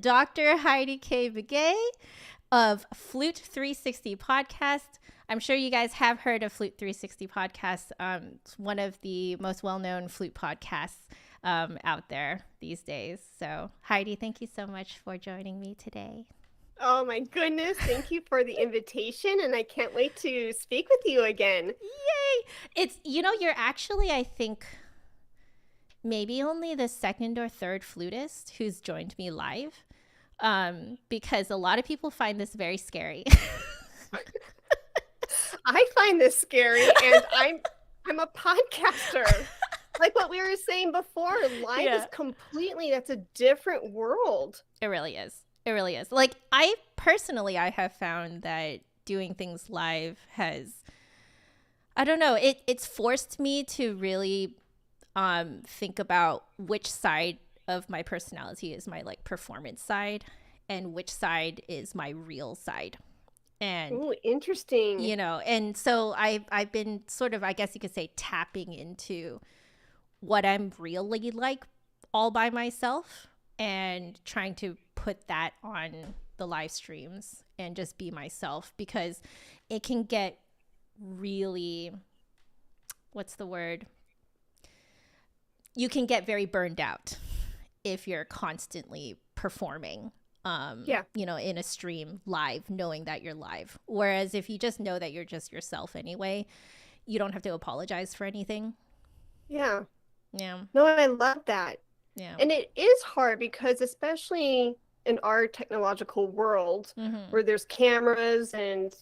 Dr. Heidi Kay Begay of Flute 360 podcast. I'm sure you guys have heard of Flute 360 podcast. It's one of the most well-known flute podcasts out there these days. So Heidi, thank you so much for joining me today. Oh my goodness. Thank you for the invitation. And I can't wait to speak with you again. Yay. It's, you're actually, I think, maybe only the second or third flutist who's joined me live, because a lot of people find this very scary. I find this scary, and I'm a podcaster. Like what we were saying before, live is that's a different world. It really is. It really is. Like I have found that doing things live has, I don't know, it's forced me to really think about which side of my personality is my like performance side and which side is my real side. And ooh, interesting. And so I've been sort of, I guess you could say, tapping into what I'm really like all by myself and trying to put that on the live streams and just be myself, because it can get really, what's the word? You can get very burned out if you're constantly performing, in a stream live, knowing that you're live. Whereas if you just know that you're just yourself anyway, you don't have to apologize for anything. Yeah. Yeah. No, I love that. Yeah. And it is hard because especially in our technological world where there's cameras and,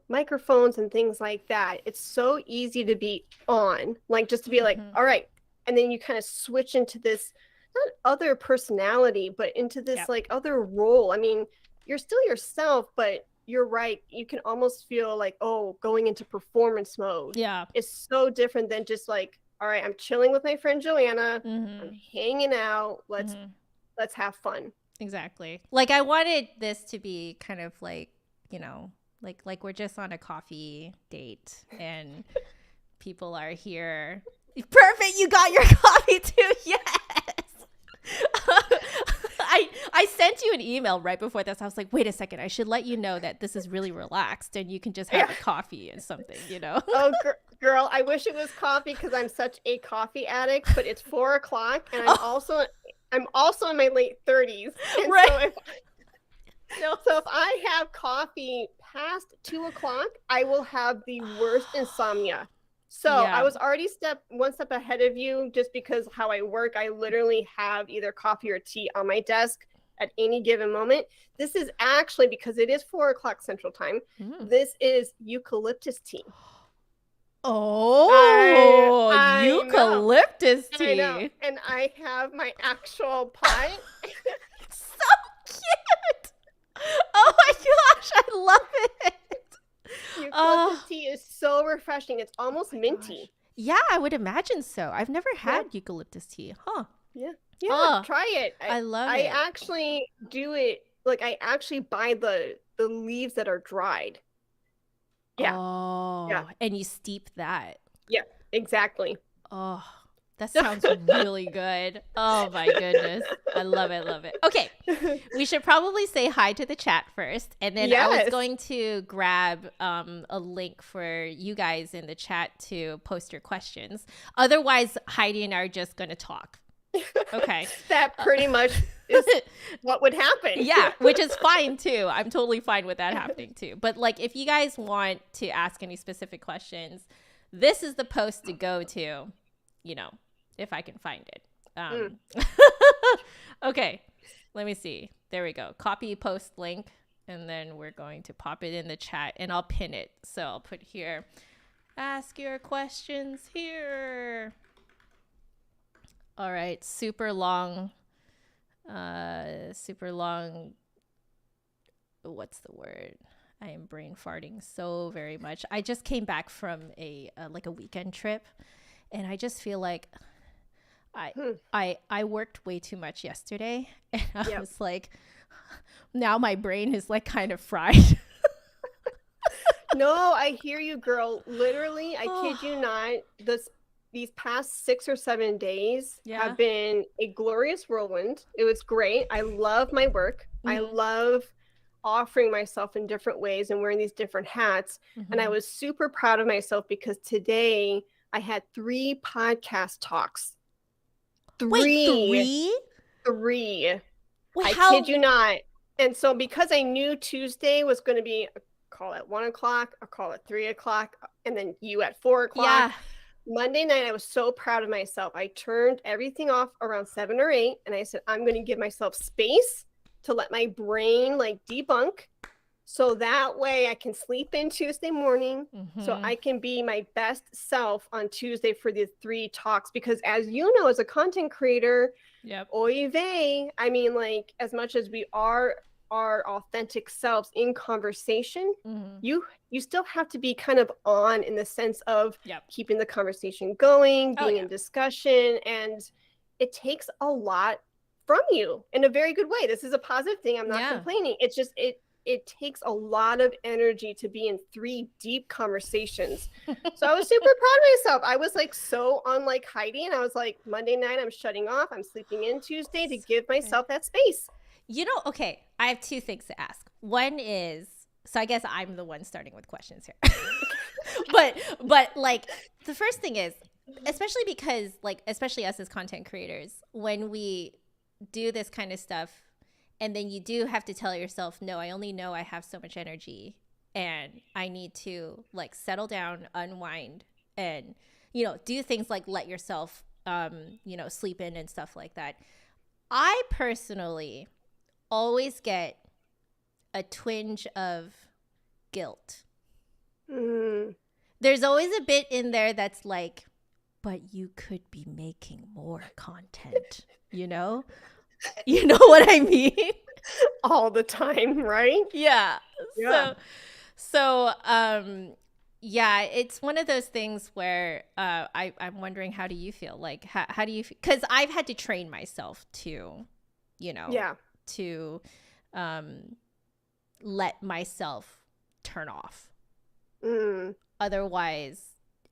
microphones and things like that, it's so easy to be on, like just to be like, all right. And then you kind of switch into this, not other personality, but into this like other role. I mean, you're still yourself, but you're right. You can almost feel like, oh, going into performance mode. Yeah. It's so different than just like, all right, I'm chilling with my friend Joanna. I'm hanging out. Let's have fun. Exactly. Like I wanted this to be kind of like, like we're just on a coffee date and people are here. Perfect. You got your coffee too. Yes. I sent you an email right before this. I was like, wait a second. I should let you know that this is really relaxed and you can just have a coffee and something, Oh, girl, I wish it was coffee because I'm such a coffee addict, but it's 4:00 and I'm also in my late 30s. And right. So if I have coffee past 2:00, I will have the worst insomnia. So I was already one step ahead of you just because how I work. I literally have either coffee or tea on my desk at any given moment. This is actually, because it is 4:00 Central Time, this is eucalyptus tea. Oh, eucalyptus tea. I know. And I have my actual pot. So cute. Oh my gosh, I love it. Eucalyptus tea is so refreshing. It's almost minty. Yeah, I would imagine so. I've never had eucalyptus tea. Huh. Yeah, try it. I love it. I actually do it. Like I actually buy the leaves that are dried. Yeah. Oh. Yeah. And you steep that. Yeah, exactly. Oh, that sounds really good. Oh my goodness. I love it. Okay. We should probably say hi to the chat first. And then I was going to grab a link for you guys in the chat to post your questions. Otherwise, Heidi and I are just going to talk. Okay. That pretty much is what would happen. Yeah, which is fine too. I'm totally fine with that happening too. But like if you guys want to ask any specific questions, this is the post to go to, if I can find it. Okay, let me see. There we go. Copy post link, and then we're going to pop it in the chat, and I'll pin it. So I'll put here, ask your questions here. All right, super long, what's the word? I am brain farting so very much. I just came back from a weekend trip, and I just feel like I worked way too much yesterday, and I was like, now my brain is like kind of fried. No, I hear you, girl. Literally, I kid you not. these past 6 or 7 days Yeah. have been a glorious whirlwind. It was great. I love my work. I love offering myself in different ways and wearing these different hats. And I was super proud of myself because today I had 3 podcast talks. Wait, 3. 3? Wait, I how? kid you not. And so because I knew Tuesday was going to be a call at 1 o'clock, a call at 3 o'clock, and then you at 4 o'clock. Yeah. Monday night, I was so proud of myself. I turned everything off around 7 or 8, and I said, I'm going to give myself space to let my brain like debunk. So that way I can sleep in Tuesday morning so I can be my best self on Tuesday for the 3 talks. Because as you know, as a content creator, oy vey, I mean, like, as much as we are our authentic selves in conversation, you still have to be kind of on in the sense of keeping the conversation going, being in discussion, and it takes a lot from you in a very good way. This is a positive thing. I'm not complaining. It's just it takes a lot of energy to be in 3 deep conversations. So I was super proud of myself. I was like so unlike Heidi, and I was like, Monday night I'm shutting off. I'm sleeping in Tuesday to give myself that space. You know, okay, I have 2 things to ask. One is, so I guess I'm the one starting with questions here. but like the first thing is, especially because like, especially us as content creators, when we do this kind of stuff, and then you do have to tell yourself, no, I only know I have so much energy and I need to like settle down, unwind, and, you know, do things like let yourself, you know, sleep in and stuff like that. I personally always get a twinge of guilt. There's always a bit in there that's like, but you could be making more content, you know? You know what I mean? All the time, right? Yeah. So yeah, it's one of those things where I'm wondering, how do you feel? Like, how do you feel? Because I've had to train myself to, you know, to let myself turn off. Otherwise,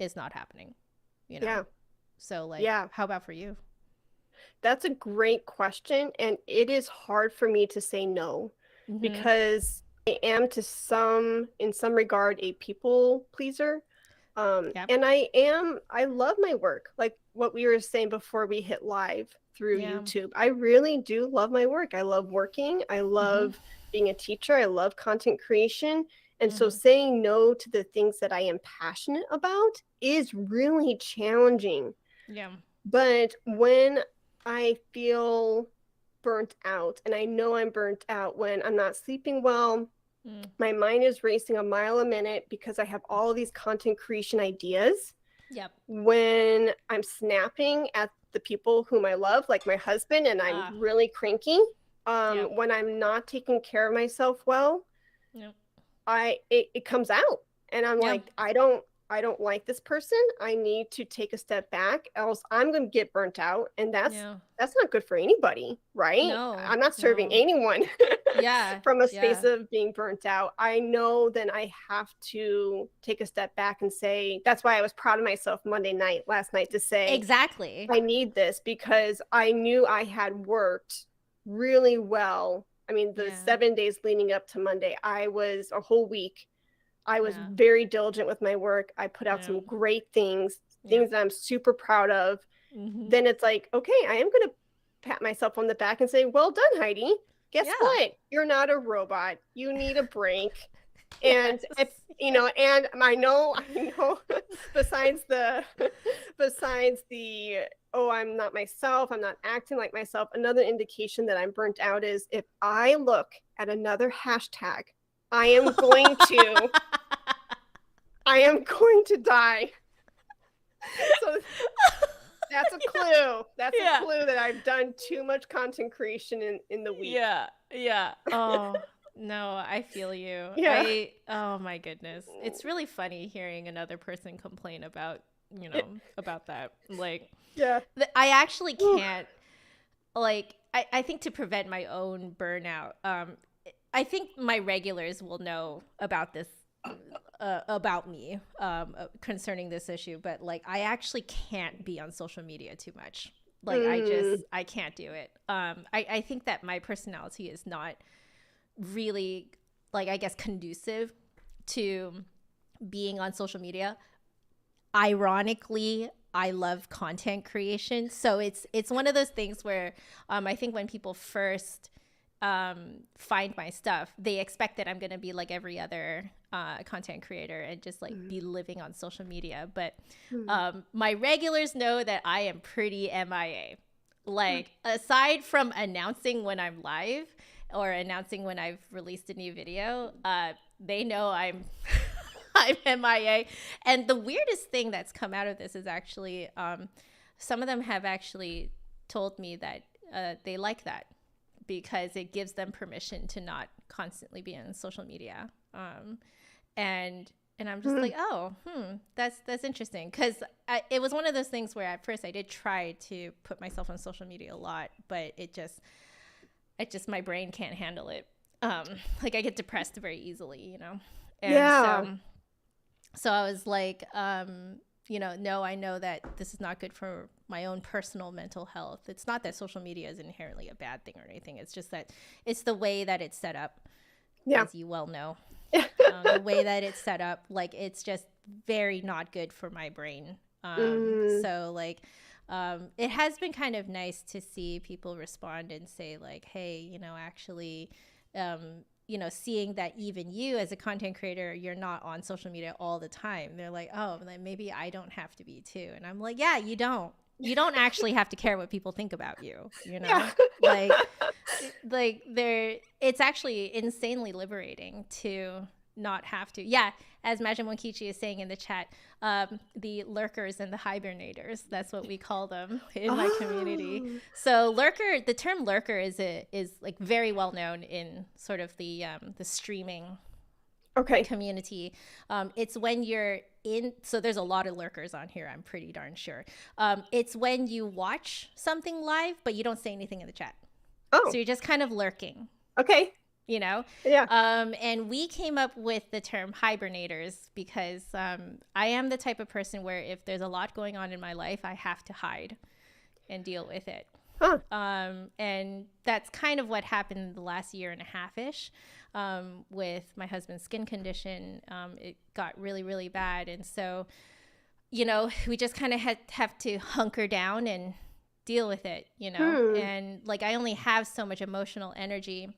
it's not happening, you know? Yeah. So, like, how about for you? That's a great question. And it is hard for me to say no because I am in some regard, a people pleaser. And I love my work. Like what we were saying before we hit live through YouTube. I really do love my work. I love working. I love being a teacher. I love content creation. And so saying no to the things that I am passionate about is really challenging. Yeah. But when I feel burnt out, and I know I'm burnt out when I'm not sleeping well, my mind is racing a mile a minute because I have all of these content creation ideas. When I'm snapping at the people whom I love, like my husband, and I'm really cranky, when I'm not taking care of myself well, it comes out, and I'm like, I don't like this person. I need to take a step back, else I'm going to get burnt out. And that's not good for anybody, right? No, I'm not serving anyone from a space of being burnt out. I know then I have to take a step back and say, that's why I was proud of myself last night to say, exactly, I need this, because I knew I had worked really well. I mean, the 7 days leading up to Monday, a whole week, I was very diligent with my work. I put out some great things that I'm super proud of. Then it's like, okay, I am going to pat myself on the back and say, well done, Heidi. Guess what? You're not a robot. You need a break. And, you know, and I know, besides the, oh, I'm not myself, I'm not acting like myself. Another indication that I'm burnt out is if I look at another hashtag, I am going to die. So that's a clue. That's a clue that I've done too much content creation in the week. Yeah. Oh, no, I feel you. Oh my goodness. It's really funny hearing another person complain about, you know, about that. Like, I actually can't, like, I think to prevent my own burnout, I think my regulars will know about this about me concerning this issue, but like I actually can't be on social media too much. Like I can't do it. I think that my personality is not really, like, I guess, conducive to being on social media. Ironically, I love content creation, so it's one of those things where I think when people first find my stuff, they expect that I'm going to be like every other content creator and just like be living on social media. But my regulars know that I am pretty MIA. Like, aside from announcing when I'm live or announcing when I've released a new video, they know I'm I'm MIA. And the weirdest thing that's come out of this is actually some of them have actually told me that they like that, because it gives them permission to not constantly be on social media. And I'm just like, oh, that's interesting. Because it was one of those things where at first I did try to put myself on social media a lot, but it just my brain can't handle it. Like, I get depressed very easily, you know? And so I was like, no, I know that this is not good for my own personal mental health. It's not that social media is inherently a bad thing or anything. It's just that it's the way that it's set up, as you well know. The way that it's set up, like, it's just very not good for my brain. So, like, it has been kind of nice to see people respond and say, like, hey, actually, seeing that even you as a content creator, you're not on social media all the time. They're like, oh, like, maybe I don't have to be too. And I'm like, yeah, you don't actually have to care what people think about you, like it's actually insanely liberating to not have to. Yeah, as Majin Wankichi is saying in the chat, the lurkers and the hibernators, that's what we call them in my community. So the term lurker is like very well known in sort of the streaming community. It's when you're in, so there's a lot of lurkers on here, I'm pretty darn sure. It's when you watch something live but you don't say anything in the chat. So you're just kind of lurking. Yeah. And we came up with the term hibernators because I am the type of person where if there's a lot going on in my life, I have to hide and deal with it. And that's kind of what happened the last year and a half-ish with my husband's skin condition. It got really, really bad. And so, we just kind of have to hunker down and deal with it, and like, I only have so much emotional energy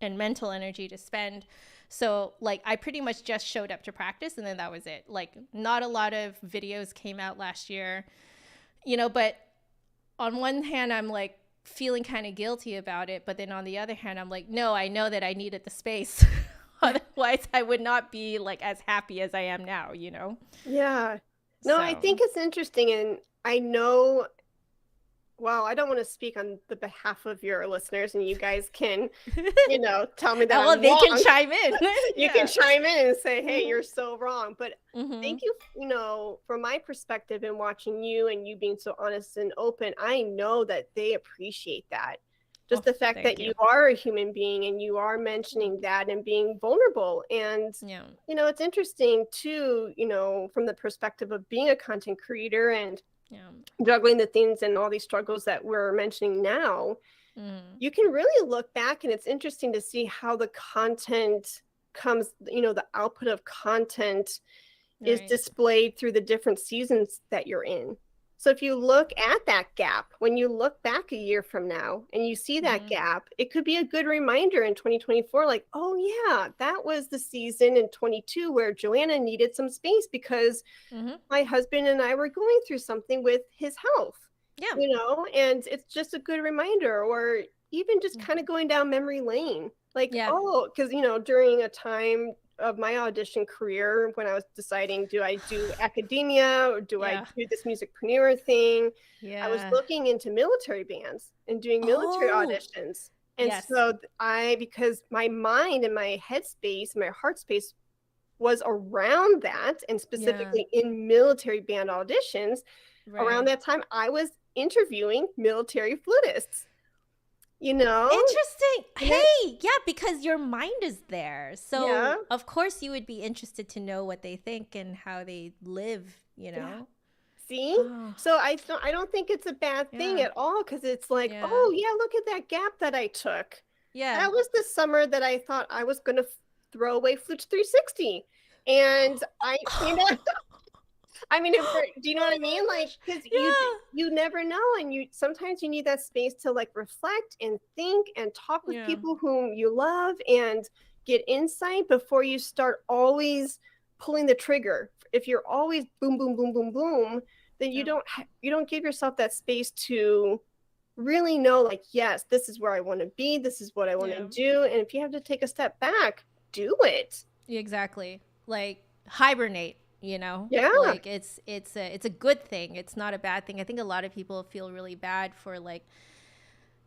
and mental energy to spend. So, like, I pretty much just showed up to practice and then that was it. Like, not a lot of videos came out last year, but on one hand, I'm like feeling kind of guilty about it. But then on the other hand, I'm like, no, I know that I needed the space. Otherwise, I would not be like as happy as I am now, Yeah. No, I think it's interesting. And I know, well, I don't want to speak on the behalf of your listeners, and you guys can, tell me that well, I'm they wrong. can chime in. You can chime in and say, hey, you're so wrong. But thank you, from my perspective and watching you and you being so honest and open, I know that they appreciate that. Just the fact that you are a human being and you are mentioning that and being vulnerable. And, it's interesting too, from the perspective of being a content creator and juggling the things and all these struggles that we're mentioning now, you can really look back and it's interesting to see how the content comes, the output of content is displayed through the different seasons that you're in. So if you look at that gap, when you look back a year from now and you see that gap, it could be a good reminder in 2024, like, oh yeah, that was the season in 22 where Joanna needed some space because my husband and I were going through something with his health, and it's just a good reminder. Or even just kind of going down memory lane, like, because, during a time of my audition career, when I was deciding, do I do academia or do I do this musicpreneur thing? I was looking into military bands and doing military auditions. And so because my mind and my headspace, my heart space was around that, and specifically in military band auditions, around that time, I was interviewing military flutists. you know? Interesting. And Hey, yeah, because your mind is there. So, yeah. of course, you would be interested to know what they think and how they live, you Yeah. know? See? Oh, So I don't think it's a bad thing yeah. at all, because it's like, Yeah. oh yeah, look at that gap that I took. Yeah. That was the summer that I thought I was gonna throw away Flute 360. And you know, I mean, do you know what Oh I my mean? Like, gosh. because Yeah. you never know, and you sometimes you need that space to like reflect and think and talk with Yeah. people whom you love and get insight before you start always pulling the trigger. If you're always boom, boom, boom, boom, boom, then Yeah. you don't give yourself that space to really know, like, yes, this is where I want to be, this is what I want to Yeah. do, and if you have to take a step back, do it. Exactly. Like hibernate, you know? Yeah. Like it's a good thing. It's not a bad thing. I think a lot of people feel really bad for like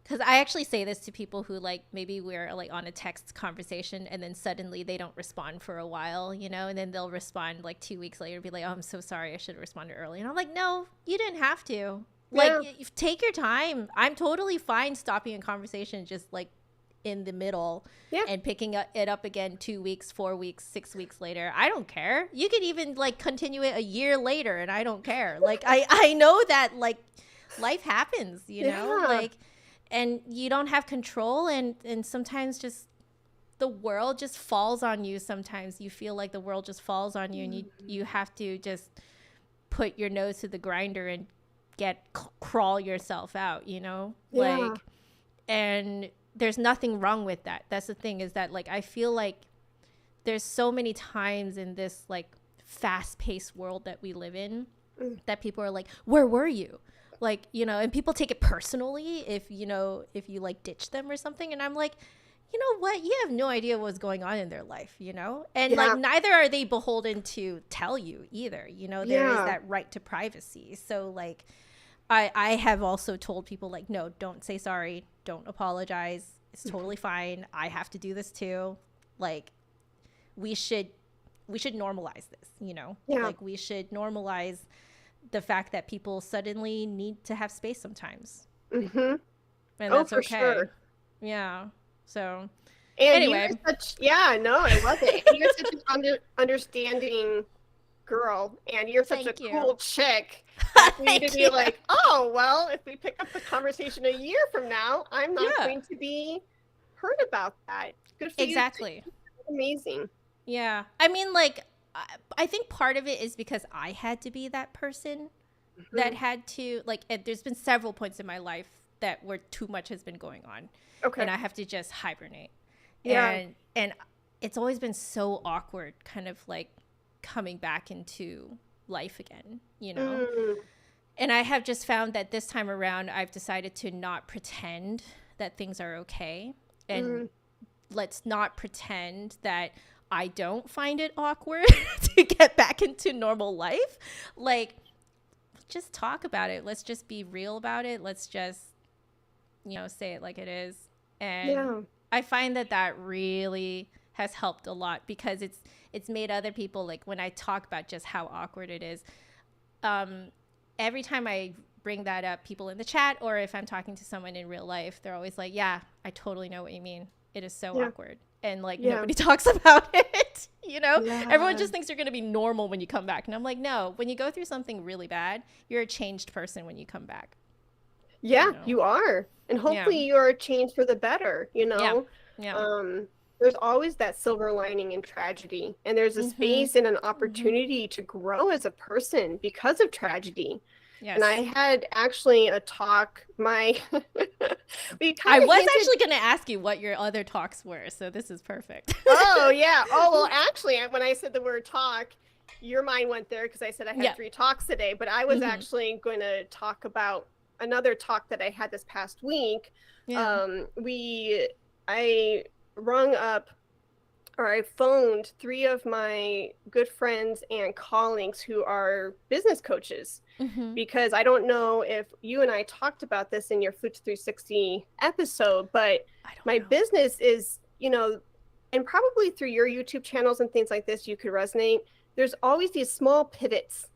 cuz I actually say this to people who like maybe we're like on a text conversation and then suddenly they don't respond for a while, you know, and then they'll respond like 2 weeks later and be like, "Oh, I'm so sorry. I should have responded early." And I'm like, "No, you didn't have to." Like Yeah. take your time. I'm totally fine stopping a conversation just like in the middle Yeah. and picking it up again 2 weeks, 4 weeks, 6 weeks later. I don't care. You could even like continue it a year later and I don't care. Like I know that like life happens, you know? Yeah. Like and you don't have control and sometimes just the world just falls on you sometimes. You feel like the world just falls on you and you have to just put your nose to the grinder and crawl yourself out, you know? Yeah. Like and there's nothing wrong with that. That's the thing, is that like I feel like there's so many times in this like fast-paced world that we live in that people are like, where were you? Like, you know, and people take it personally if you know, if you like ditch them or something, and I'm like, you know what, you have no idea what's going on in their life, you know, and like Yeah. neither are they beholden to tell you either, you know. There is Yeah. that right to privacy. So like I have also told people like, no, don't say sorry, don't apologize, it's totally fine, I have to do this too. Like we should normalize this, you know. Yeah. Like we should normalize the fact that people suddenly need to have space sometimes, Mm-hmm. and Oh, that's for okay. sure. Yeah. So And anyway, you're such, yeah, no, I love it. And you're such an understanding girl, and you're such a thank you. cool chick that for you to Thank be you. like, oh, well, if we pick up the conversation a year from now, I'm not Yeah, going to be hurt about that. Good for you. exactly. Amazing. Yeah, I mean like I think part of it is because I had to be that person that Mhm. had to like there's been several points in my life that where too much has been going on Okay. and I have to just hibernate. Yeah. And it's always been so awkward kind of like coming back into life again, you know. Mm. And I have just found that this time around I've decided to not pretend that things are okay, and let's not pretend that I don't find it awkward to get back into normal life. Like just talk about it. Let's just be real about it. Let's just, you know, say it like it is. And Yeah. I find that that really has helped a lot because it's made other people, like when I talk about just how awkward it is, every time I bring that up, people in the chat or if I'm talking to someone in real life, they're always like, yeah, I totally know what you mean. It is so Yeah. awkward. And like Yeah. nobody talks about it, you know? Yeah. Everyone just thinks you're going to be normal when you come back. And I'm like, no, when you go through something really bad, you're a changed person when you come back. Yeah, You know? you are. And hopefully you're a change for the better, you know? Yeah. There's always that silver lining in tragedy, and there's a space and an opportunity to grow as a person because of tragedy. Yes. And I had actually a talk, I kind of was hinted. actually going to ask you what your other talks were, so this is perfect. Oh, yeah. Oh, well, actually, when I said the word talk, your mind went there because I said I had Yeah. 3 talks today, but I was actually going to talk about another talk that I had this past week. Yeah. I rung up, or I phoned 3 of my good friends and colleagues who are business coaches, because I don't know if you and I talked about this in your Flute 360 episode, but my business is, you know, and probably through your YouTube channels and things like this, you could resonate. There's always these small pivots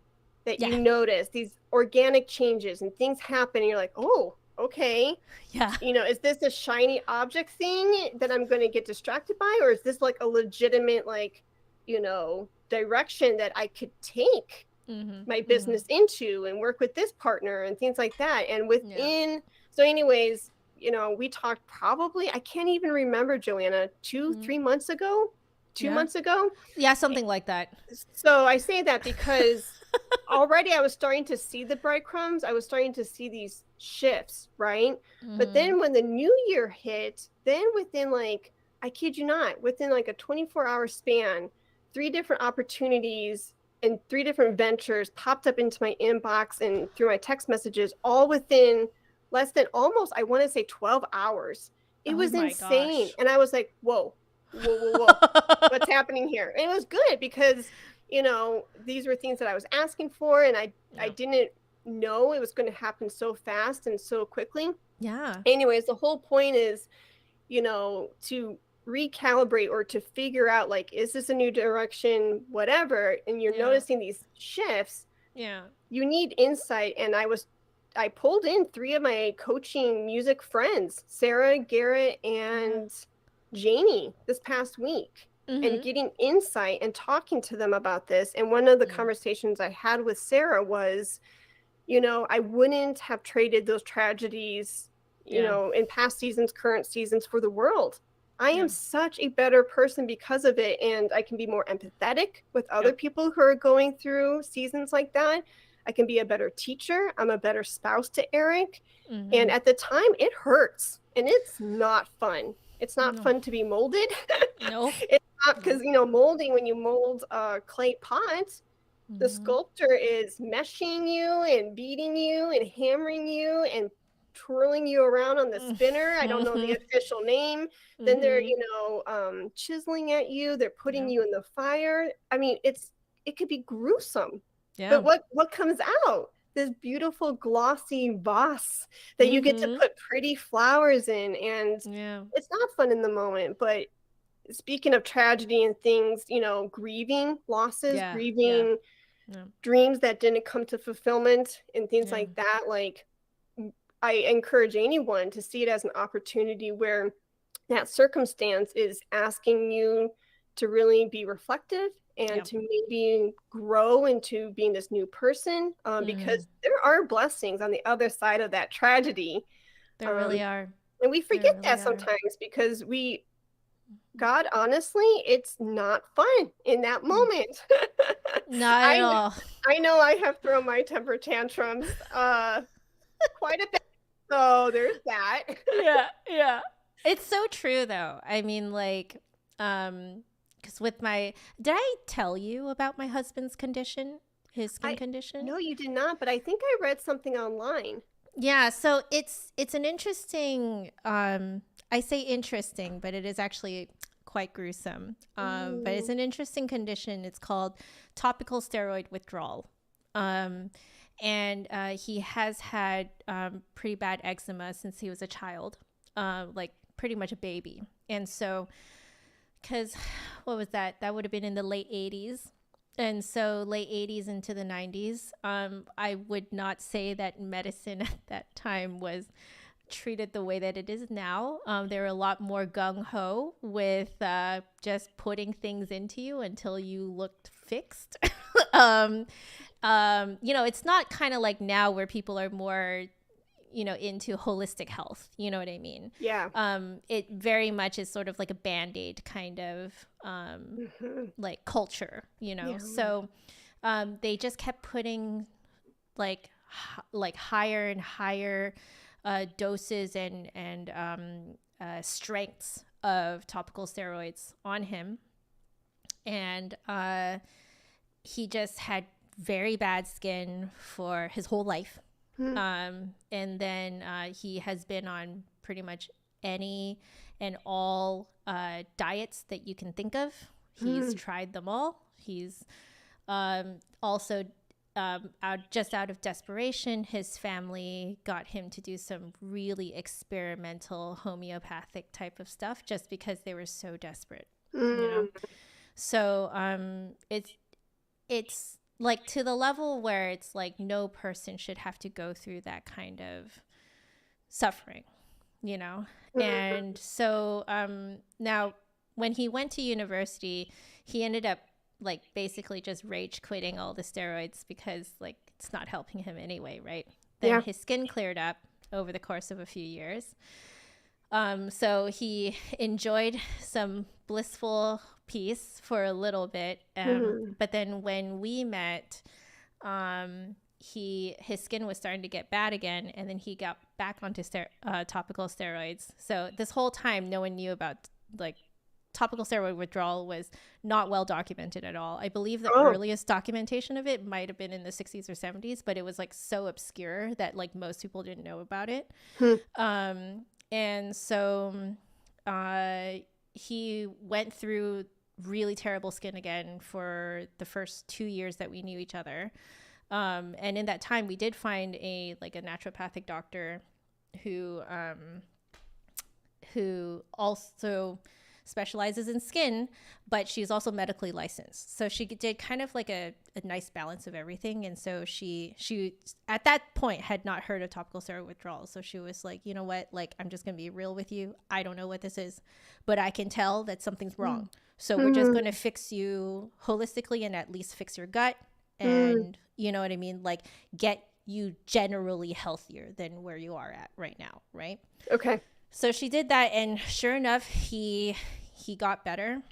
that you notice, these organic changes, and things happen and you're like, oh, okay, Yeah. is this a shiny object thing that I'm going to get distracted by? Or is this like a legitimate, like, direction that I could take my business into and work with this partner and things like that? And so anyways, we talked probably, I can't even remember, Joanna, 3 months ago, 2 months ago. Yeah, something like that. So I say that because already I was starting to see the breadcrumbs. I was starting to see these shifts, right? But then when the new year hit, then within like, I kid you not, within like a 24-hour span, 3 different opportunities and 3 different ventures popped up into my inbox and through my text messages, all within less than almost, I want to say 12 hours. It was insane. Gosh. And I was like, whoa, what's happening here? And it was good because these were things that I was asking for, and I didn't know it was going to happen so fast and so quickly. Yeah. Anyways, the whole point is, to recalibrate or to figure out, like, is this a new direction, whatever, and you're noticing these shifts. Yeah. You need insight. And I pulled in 3 of my coaching music friends, Sarah, Garrett, and Janie, this past week. And getting insight and talking to them about this. And one of the conversations I had with Sarah was, I wouldn't have traded those tragedies, in past seasons, current seasons, for the world. I am such a better person because of it. And I can be more empathetic with other people who are going through seasons like that. I can be a better teacher. I'm a better spouse to Eric. And at the time, it hurts. And it's not fun. It's not fun to be molded. No. It's not, because, molding, when you mold a clay pot, the sculptor is meshing you and beating you and hammering you and twirling you around on the spinner. I don't know the official name. Then they're, chiseling at you. They're putting you in the fire. I mean, it could be gruesome. Yeah. But what comes out? This beautiful glossy vase that you get to put pretty flowers in. And it's not fun in the moment. But speaking of tragedy and things, grieving losses, grieving dreams that didn't come to fulfillment and things like that, like, I encourage anyone to see it as an opportunity where that circumstance is asking you to really be reflective and to maybe grow into being this new person, because there are blessings on the other side of that tragedy. There really are. And we forget that sometimes because God, honestly, it's not fun in that moment. Not at all. I know I have thrown my temper tantrums quite a bit. So there's that. Yeah. It's so true, though. I mean, like, because did I tell you about my husband's condition, his skin condition? No, you did not, but I think I read something online. Yeah, so it's an interesting, I say interesting, but it is actually quite gruesome. But it's an interesting condition. It's called topical steroid withdrawal. And he has had pretty bad eczema since he was a child, like pretty much a baby. And so, because what was that? That would have been in the late 80s. And so late 80s into the 90s, I would not say that medicine at that time was treated the way that it is now. They were a lot more gung-ho with just putting things into you until you looked fixed. It's not kind of like now where people are more, into holistic health. You know what I mean? Yeah. It very much is sort of like a Band-Aid kind of like culture, Yeah. So they just kept putting like higher and higher doses and strengths of topical steroids on him. And he just had very bad skin for his whole life. And then he has been on pretty much any and all diets that you can think of. He's tried them all. He's also out of desperation, his family got him to do some really experimental homeopathic type of stuff just because they were so desperate. So it's like to the level where it's like no person should have to go through that kind of suffering, you know? Mhm. And so now when he went to university, he ended up like basically just rage quitting all the steroids because like it's not helping him anyway, right? Then Yeah. his skin cleared up over the course of a few years. So he enjoyed some blissful peace for a little bit. Mhm. But then when we met, his skin was starting to get bad again, and then he got back onto topical steroids. So this whole time, no one knew about like topical steroid withdrawal was not well documented at all. I believe the Oh. earliest documentation of it might have been in the 60s or 70s, but it was like so obscure that like most people didn't know about it. Hmm. And so he went through really terrible skin again for the first 2 years that we knew each other. And in that time, we did find a naturopathic doctor who also specializes in skin, but she's also medically licensed. So she did kind of like a nice balance of everything. And so she at that point had not heard of topical steroid withdrawal. So she was like, you know what, like, I'm just going to be real with you. I don't know what this is, but I can tell that something's wrong. So we're just going to fix you holistically and at least fix your gut. And you know what I mean? Like get you generally healthier than where you are at right now. Right. Okay. So she did that, and sure enough, he got better.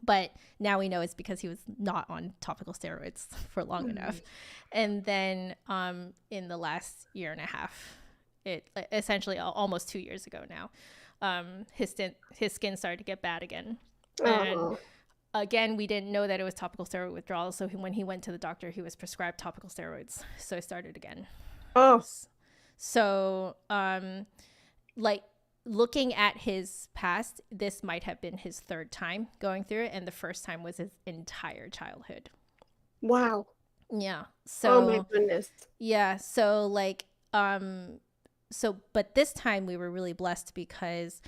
But now we know it's because he was not on topical steroids for long enough. And then in the last year and a half, it essentially almost 2 years ago now, his skin started to get bad again. And again, we didn't know that it was topical steroid withdrawal. So when he went to the doctor, he was prescribed topical steroids. So it started again. Oh. So like looking at his past, this might have been his third time going through it, and the first time was his entire childhood. Wow. Yeah. So Oh my goodness. yeah, so like but this time we were really blessed because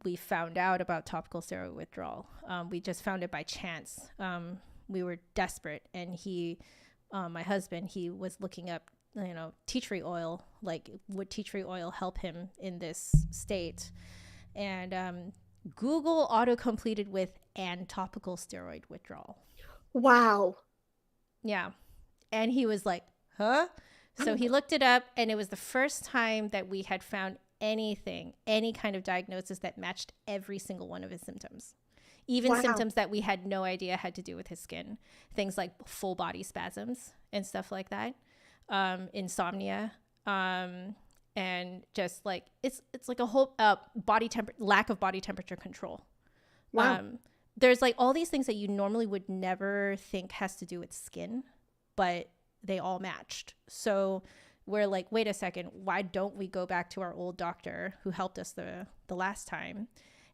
we found out about topical steroid withdrawal. We just found it by chance. We were desperate, and my husband, he was looking up tea tree oil, like would tea tree oil help him in this state? And Google auto completed with and topical steroid withdrawal. Wow. Yeah. And he was like, huh? So he looked it up, and it was the first time that we had found any kind of diagnosis that matched every single one of his symptoms. Even symptoms that we had no idea had to do with his skin. Things like full body spasms and stuff like that. Insomnia, and just like it's like a whole lack of body temperature control. Wow. There's like all these things that you normally would never think has to do with skin, but they all matched. So we're like, wait a second, why don't we go back to our old doctor who helped us the last time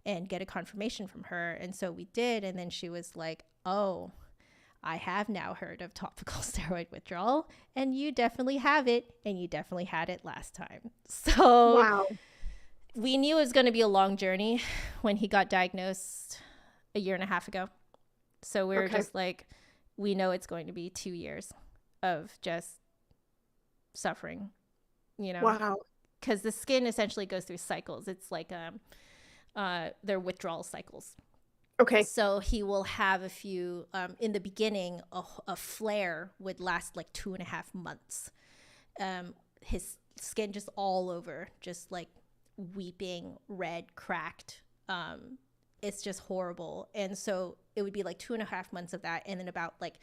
and get a confirmation from her? And so we did, and then she was like, oh, I have now heard of topical steroid withdrawal, and you definitely have it, and you definitely had it last time. So we knew it was going to be a long journey when he got diagnosed a year and a half ago. So we were just like, we know it's going to be 2 years of just suffering, Wow. because the skin essentially goes through cycles. It's like their withdrawal cycles. Okay. So he will have a few, in the beginning, a flare would last like 2.5 months. His skin just all over, just like weeping, red, cracked. It's just horrible. And so it would be like 2.5 months of that. And then about like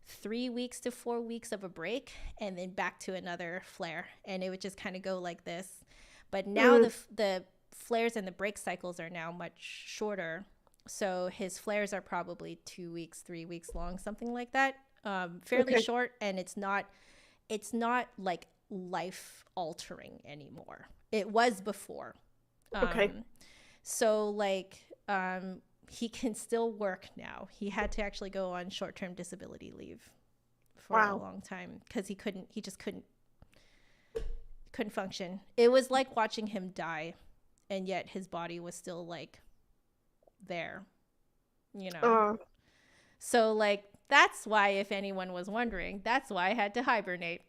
3 weeks to 4 weeks of a break, and then back to another flare. And it would just kind of go like this. But now the flares and the break cycles are now much shorter. So his flares are probably 2 weeks, 3 weeks long, something like that. Fairly short, and it's not like life altering anymore. It was before. So like he can still work now. He had to actually go on short-term disability leave for a long time because he just couldn't function. It was like watching him die, and yet his body was still like there, so like that's why, if anyone was wondering, that's why I had to hibernate.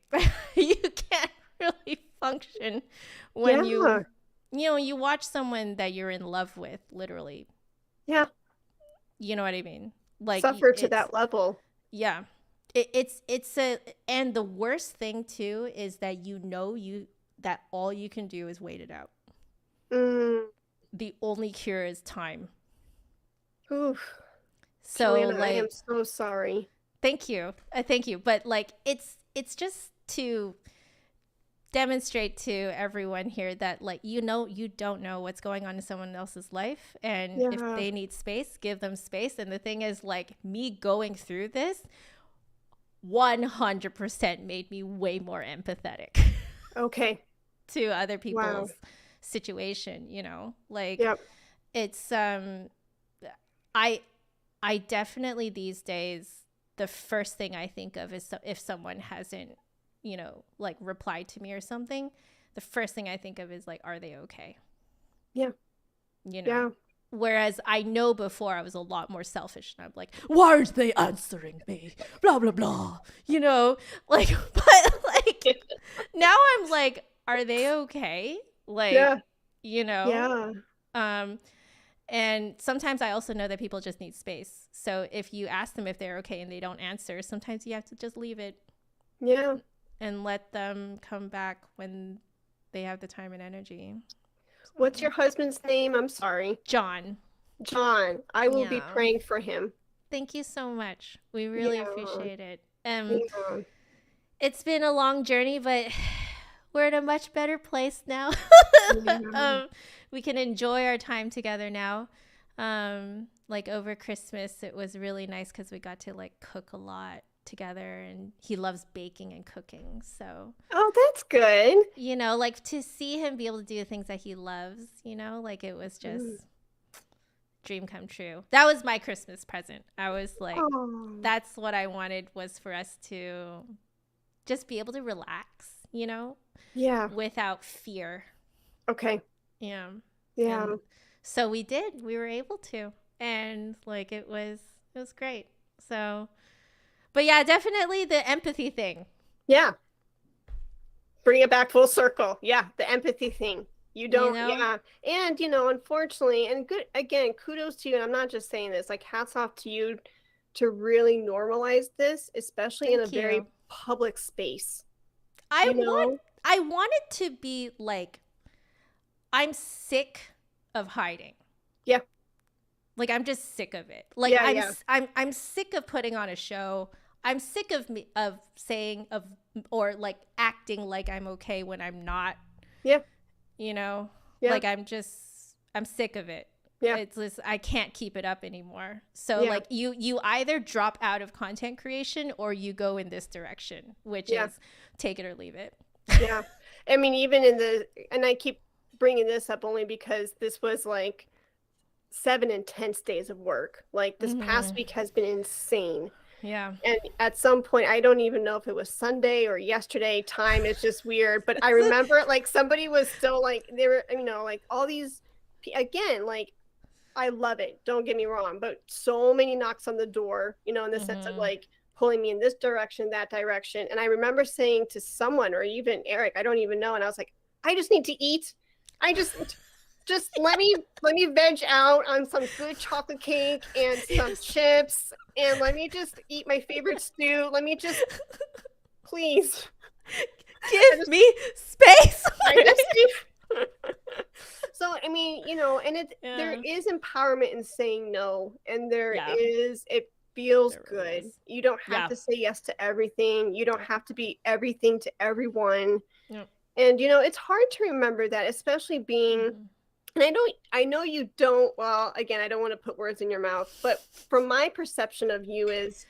You can't really function when Yeah. you watch someone that you're in love with, literally. Yeah. You know what I mean? Like Suffer to it's that level. yeah. It's a and the worst thing too is that that all you can do is wait it out. Mm. The only cure is time. Oof. So Joanna, I am like so sorry. thank you. Thank you. But like it's just to demonstrate to everyone here that like you don't know what's going on in someone else's life, and if Yeah. they need space, give them space. And the thing is, like, me going through this 100% made me way more empathetic Okay. to other Wow. people's situation, like Yep. it's I I definitely these days, the first thing I think of is if someone hasn't, like replied to me or something, the first thing I think of is like, are they okay? Yeah. You know? Yeah. Whereas I know before I was a lot more selfish and I'm like, why aren't they answering me? Blah, blah, blah. Like, but like now I'm like, are they okay? Like, Yeah. you know? Yeah. Um, And sometimes I also know that people just need space. So if you ask them if they're okay and they don't answer, sometimes you have to just leave it Yeah. and let them come back when they have the time and energy. What's So, your husband's name? I'm sorry. John. John. I will be Yeah. praying for him. Thank you so much. We really Yeah. appreciate it. Yeah. It's been a long journey, but we're in a much better place now. Yeah. um, we can enjoy our time together now. Like over Christmas, it was really nice because we got to like cook a lot together, and he loves baking and cooking. So, Oh, that's good. like to see him be able to do the things that he loves, like it was just Mm. dream come true. That was my Christmas present. I was like, Oh. that's what I wanted, was for us to just be able to relax, Yeah. without fear. Okay. Yeah. Yeah. And so we did. We were able to. And like it was great. So, but yeah, definitely the empathy thing. Yeah. Bring it back full circle. Yeah. The empathy thing. You You don't, know? yeah. And, unfortunately, and good, again, kudos to you. And I'm not just saying this, like, hats off to you to really normalize this, especially in a Thank very you. public space, I you want know? I want it to be like, I'm sick of hiding. Yeah. Like, I'm just sick of it. Like, Yeah. I'm Yeah. s- I'm sick of putting on a show. I'm sick of saying of or like acting like I'm okay when I'm not. Yeah. You know, Yeah. like I'm sick of it. Yeah. It's just, I can't keep it up anymore. So Yeah. like you either drop out of content creation or you go in this direction, which Yeah. is take it or leave it. Yeah. I mean, even and I keep bringing this up only because this was like 7 intense days of work. Like this past week has been insane. Yeah. And at some point, I don't even know if it was Sunday or yesterday. Time is just weird. But I remember like somebody was still like, they were, like all these, again, like I love it. Don't get me wrong. But so many knocks on the door, in the sense of like pulling me in this direction, that direction. And I remember saying to someone, or even Eric, I don't even know. And I was like, I just need to eat. I just let me veg out on some good chocolate cake and some chips, and let me just eat my favorite stew. Let me just please Give me space. I just so I mean, and there Yeah. is empowerment in saying no, and Yeah. it feels There really good. is. You don't have Yeah. to say yes to everything. You don't have to be everything to everyone. Yep. And it's hard to remember that, especially being and I know you don't, well, again, I don't want to put words in your mouth, but from my perception of you is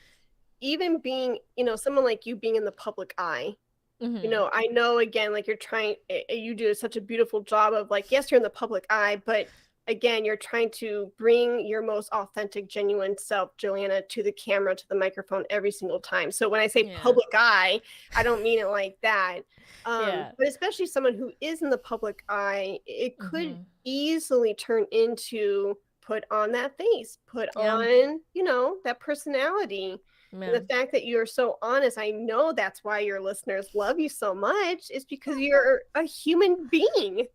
even being, someone like you being in the public eye, I know, again, like you do such a beautiful job of like, yes, you're in the public eye, but again, you're trying to bring your most authentic, genuine self, Joanna, to the camera, to the microphone every single time. So when I say Yeah. public eye, I don't mean it like that. Yeah. But especially someone who is in the public eye, it could easily turn into put on that face, put Yeah. on, you know, that personality. And Yeah. the fact that you're so honest, I know that's why your listeners love you so much, is because you're a human being.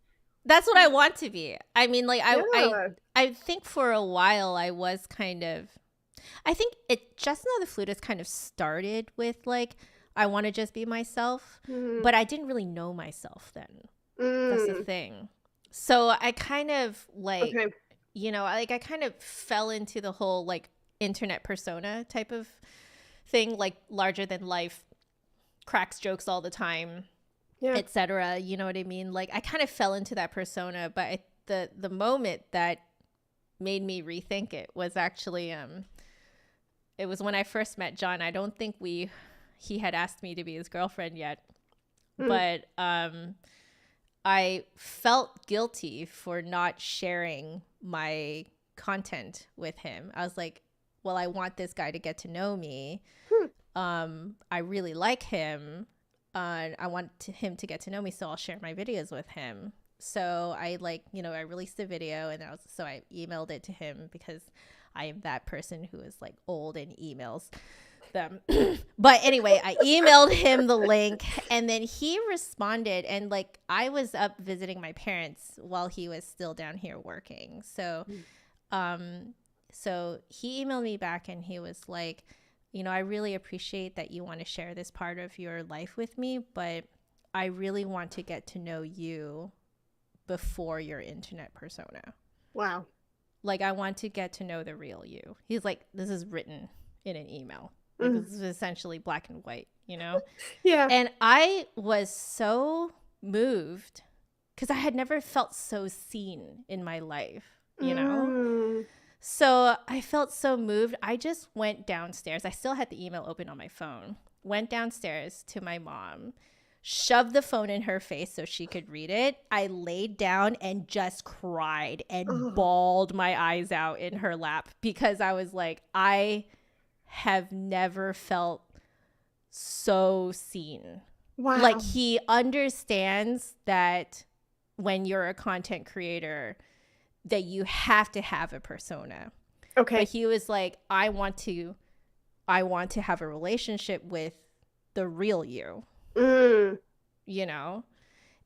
That's what I want to be. I mean, like Yeah. I think for a while I was kind of, I think it just now the flutist kind of started with like, I want to just be myself, but I didn't really know myself then. That's the thing. So I kind of like, Okay. you know, like I kind of fell into the whole like internet persona type of thing, like larger than life, cracks jokes all the time, Yeah. etc. You know what I mean? Like I kind of fell into that persona, but the moment that made me rethink it was actually it was when I first met John. I don't think he had asked me to be his girlfriend yet, but I felt guilty for not sharing my content with him. I was like, well, I want this guy to get to know me. I really like him. I want him to get to know me, so I'll share my videos with him. So I like, you know, I released a video and I emailed it to him because I am that person who is like old and emails them. But anyway, I emailed him the link and then he responded, and like I was up visiting my parents while he was still down here working. So so he emailed me back and he was like, you know, I really appreciate that you want to share this part of your life with me, but I really want to get to know you before your internet persona. Wow. Like I want to get to know the real you. He's like, this is written in an email. Like this is essentially black and white, you know? Yeah. And I was so moved because I had never felt so seen in my life, you know? So I felt so moved. I just went downstairs. I still had the email open on my phone. Went downstairs to my mom, shoved the phone in her face so she could read it. I laid down and just cried and bawled my eyes out in her lap because I was like, I have never felt so seen. Wow. Like he understands that when you're a content creator that you have to have a persona. Okay. But he was like, I want to have a relationship with the real you. You know?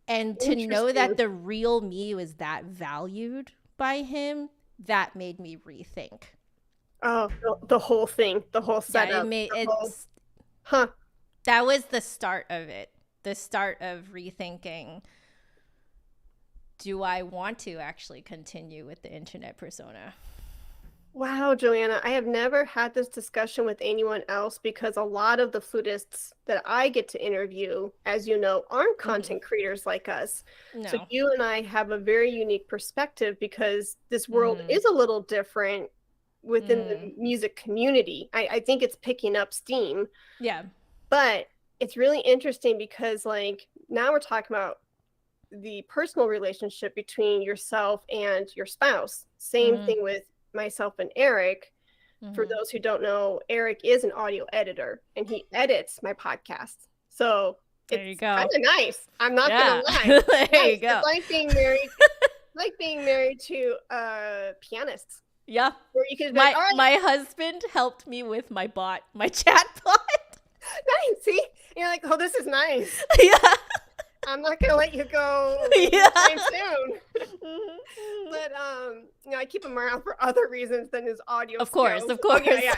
And to know that the real me was that valued by him, that made me rethink. Oh, the whole thing, the whole setup. Yeah, that was the start of it. The start of rethinking, do I want to actually continue with the internet persona? Wow, Joanna, I have never had this discussion with anyone else because a lot of the flutists that I get to interview, as you know, aren't content creators like us. No. So you and I have a very unique perspective because this world is a little different within the music community. I think it's picking up steam. Yeah. But it's really interesting because like now we're talking about the personal relationship between yourself and your spouse. Same thing with myself and Eric. For those who don't know, Eric is an audio editor and he edits my podcast. So it's kind of nice. I'm not gonna lie. There you go. It's like being married to a pianist. Yeah. Where you could my husband helped me with my chat bot. Nice. See? You're like, oh, this is nice. Yeah. I'm not gonna let you go anytime soon. But you know, I keep him around for other reasons than his audio. Of course. Yeah.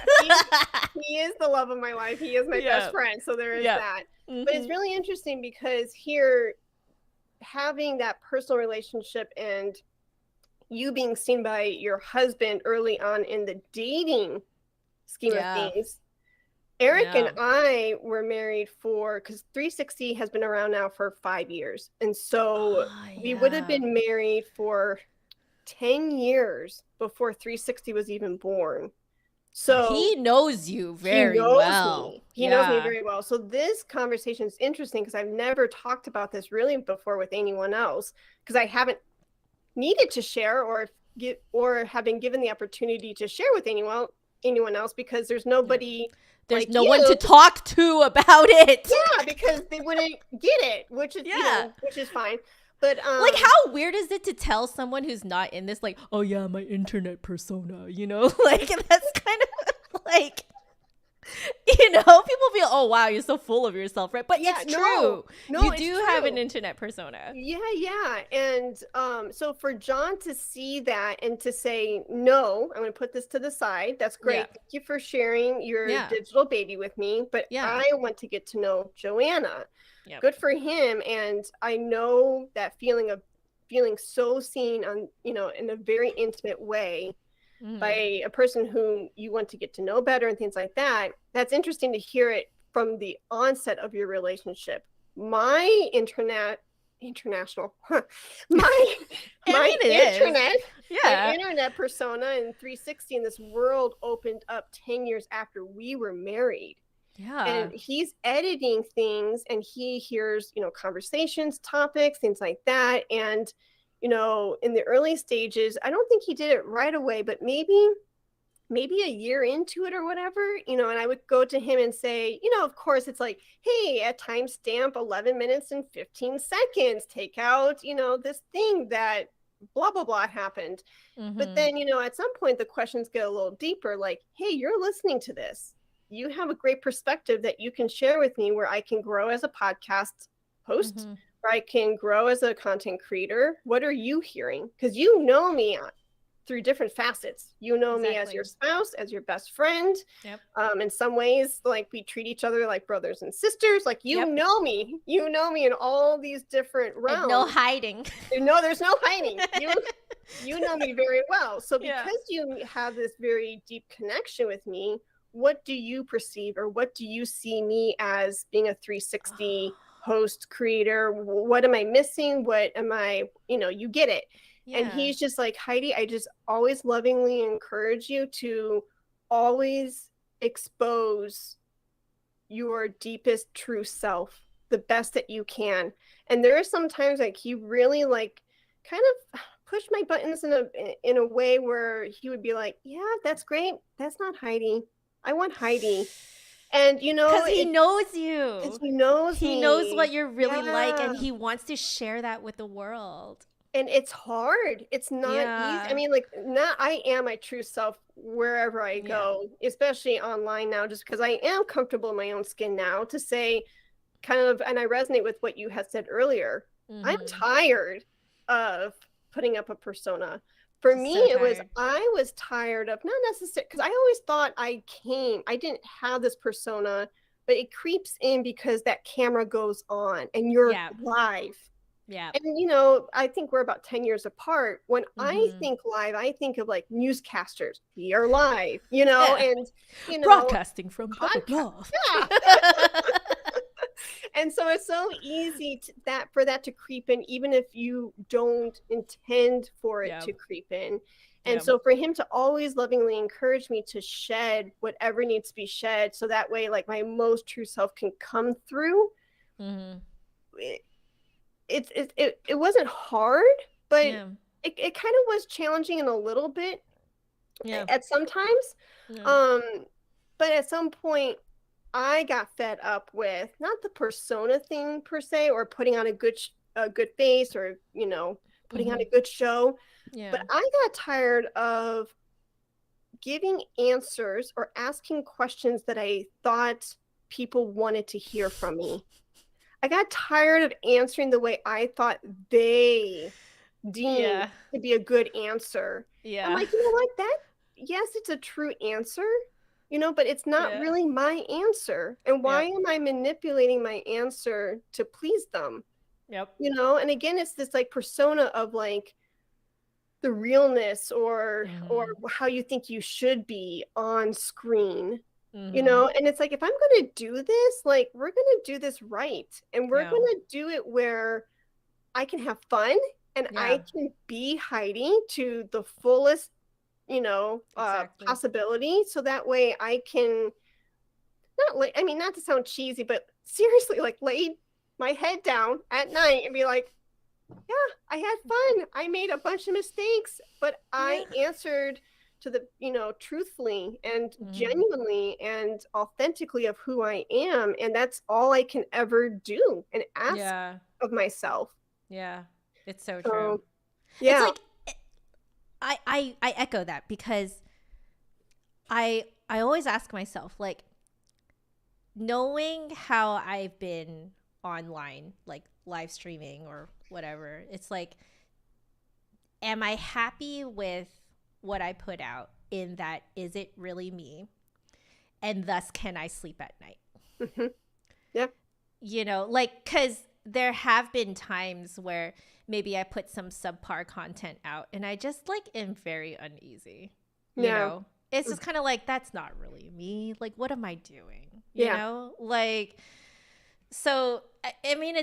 He is the love of my life. He is my best friend. So there is that. But it's really interesting because here, having that personal relationship and you being seen by your husband early on in the dating scheme of things. Eric and I were married because 360 has been around now for 5 years. And so we would have been married for 10 years before 360 was even born. So he knows you very well. He knows me very well. So this conversation is interesting because I've never talked about this really before with anyone else because I haven't needed to share or have been given the opportunity to share with anyone else because there's nobody. There's no one to talk to about it. Yeah, because they wouldn't get it, which is which is fine. But like, how weird is it to tell someone who's not in this, like, oh yeah, my internet persona, you know? Like, that's kind of like, you know, people feel, oh wow, you're so full of yourself, right? But yeah, it's true. no, You it's do have an true. internet persona. Yeah. And so for John to see that and to say, no, I'm going to put this to the side. That's great. Yeah. Thank you for sharing your Yeah. digital baby with me. But Yeah. I want to get to know Joanna. Yep. Good for him. And I know that feeling of feeling so seen on, you know, in a very intimate way by a person who you want to get to know better and things like that. That's interesting to hear it from the onset of your relationship. My international my my internet my internet persona and 360 in this world opened up 10 years after we were married. And he's editing things and he hears, you know, conversations, topics, things like that. And you know, in the early stages, I don't think he did it right away, but maybe a year into it or whatever, you know, and I would go to him and say, you know, of course, it's like, hey, at timestamp 11 minutes and 15 seconds, take out, you know, this thing that blah, blah, blah happened. But then, you know, at some point, the questions get a little deeper, like, hey, you're listening to this. You have a great perspective that you can share with me where I can grow as a podcast host, where I can grow as a content creator. What are you hearing? Because you know me through different facets. You know me as your spouse, as your best friend. In some ways, like we treat each other like brothers and sisters. Like you know me in all these different realms. And no hiding. No, there's no hiding. You know me very well. So because you have this very deep connection with me, what do you perceive or what do you see me as being a 360 host, creator? What am I missing? What am I, you know, you get it. And he's just like, Heidi, I just always lovingly encourage you to always expose your deepest true self the best that you can. And there are some times like he really like kind of pushed my buttons in a way where he would be like, yeah, that's great. That's not Heidi. I want Heidi. And you know, because he knows you. He knows me. He knows what you're really like, and he wants to share that with the world. And it's hard. It's not easy. I mean, like, I am my true self wherever I go, especially online now, just because I am comfortable in my own skin now to say kind of, and I resonate with what you had said earlier. I'm tired of putting up a persona. For me, I was tired of, not necessarily, because I always thought I didn't have this persona, but it creeps in because that camera goes on and you're live. Yeah. And, you know, I think we're about 10 years apart. When I think live, I think of like newscasters. We are live, you know, and, you know, broadcasting from blah, blah, blah. And so it's so easy for that to creep in, even if you don't intend for it to creep in. And so for him to always lovingly encourage me to shed whatever needs to be shed, so that way, like, my most true self can come through. It wasn't hard, but it kind of was challenging in a little bit at some times. But at some point, I got fed up with not the persona thing per se, or putting on a good face, or, you know, putting on a good show. But I got tired of giving answers or asking questions that I thought people wanted to hear from me. I got tired of answering the way I thought they deemed to be a good answer. I'm like, you know what? Yes, it's a true answer, you know, but it's not really my answer. And why am I manipulating my answer to please them? You know, and again, it's this like persona of like the realness or how you think you should be on screen. You know, and it's like, if I'm going to do this, like, we're going to do this right. And we're going to do it where I can have fun and I can be Heidi to the fullest, you know, possibility. So that way I can not to sound cheesy, but seriously, like, lay my head down at night and be like, yeah, I had fun. I made a bunch of mistakes, but I answered to the, you know, truthfully and genuinely and authentically of who I am. And that's all I can ever do and ask of myself. It's so true. So, It's yeah. like I echo that because I always ask myself, like, knowing how I've been online, like live streaming or whatever, it's like, am I happy with what I put out in that is it really me? And thus, can I sleep at night? Hmm. Yeah. You know, like, because there have been times where maybe I put some subpar content out and I just like am very uneasy. You Yeah. know, it's just kind of like, that's not really me. Like, what am I doing? You Yeah. know, like, so I mean,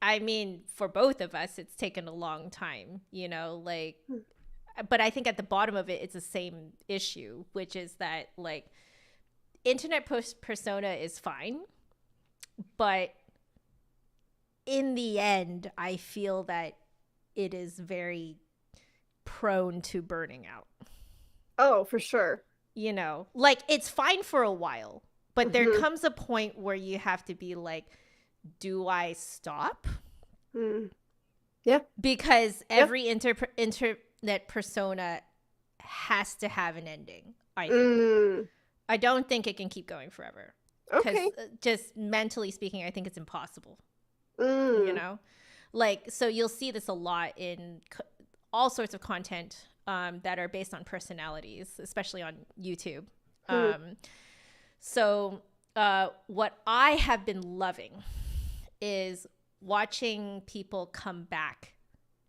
I mean, for both of us, it's taken a long time, you know, like, but I think at the bottom of it, it's the same issue, which is that, like, internet persona is fine, but in the end, I feel that it is very prone to burning out. Oh, for sure. You know, like, it's fine for a while, but there Hmm. comes a point where you have to be like, do I stop? Mm. Yeah. Because Yeah. every internet persona has to have an ending, I think. Mm. I don't think it can keep going forever. Because Okay. just mentally speaking, I think it's impossible. You Mm. know? Like, so you'll see this a lot in all sorts of content that are based on personalities, especially on YouTube. Hmm. So what I have been loving is watching people come back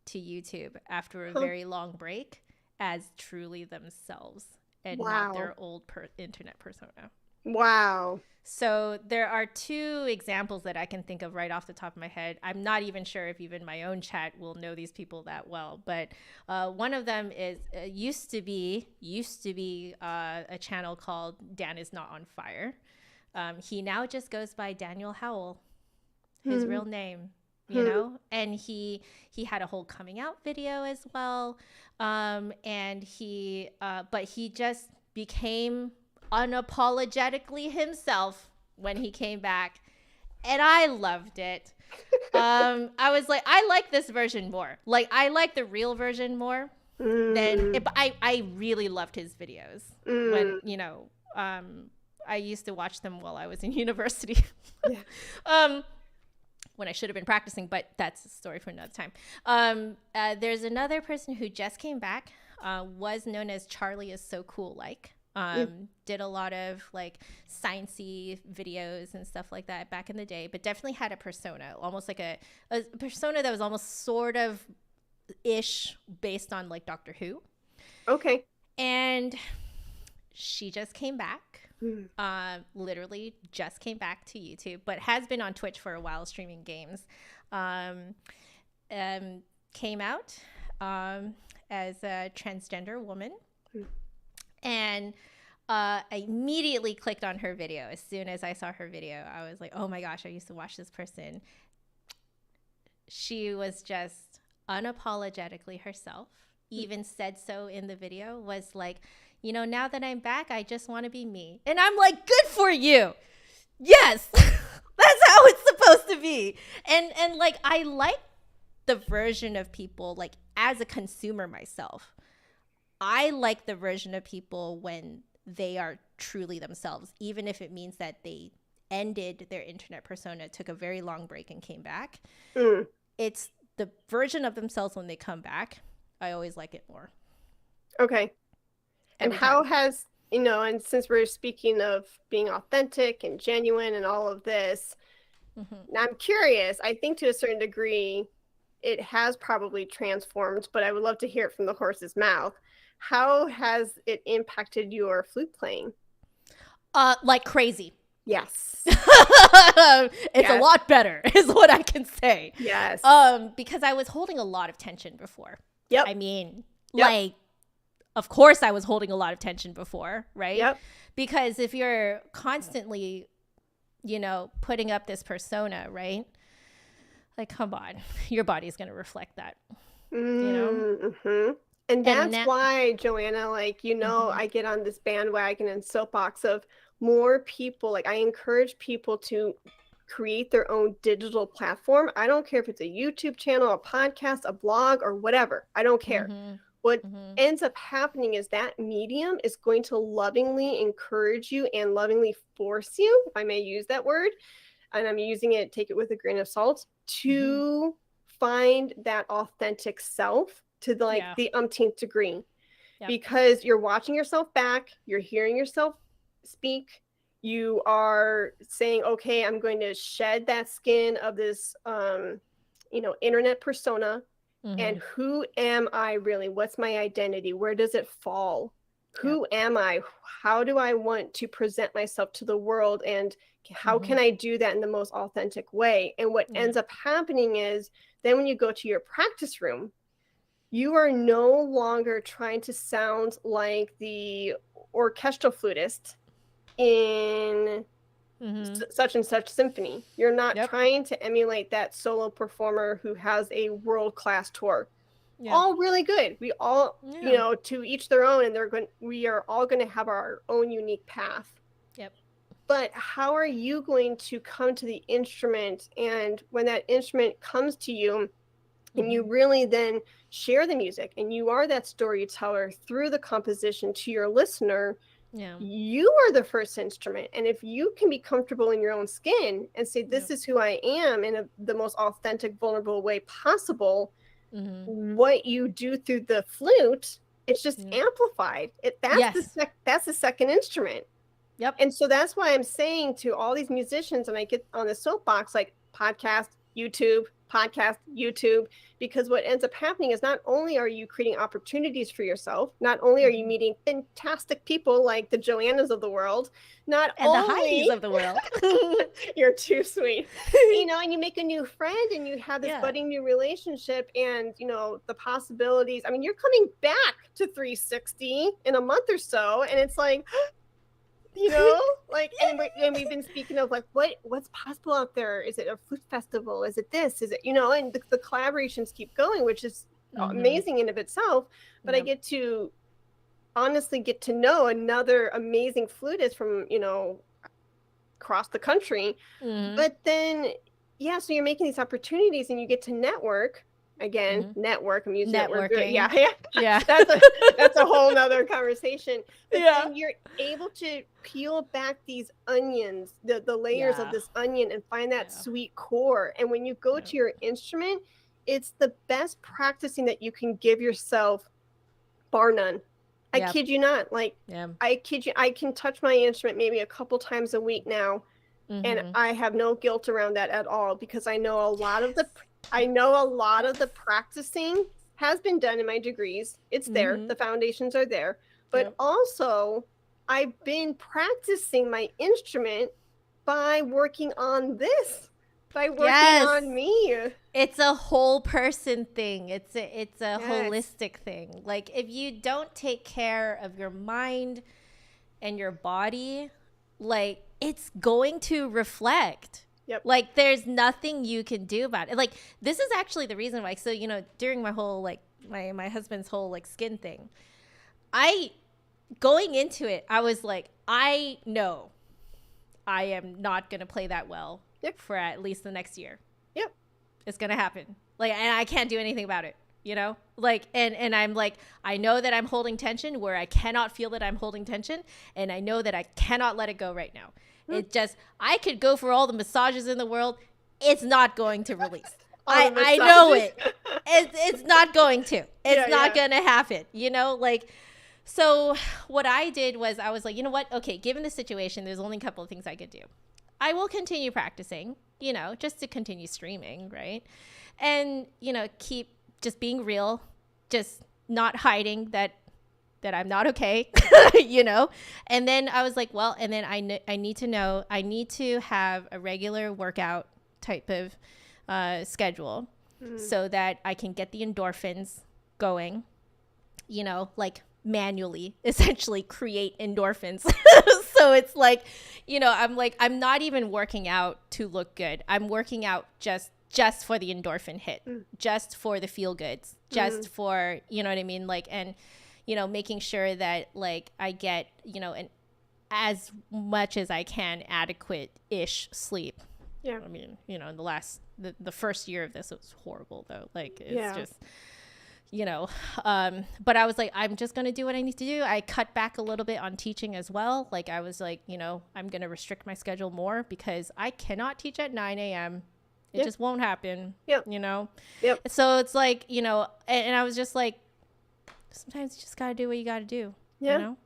to YouTube after a Huh. very long break as truly themselves and not Wow. their old internet persona. Wow. So there are two examples that I can think of right off the top of my head. I'm not even sure if even my own chat will know these people that well, but one of them is used to be a channel called Dan Is Not on Fire. He now just goes by Daniel Howell, his Hmm. real name, you Hmm. know. And he had a whole coming out video as well, and but he just became unapologetically himself when he came back, and I loved it. I was like, I like this version more. Like, I like the real version more than Mm. it, but I really loved his videos when, Mm. you know, I used to watch them while I was in university. Yeah. um when I should have been practicing, but that's a story for another time. There's another person who just came back, was known as Charlie Is So Cool, like, Mm. did a lot of like sciencey videos and stuff like that back in the day, but definitely had a persona, almost like a persona that was almost sort of ish based on like Doctor Who. Okay. And she just came back, Mm. literally just came back to YouTube, but has been on Twitch for a while streaming games. Um, Came out as a transgender woman. Mm. And I immediately clicked on her video. As soon as I saw her video, I was like, oh my gosh, I used to watch this person. She was just unapologetically herself, even said so in the video, was like, you know, now that I'm back, I just want to be me. And I'm like, good for you. Yes, that's how it's supposed to be. And like, I like the version of people, like, as a consumer myself, I like the version of people when they are truly themselves, even if it means that they ended their internet persona, took a very long break, and came back. Mm. It's the version of themselves when they come back. I always like it more. Okay. And Every how time. has, you know, and since we're speaking of being authentic and genuine and all of this, now I'm curious. I think to a certain degree, it has probably transformed, but I would love to hear it from the horse's mouth. How has it impacted your flute playing? Like crazy. Yes. It's a Yes. lot better, is what I can say. Yes. Because I was holding a lot of tension before. Yep. I mean, Yep. like, of course I was holding a lot of tension before, right? Yep. Because if you're constantly, you know, putting up this persona, right? Like, come on, your body's going to reflect that, you know? Mm-hmm. And And that's why, Joanna, like, you know, I get on this bandwagon and soapbox of more people. Like, I encourage people to create their own digital platform. I don't care if it's a YouTube channel, a podcast, a blog, or whatever. I don't care. What ends up happening is that medium is going to lovingly encourage you and lovingly force you, if I may use that word, and I'm using it, take it with a grain of salt, to find that authentic self to the umpteenth degree. Because you're watching yourself back, you're hearing yourself speak, you are saying, okay, I'm going to shed that skin of this, internet persona. And who am I really? What's my identity? Where does it fall? Who am I? How do I want to present myself to the world? And how can I do that in the most authentic way? And what ends up happening is then when you go to your practice room, you are no longer trying to sound like the orchestral flutist in such and such symphony. You're not trying to emulate that solo performer who has a world-class tour. All really good. We all, to each their own, and we are all going to have our own unique path. But how are you going to come to the instrument, and when that instrument comes to you, and you really then share the music, and you are that storyteller through the composition to your listener, you are the first instrument. And if you can be comfortable in your own skin and say, this is who I am in the most authentic, vulnerable way possible, what you do through the flute, it's just amplified. That's the second instrument. And so that's why I'm saying to all these musicians, and I get on the soapbox, like podcast, YouTube, because what ends up happening is not only are you creating opportunities for yourself, not only are you meeting fantastic people like the Joannas of the world, the Heidis of the world. You're too sweet. And you make a new friend, and you have this budding new relationship, and the possibilities. I mean, you're coming back to 360 in a month or so, and it's like, and we've been speaking of like what's possible out there. Is it a flute festival? Is it this? Is it and the collaborations keep going, which is amazing in of itself. But I get to honestly get to know another amazing flutist from across the country. But then so you're making these opportunities, and you get to network. Again, network. I'm using networking. Yeah. That's a whole nother conversation. But then you're able to peel back these onions, the layers of this onion, and find that sweet core. And when you go to your instrument, it's the best practicing that you can give yourself, bar none. I kid you not. I kid you. I can touch my instrument maybe a couple times a week now, and I have no guilt around that at all, because I know a lot of the practicing has been done in my degrees. It's there. The foundations are there. But also, I've been practicing my instrument by working on this, by working on me. It's a whole person thing. It's a holistic thing. Like, if you don't take care of your mind and your body, like, it's going to reflect. Like, there's nothing you can do about it. Like, this is actually the reason why. So, during my whole, like, my husband's whole, like, skin thing, going into it, I was like, I know I am not going to play that well for at least the next year. It's going to happen. Like, and I can't do anything about it, Like, and I'm like, I know that I'm holding tension where I cannot feel that I'm holding tension. And I know that I cannot let it go right now. It just, I could go for all the massages in the world. It's not going to release. I know it. It's not going to. It's not going to happen, like. So what I did was I was like, you know what? Okay, given the situation, there's only a couple of things I could do. I will continue practicing, just to continue streaming, right? And, keep just being real, just not hiding that I'm not okay, and then I was like, well, and then I need to have a regular workout type of schedule so that I can get the endorphins going, like manually essentially create endorphins. So it's like, I'm not even working out to look good. I'm working out just for the endorphin hit, just for the feel goods, just for, you know what I mean? Like, and making sure that like I get, an as much as I can adequate-ish sleep. Yeah. I mean, you know, in the first year of this, it was horrible though. Like, it's just, you know, but I was like, I'm just going to do what I need to do. I cut back a little bit on teaching as well. Like, I was like, you know, I'm going to restrict my schedule more because I cannot teach at 9 a.m. It just won't happen, you know? So it's like, you know, and I was just like, sometimes you just got to do what you got to do, you know?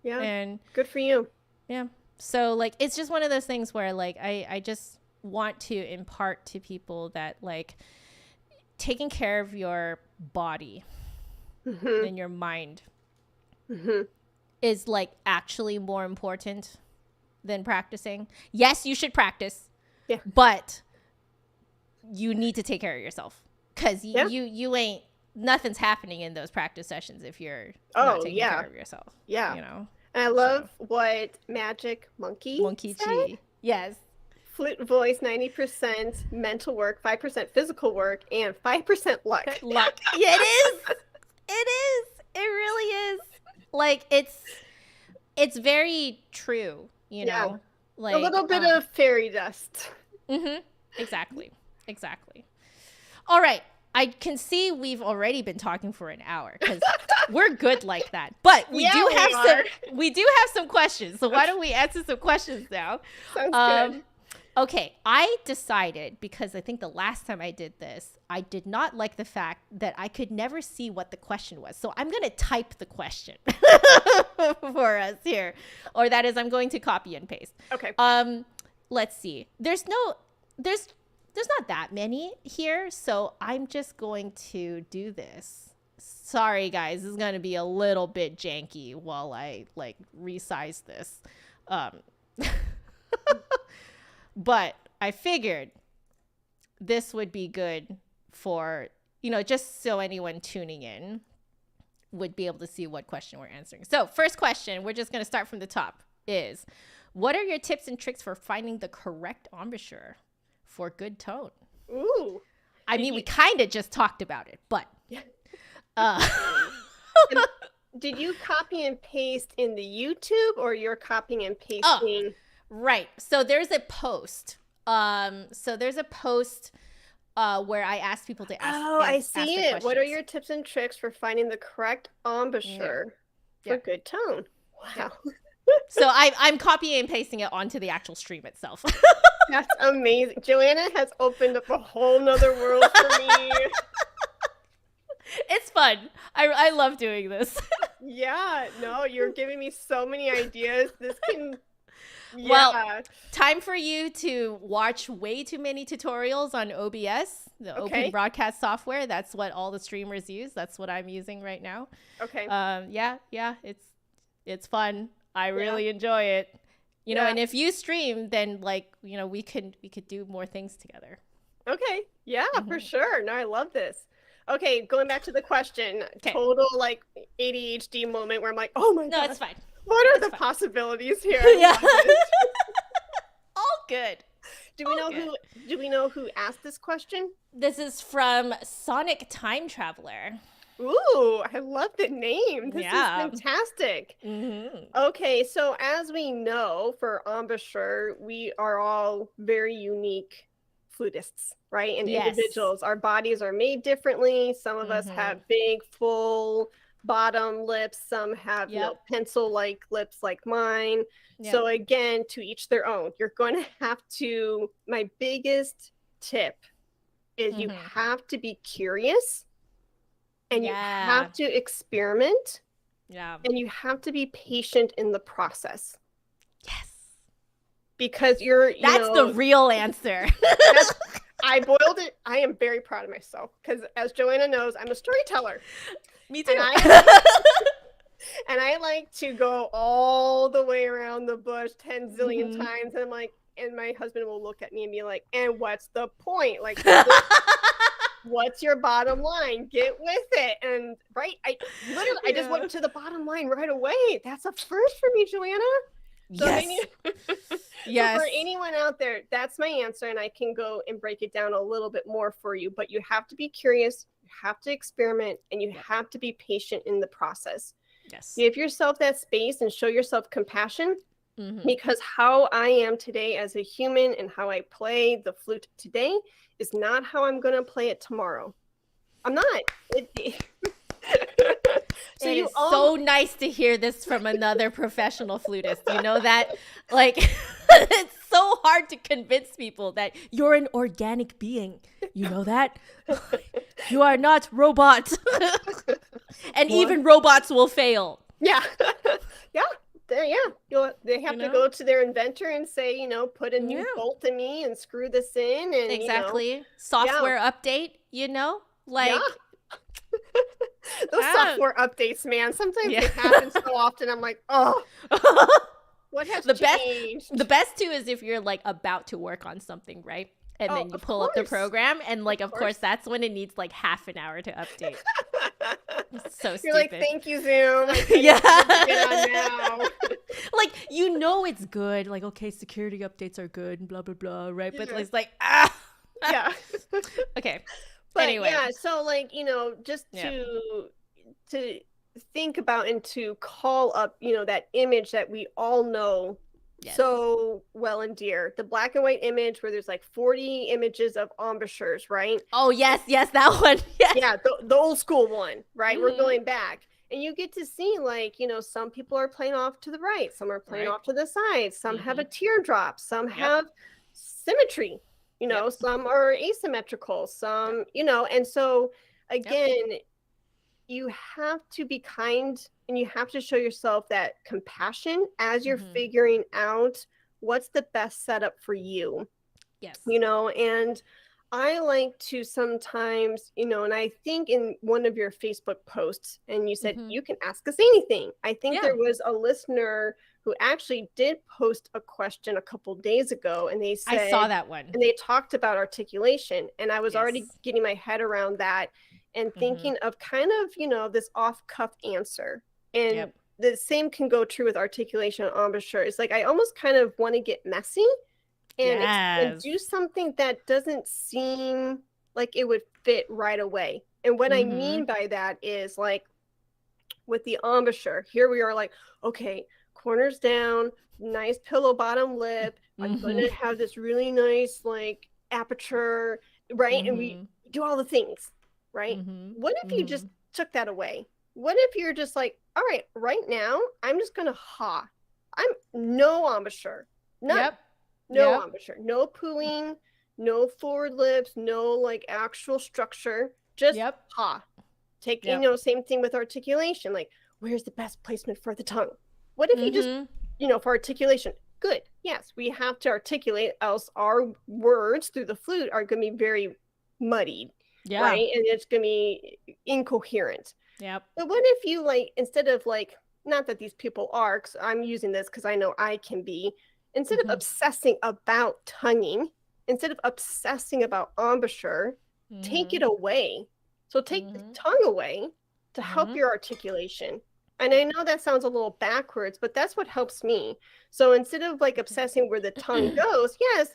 Yeah. And good for you. Yeah. So like, it's just one of those things where like, I just want to impart to people that like taking care of your body and your mind is like actually more important than practicing. Yes, you should practice, but you need to take care of yourself because you ain't, nothing's happening in those practice sessions if you're not taking care of yourself. Yeah. You know? And I love what Magic Monkey said. Chi. Yes. Flute voice, 90% mental work, 5% physical work, and 5% luck. Luck. Yeah, it is. It is. It really is. Like, it's very true, you know? Like a little bit of fairy dust. Exactly. All right. I can see we've already been talking for an hour because we're good like that. But we do have some questions. So why don't we answer some questions now? Sounds good. Okay, I decided, because I think the last time I did this, I did not like the fact that I could never see what the question was. So I'm going to type the question for us here. Or that is, I'm going to copy and paste. Okay. Let's see. There's not that many here, so I'm just going to do this. Sorry, guys, this is going to be a little bit janky while I, like, resize this. But I figured this would be good for, you know, just so anyone tuning in would be able to see what question we're answering. So first question, we're just going to start from the top, is what are your tips and tricks for finding the correct embouchure for good tone? Ooh. I mean, we kind of just talked about it, but. Did you copy and paste in the YouTube or you're copying and pasting? Right. So there's a post. Where I ask people to ask. Oh, I see it. What are your tips and tricks for finding the correct embouchure for good tone? Wow. So I'm copying and pasting it onto the actual stream itself. That's amazing. Joanna has opened up a whole nother world for me. It's fun. I love doing this. Yeah. No, you're giving me so many ideas. This can... Yeah. Well, time for you to watch way too many tutorials on OBS, the open broadcast software. That's what all the streamers use. That's what I'm using right now. Okay. Yeah, it's fun. I really enjoy it. You know, and if you stream, then like, you know, we could do more things together. Okay. Yeah, for sure. No, I love this. Okay, going back to the question, total like ADHD moment where I'm like, oh my God. No, it's fine. What are the possibilities here? Yeah. All good. Do we know who asked this question? This is from Sonic Time Traveler. Ooh, I love the name. This is fantastic. Okay, so as we know, for embouchure, we are all very unique flutists, right? And individuals. Our bodies are made differently. Some of us have big, full bottom lips. Some have pencil-like lips like mine. So again, to each their own. You're going to have to, my biggest tip is you have to be curious and you have to experiment. Yeah. And you have to be patient in the process. Yes. Because that's the real answer. I boiled it. I am very proud of myself because as Joanna knows, I'm a storyteller. Me too. And I like to go all the way around the bush 10 zillion times. And I'm like, and my husband will look at me and be like, and what's the point? Like, what's your bottom line? Get with it. And I just went to the bottom line right away. That's a first for me, Joanna. So Yes. So for anyone out there, that's my answer. And I can go and break it down a little bit more for you. But you have to be curious, you have to experiment, and you have to be patient in the process. Yes. Give yourself that space and show yourself compassion. because how I am today as a human and how I play the flute today is not how I'm going to play it tomorrow. I'm not. So it is so nice to hear this from another professional flutist. You know that, like, it's so hard to convince people that you're an organic being. You know that? You are not robots. And even robots will fail. Yeah. Yeah. They have to go to their inventor and say, put a new bolt in me and screw this in. And exactly. Software update, like. Those software updates, man. Sometimes they happen so often. I'm like, oh, what has changed? The best too is if you're like about to work on something, right? And then you pull up the program, and like, of course, that's when it needs like half an hour to update. It's so stupid. You're like, thank you, Zoom. Yeah. Get on now. Like, it's good. Like, okay, security updates are good and blah, blah, blah, right? But it's like, Yeah. Okay. But anyway. Yeah, so like, just to think about and to call up, that image that we all know so well and dear. The black and white image where there's like 40 images of embouchures, right? Oh, yes, that one. Yes. Yeah, the old school one, right? We're going back. And you get to see, like, some people are playing off to the right. Some are playing off to the side. Some have a teardrop. Some have symmetry. Some are asymmetrical. Some, and so, again, you have to be kind and you have to show yourself that compassion as you're figuring out what's the best setup for you. Yes. And I like to sometimes, and I think in one of your Facebook posts, and you said, you can ask us anything. I think there was a listener who actually did post a question a couple days ago, and they said, I saw that one. And they talked about articulation, and I was already getting my head around that and thinking of kind of, this off-cuff answer. And the same can go true with articulation and embouchure. It's like I almost kind of want to get messy and do something that doesn't seem like it would fit right away. And what I mean by that is, like, with the embouchure, here we are, like, okay, corners down, nice pillow bottom lip. I'm going to have this really nice, like, aperture, right? And we do all the things, right? What if you just took that away? What if you're just like, all right now, I'm just going to ha. I'm no embouchure. None. No embouchure. No pooing, no forward lips, no, like, actual structure. Just ha. Take, same thing with articulation. Like, where's the best placement for the tongue? What if you just, for articulation? Good. Yes, we have to articulate, else our words through the flute are going to be very muddied. Yeah. Right? And it's going to be incoherent. Yep. But what if you, like, instead of, like, not that these people are, because I'm using this because I know I can be, instead of obsessing about tonguing, instead of obsessing about embouchure, take it away. So take the tongue away to help your articulation. And I know that sounds a little backwards, but that's what helps me. So instead of, like, obsessing where the tongue goes, yes,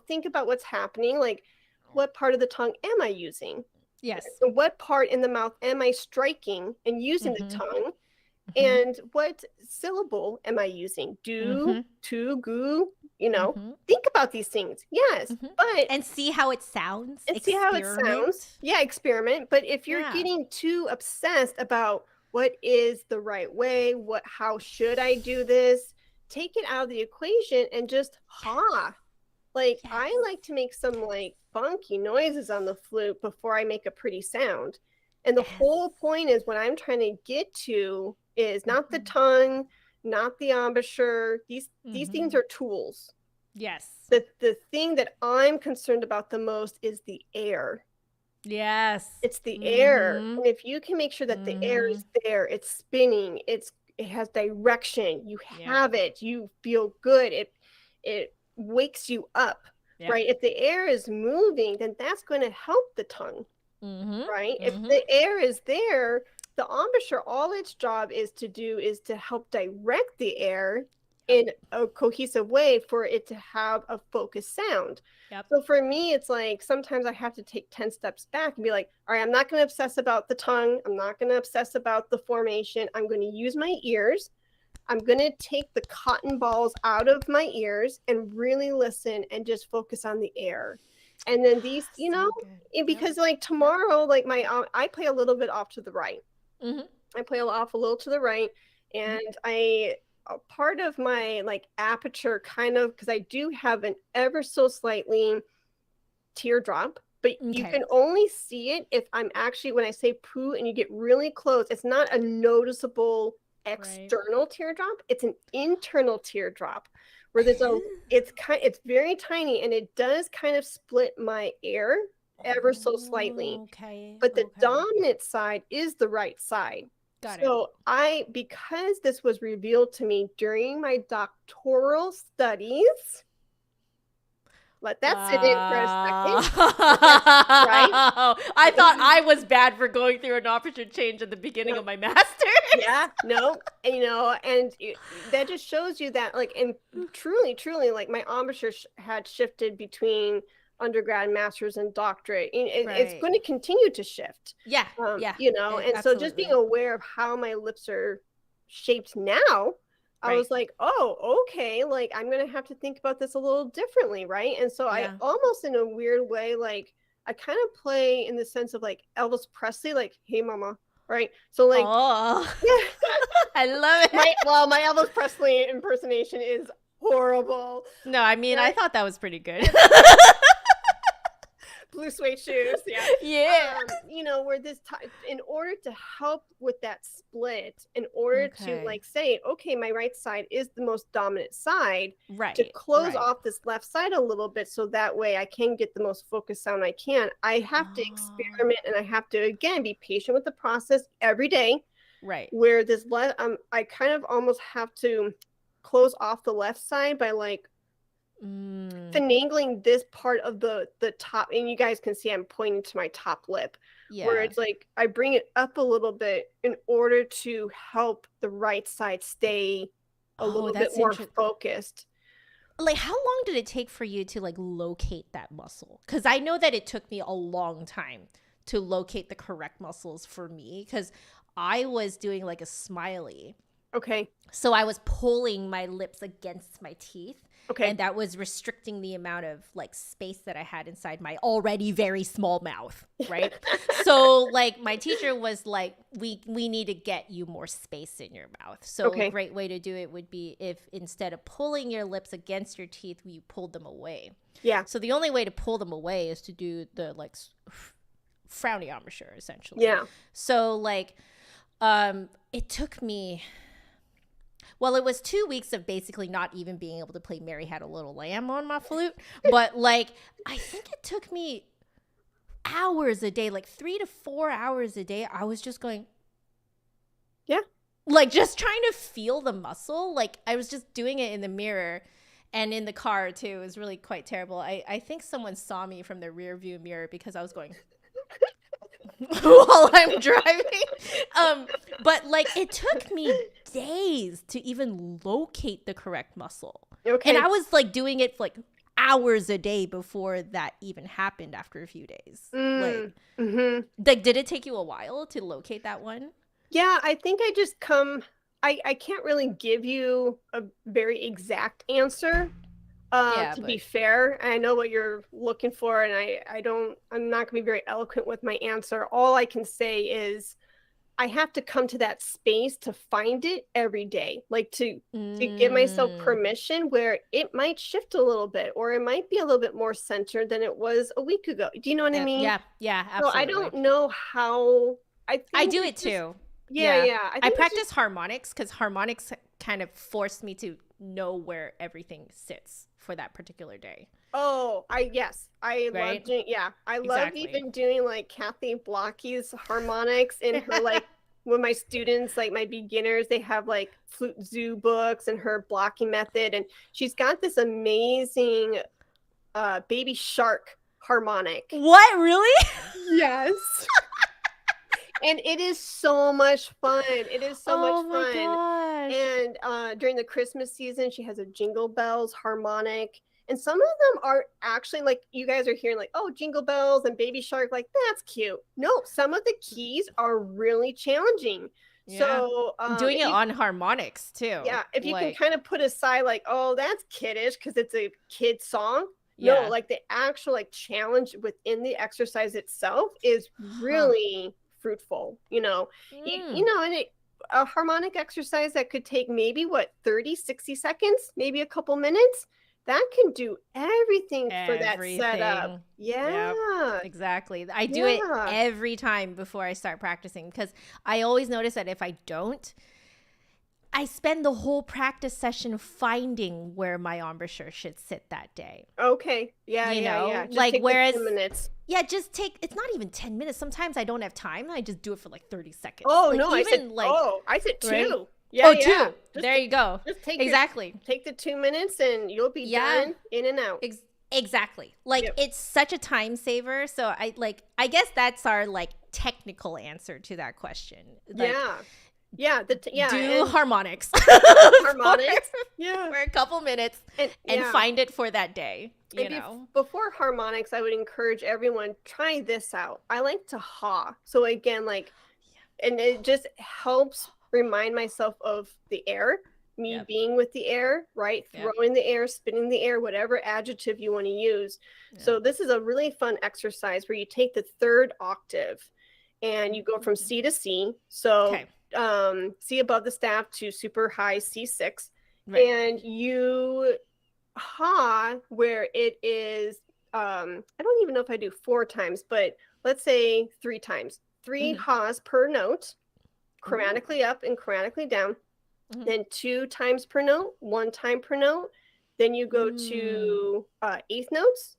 think about what's happening. Like, what part of the tongue am I using? Yes. So what part in the mouth am I striking and using the tongue? And what syllable am I using? Do, to, goo, think about these things. Yes. But and see how it sounds. And see how it sounds. Yeah, experiment. But if you're getting too obsessed about what is the right way, how should I do this, take it out of the equation and just ha. Like, I like to make some, like, funky noises on the flute before I make a pretty sound. And the whole point is what I'm trying to get to is not the tongue, not the embouchure. These things are tools. Yes. The thing that I'm concerned about the most is the air. Yes. It's the air. And if you can make sure that the air is there, it's spinning, it has direction, you have it, you feel good, it wakes you up, right? If the air is moving, then that's going to help the tongue, right? If the air is there, the embouchure, all its job is to help direct the air in a cohesive way for it to have a focused sound. So for me, it's like sometimes I have to take 10 steps back and be like, all right, I'm not going to obsess about the tongue. I'm not going to obsess about the formation. I'm going to use my ears. I'm going to take the cotton balls out of my ears and really listen and just focus on the air. And then these, you So know, good. because like tomorrow, like I play a little bit off to the right. Mm-hmm. I play off a little to the right, and a part of my like aperture kind of, because I do have an ever so slightly teardrop, but you Okay. can only see it if I'm actually, when I say poo and you get really close, it's not a noticeable external teardrop, it's an internal teardrop where it's very tiny, and it does kind of split my air ever so slightly. Okay. But the Okay. dominant side is the right side. Got it. So because this was revealed to me during my doctoral studies, let that sit in for a second. Right? I thought I was bad for going through an option change at the beginning of my master's. Yeah, no, and that just shows you that, like, and truly, like, my embouchure had shifted between undergrad, master's, and doctorate. It's going to continue to shift. Yeah, And so just being aware of how my lips are shaped now, I was like, oh, okay, like, I'm going to have to think about this a little differently, right? And so I almost, in a weird way, like, I kind of play in the sense of like Elvis Presley, like, hey, mama. Right. So like, I love it. My Elvis Presley impersonation is horrible. No, I mean, I thought that was pretty good. Blue suede shoes. Yeah. Yeah. Where in order to help with that split, in order to like say, okay, my right side is the most dominant side, right? To close off this left side a little bit, so that way I can get the most focused sound I can. I have to experiment, and I have to, again, be patient with the process every day. Right. Where this I kind of almost have to close off the left side by like finagling this part of the top, and you guys can see I'm pointing to my top lip, where it's like I bring it up a little bit in order to help the right side stay a little bit more focused. Like, how long did it take for you to like locate that muscle? Because I know that it took me a long time to locate the correct muscles for me, because I was doing like a smiley. Okay. So I was pulling my lips against my teeth. Okay. And that was restricting the amount of like space that I had inside my already very small mouth, right? So like my teacher was like, we need to get you more space in your mouth. So a great way to do it would be if instead of pulling your lips against your teeth, you pulled them away. Yeah. So the only way to pull them away is to do the like frowny embouchure, essentially. Yeah. So like it took me... Well, it was 2 weeks of basically not even being able to play Mary Had a Little Lamb on my flute. But, like, I think it took me hours a day, like 3 to 4 hours a day. I was just going... Yeah. Like, just trying to feel the muscle. Like, I was just doing it in the mirror and in the car, too. It was really quite terrible. I think someone saw me from the rear view mirror because I was going... while I'm driving. But like it took me days to even locate the correct muscle. Okay. And I was like doing it for like hours a day before that even happened after a few days. Like did it take you a while to locate that one? Yeah, I think I just I can't really give you a very exact answer. To be fair, and I know what you're looking for, and I'm not gonna be very eloquent with my answer. All I can say is I have to come to that space to find it every day, like to give myself permission where it might shift a little bit, or it might be a little bit more centered than it was a week ago. Do you know what I mean? Yeah, absolutely. So I don't know how. I do it too. Yeah. I practice harmonics because harmonics kind of forced me to know where everything sits for that particular day. Oh, I love doing, I love even doing like Kathy Blocky's harmonics in her like when my students, like my beginners, they have like Flute Zoo books and her blocking method, and she's got this amazing baby shark harmonic. What, really? Yes. And it is so much fun. It is so much fun. Gosh. And during the Christmas season, she has a Jingle Bells harmonic. And some of them are actually like, you guys are hearing like, oh, Jingle Bells and Baby Shark, like, that's cute. No, some of the keys are really challenging. Yeah. So Doing it on harmonics too. yeah, if you can Like, kind of put aside like, oh, that's kiddish because it's a kid song. No, yeah. like the actual like challenge within the exercise itself is Huh. really fruitful. Mm. And a harmonic exercise that could take maybe what 30, 60 seconds, maybe a couple minutes, that can do everything for that setup. Everything. Yep. Yeah. Exactly. I do it Yeah. every time before I start practicing because I always notice that if I don't, I spend the whole practice session finding where my embouchure should sit that day. Okay. Yeah, yeah. Just Like take the whereas 10 minutes. yeah, just take it's not even 10 minutes. Sometimes I don't have time. I just do it for like 30 seconds. Oh, Like no, even like I said right? two. Yeah, Oh, yeah. two. There you go. Just Exactly. take the 2 minutes and you'll be Yeah. done in and out. Exactly. Like Yep. it's such a time saver. So I guess that's our like technical answer to that question. Like Yeah. Yeah. do And harmonics. harmonics. Yeah. For a couple minutes And and yeah. find it for that day, you And know. before harmonics, I would encourage everyone try this out. I like to ha. So again, like, and it just helps remind myself of the air, me Yep. being with the air, right? Yep. Throwing the air, spinning the air, whatever adjective you want to use. So this is a really fun exercise where you take the third octave and you go from C to C. So C above the staff to super high C6. Right. And you ha where it is I don't even know if I do 4 times, but let's say 3 times. 3 ha's per note, chromatically up and chromatically down. Then 2 times per note, 1 time per note. Then you go to eighth notes.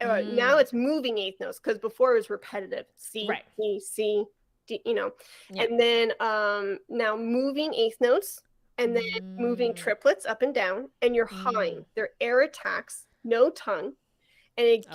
Now it's moving eighth notes because before it was repetitive. C, C, C, D, And then now moving eighth notes and then moving triplets up and down, and you're hawing. They're air attacks, no tongue. And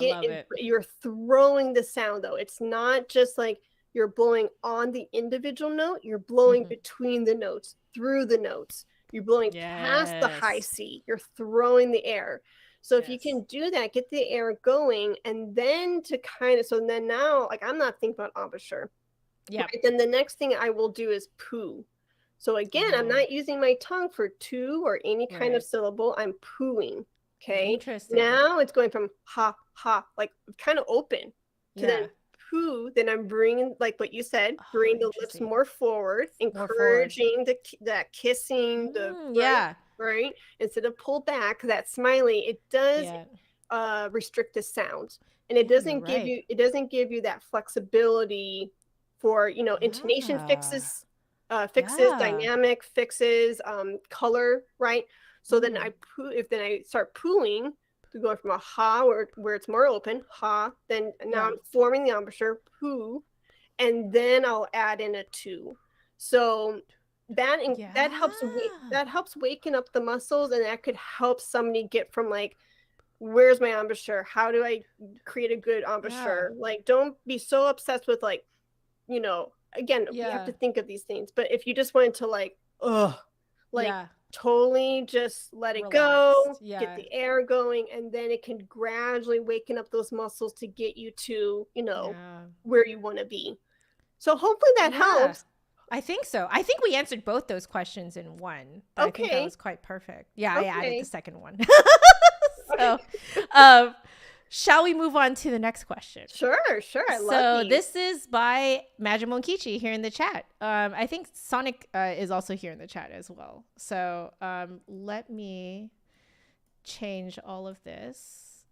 you're throwing the sound though. It's not just like you're blowing on the individual note, you're blowing between the notes, through the notes. You're blowing past the high C. You're throwing the air. So if you can do that, get the air going, and then so then now, like I'm not thinking about embouchure. Yeah. Right? Then the next thing I will do is poo. So again, I'm not using my tongue for to or any kind of syllable. I'm pooing. Okay. Interesting. Now it's going from ha, ha, like kind of open to then poo. Then I'm bringing, like what you said, bring the lips more forward, encouraging that kissing, right? Instead of pull back, that smiley, it does restrict the sound. And it doesn't give you that flexibility for, intonation fixes, dynamic fixes, color, right? So then if I start pooing, to go from a ha where it's more open, ha, then now I'm forming the embouchure, poo, and then I'll add in a two. So that helps waken up the muscles, and that could help somebody get from like, where's my embouchure? How do I create a good embouchure? Like, don't be so obsessed with like, again, we have to think of these things. But if you just wanted to like, totally just let it go, get the air going, and then it can gradually waken up those muscles to get you to, where you want to be. So hopefully that helps. I think so. I think we answered both those questions in one. But I think that was quite perfect. Yeah, I added the second one. So, shall we move on to the next question? Sure. I love So this is by Majimo Kichi here in the chat. I think Sonic is also here in the chat as well. So let me change all of this.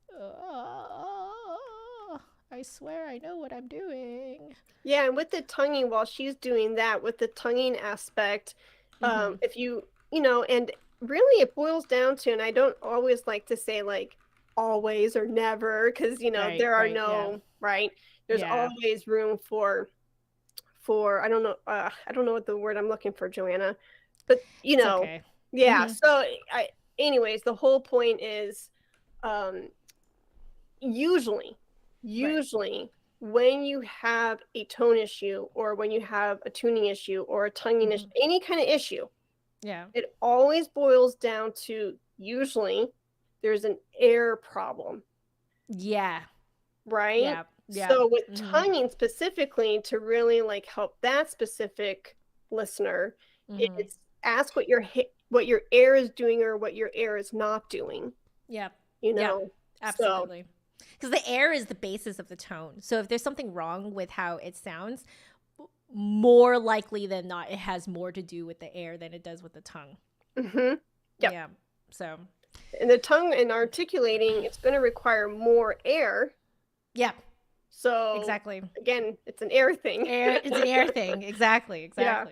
I swear I know what I'm doing. Yeah, and with the tonguing, while she's doing that, with the tonguing aspect, if you, and really it boils down to, and I don't always like to say like always or never, because, there are there's always room for, I don't know what the word I'm looking for, Joanna, but, so anyways, the whole point is, usually when you have a tone issue, or when you have a tuning issue, or a tonguing issue, any kind of issue, it always boils down to, usually there's an air problem. Right. So with tonguing specifically, to really like help that specific listener Mm-hmm. is ask what your air is doing or what your air is not doing. Yeah. You Yeah. know, so Absolutely. Because the air is the basis of the tone. So if there's something wrong with how it sounds, more likely than not, it has more to do with the air than it does with the tongue. yep. Yeah. So. And the tongue and articulating, it's going to require more air. Yeah. So Exactly. Again, it's an air thing. It's an air thing. Exactly. Yeah.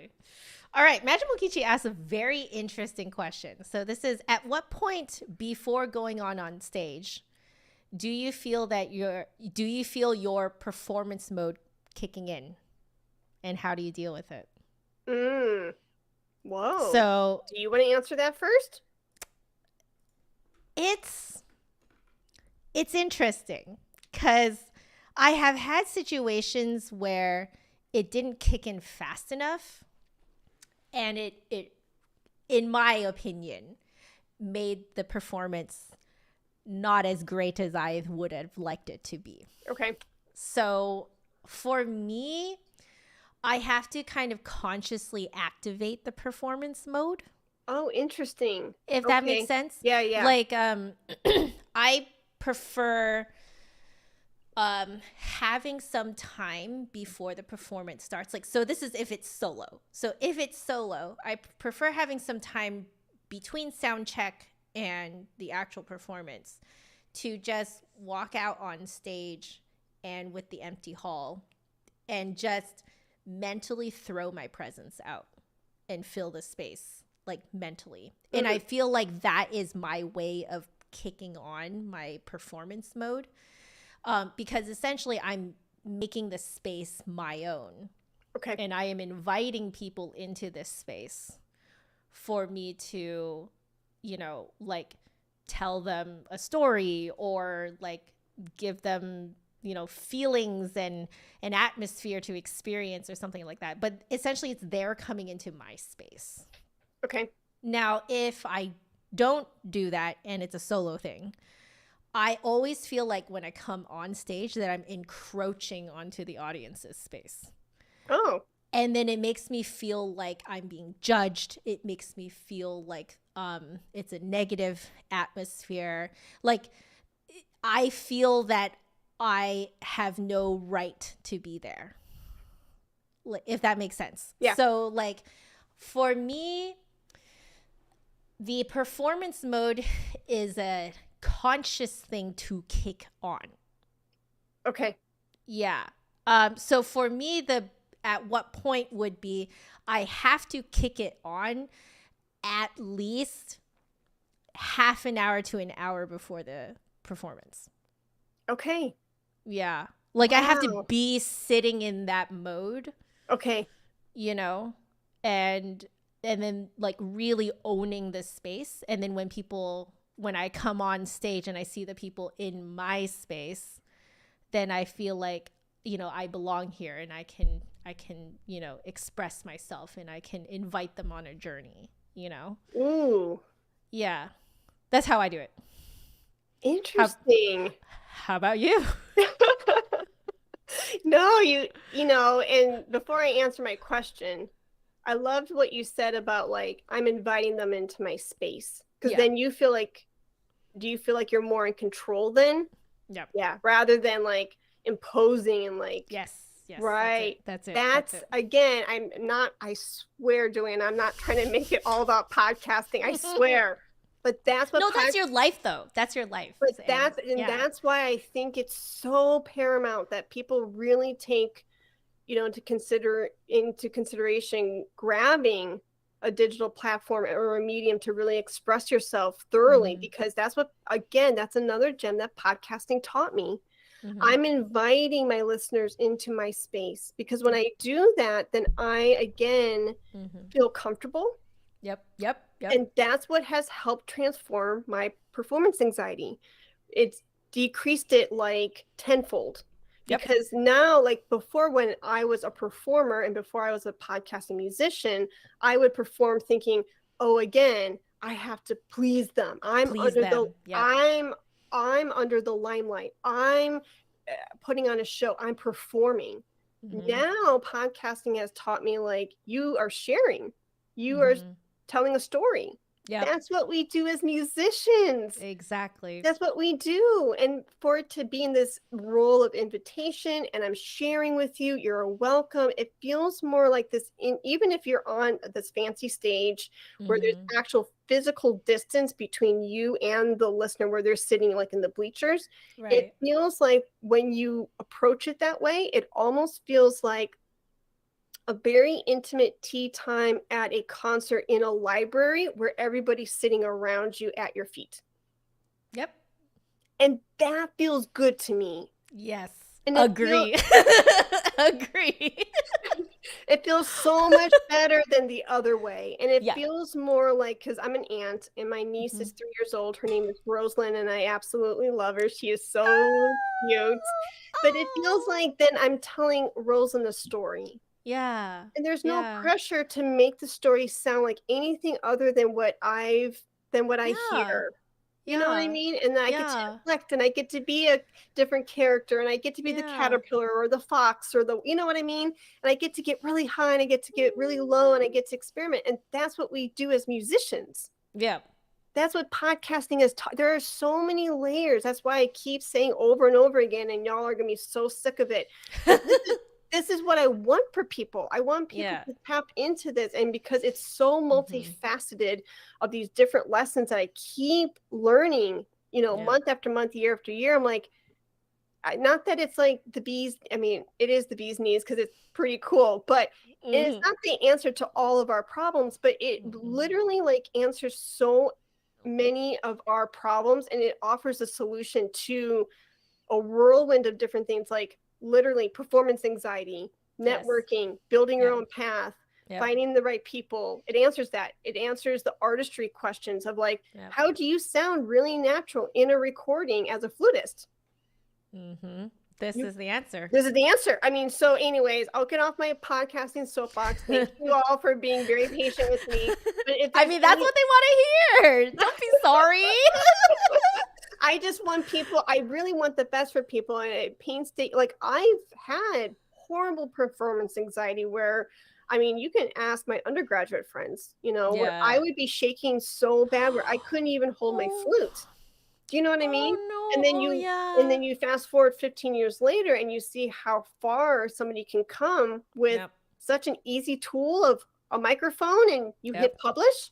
All right. Magic Mokichi asks a very interesting question. So this is, at what point before going on stage do you feel your performance mode kicking in, and how do you deal with it? Whoa. So do you want to answer that first? It's interesting because I have had situations where it didn't kick in fast enough, and it in my opinion made the performance not as great as I would have liked it to be. Okay. So for me, I have to kind of consciously activate the performance mode. Oh, interesting. If that makes sense. Yeah, yeah. Like I prefer having some time before the performance starts. Like, so this is if it's solo. So if it's solo, I prefer having some time between sound check and the actual performance to just walk out on stage and with the empty hall and just mentally throw my presence out and fill the space, like mentally. Mm-hmm. And I feel like that is my way of kicking on my performance mode, because essentially I'm making the space my own. Okay. And I am inviting people into this space for me to, you know, like tell them a story or like give them, you know, feelings and an atmosphere to experience or something like that. But essentially it's they're coming into my space. Okay. Now, if I don't do that and it's a solo thing, I always feel like when I come on stage that I'm encroaching onto the audience's space. Oh. And then it makes me feel like I'm being judged. It makes me feel like it's a negative atmosphere. Like I feel that I have no right to be there, if that makes sense. Yeah. So like for me, the performance mode is a conscious thing to kick on. Okay. Yeah. So for me, at what point would be I have to kick it on at least half an hour to an hour before the performance. Okay. Yeah. Like, wow. I have to be sitting in that mode. Okay. You know, and then like really owning the space. And then when I come on stage and I see the people in my space, then I feel like, you know, I belong here and I can, you know, express myself and I can invite them on a journey, you know? Ooh. Yeah. That's how I do it. Interesting. How about you? No, you know, and before I answer my question, I loved what you said about like, I'm inviting them into my space. Because then do you feel like you're more in control then? Yep. Yeah. Rather than like imposing and like, yes. Right. That's it. Again, I swear, Joanne, I'm not trying to make it all about podcasting. I swear. But that's what that's your life though. That's your life. But that's why I think it's so paramount that people really take, you know, into consideration grabbing a digital platform or a medium to really express yourself thoroughly, because that's another gem that podcasting taught me. I'm inviting my listeners into my space, because when I do that, then I again feel comfortable. Yep. And that's what has helped transform my performance anxiety. It's decreased it like tenfold. Because now, like before, when I was a performer and before I was a podcasting musician, I would perform thinking, oh, again, I have to please them. I'm under the limelight. I'm putting on a show. I'm performing. Now podcasting has taught me, like, you are sharing, you are Mm-hmm. telling a story. Yep. That's what we do as musicians. Exactly. That's what we do. And for it to be in this role of invitation and I'm sharing with you, you're welcome. It feels more like this, even if you're on this fancy stage where there's actual physical distance between you and the listener, where they're sitting like in the bleachers. It Right. feels like when you approach it that way, it almost feels like a very intimate tea time at a concert in a library where everybody's sitting around you at your feet. Yep. And that feels good to me. Yes. And Agree. Agree. it feels so much better than the other way. And it Yeah. feels more like, because I'm an aunt and my niece is 3 years old. Her name is Rosalind, and I absolutely love her. She is so cute. But it feels like then I'm telling Rosalind a story. Yeah. And there's no Yeah. pressure to make the story sound like anything other than what I hear. You know what I mean? And then I get to reflect, and I get to be a different character, and I get to be the caterpillar or the fox or you know what I mean? And I get to get really high and I get to get really low and I get to experiment. And that's what we do as musicians. Yeah. That's what podcasting is. There are so many layers. That's why I keep saying over and over again, and y'all are going to be so sick of it. This is what I want for people. I want people to tap into this. And because it's so multifaceted of these different lessons that I keep learning, month after month, year after year, I'm like, not that it's like the bees. I mean, it is the bee's knees because it's pretty cool, but it is not the answer to all of our problems, but it literally like answers so many of our problems, and it offers a solution to a whirlwind of different things, like literally performance anxiety, networking, building your own path, finding the right people. It answers that. It answers the artistry questions of like, how do you sound really natural in a recording as a flutist? This is the answer. This is the answer. I mean, so anyways, I'll get off my podcasting soapbox. Thank you all for being very patient with me. But I mean, that's what they want to hear. Don't be sorry. I just want people, I really want the best for people. And it painstaking, like I've had horrible performance anxiety where, I mean, you can ask my undergraduate friends, where I would be shaking so bad where I couldn't even hold my flute. Do you know what I mean? No. And then you fast forward 15 years later and you see how far somebody can come with such an easy tool of a microphone, and you hit publish.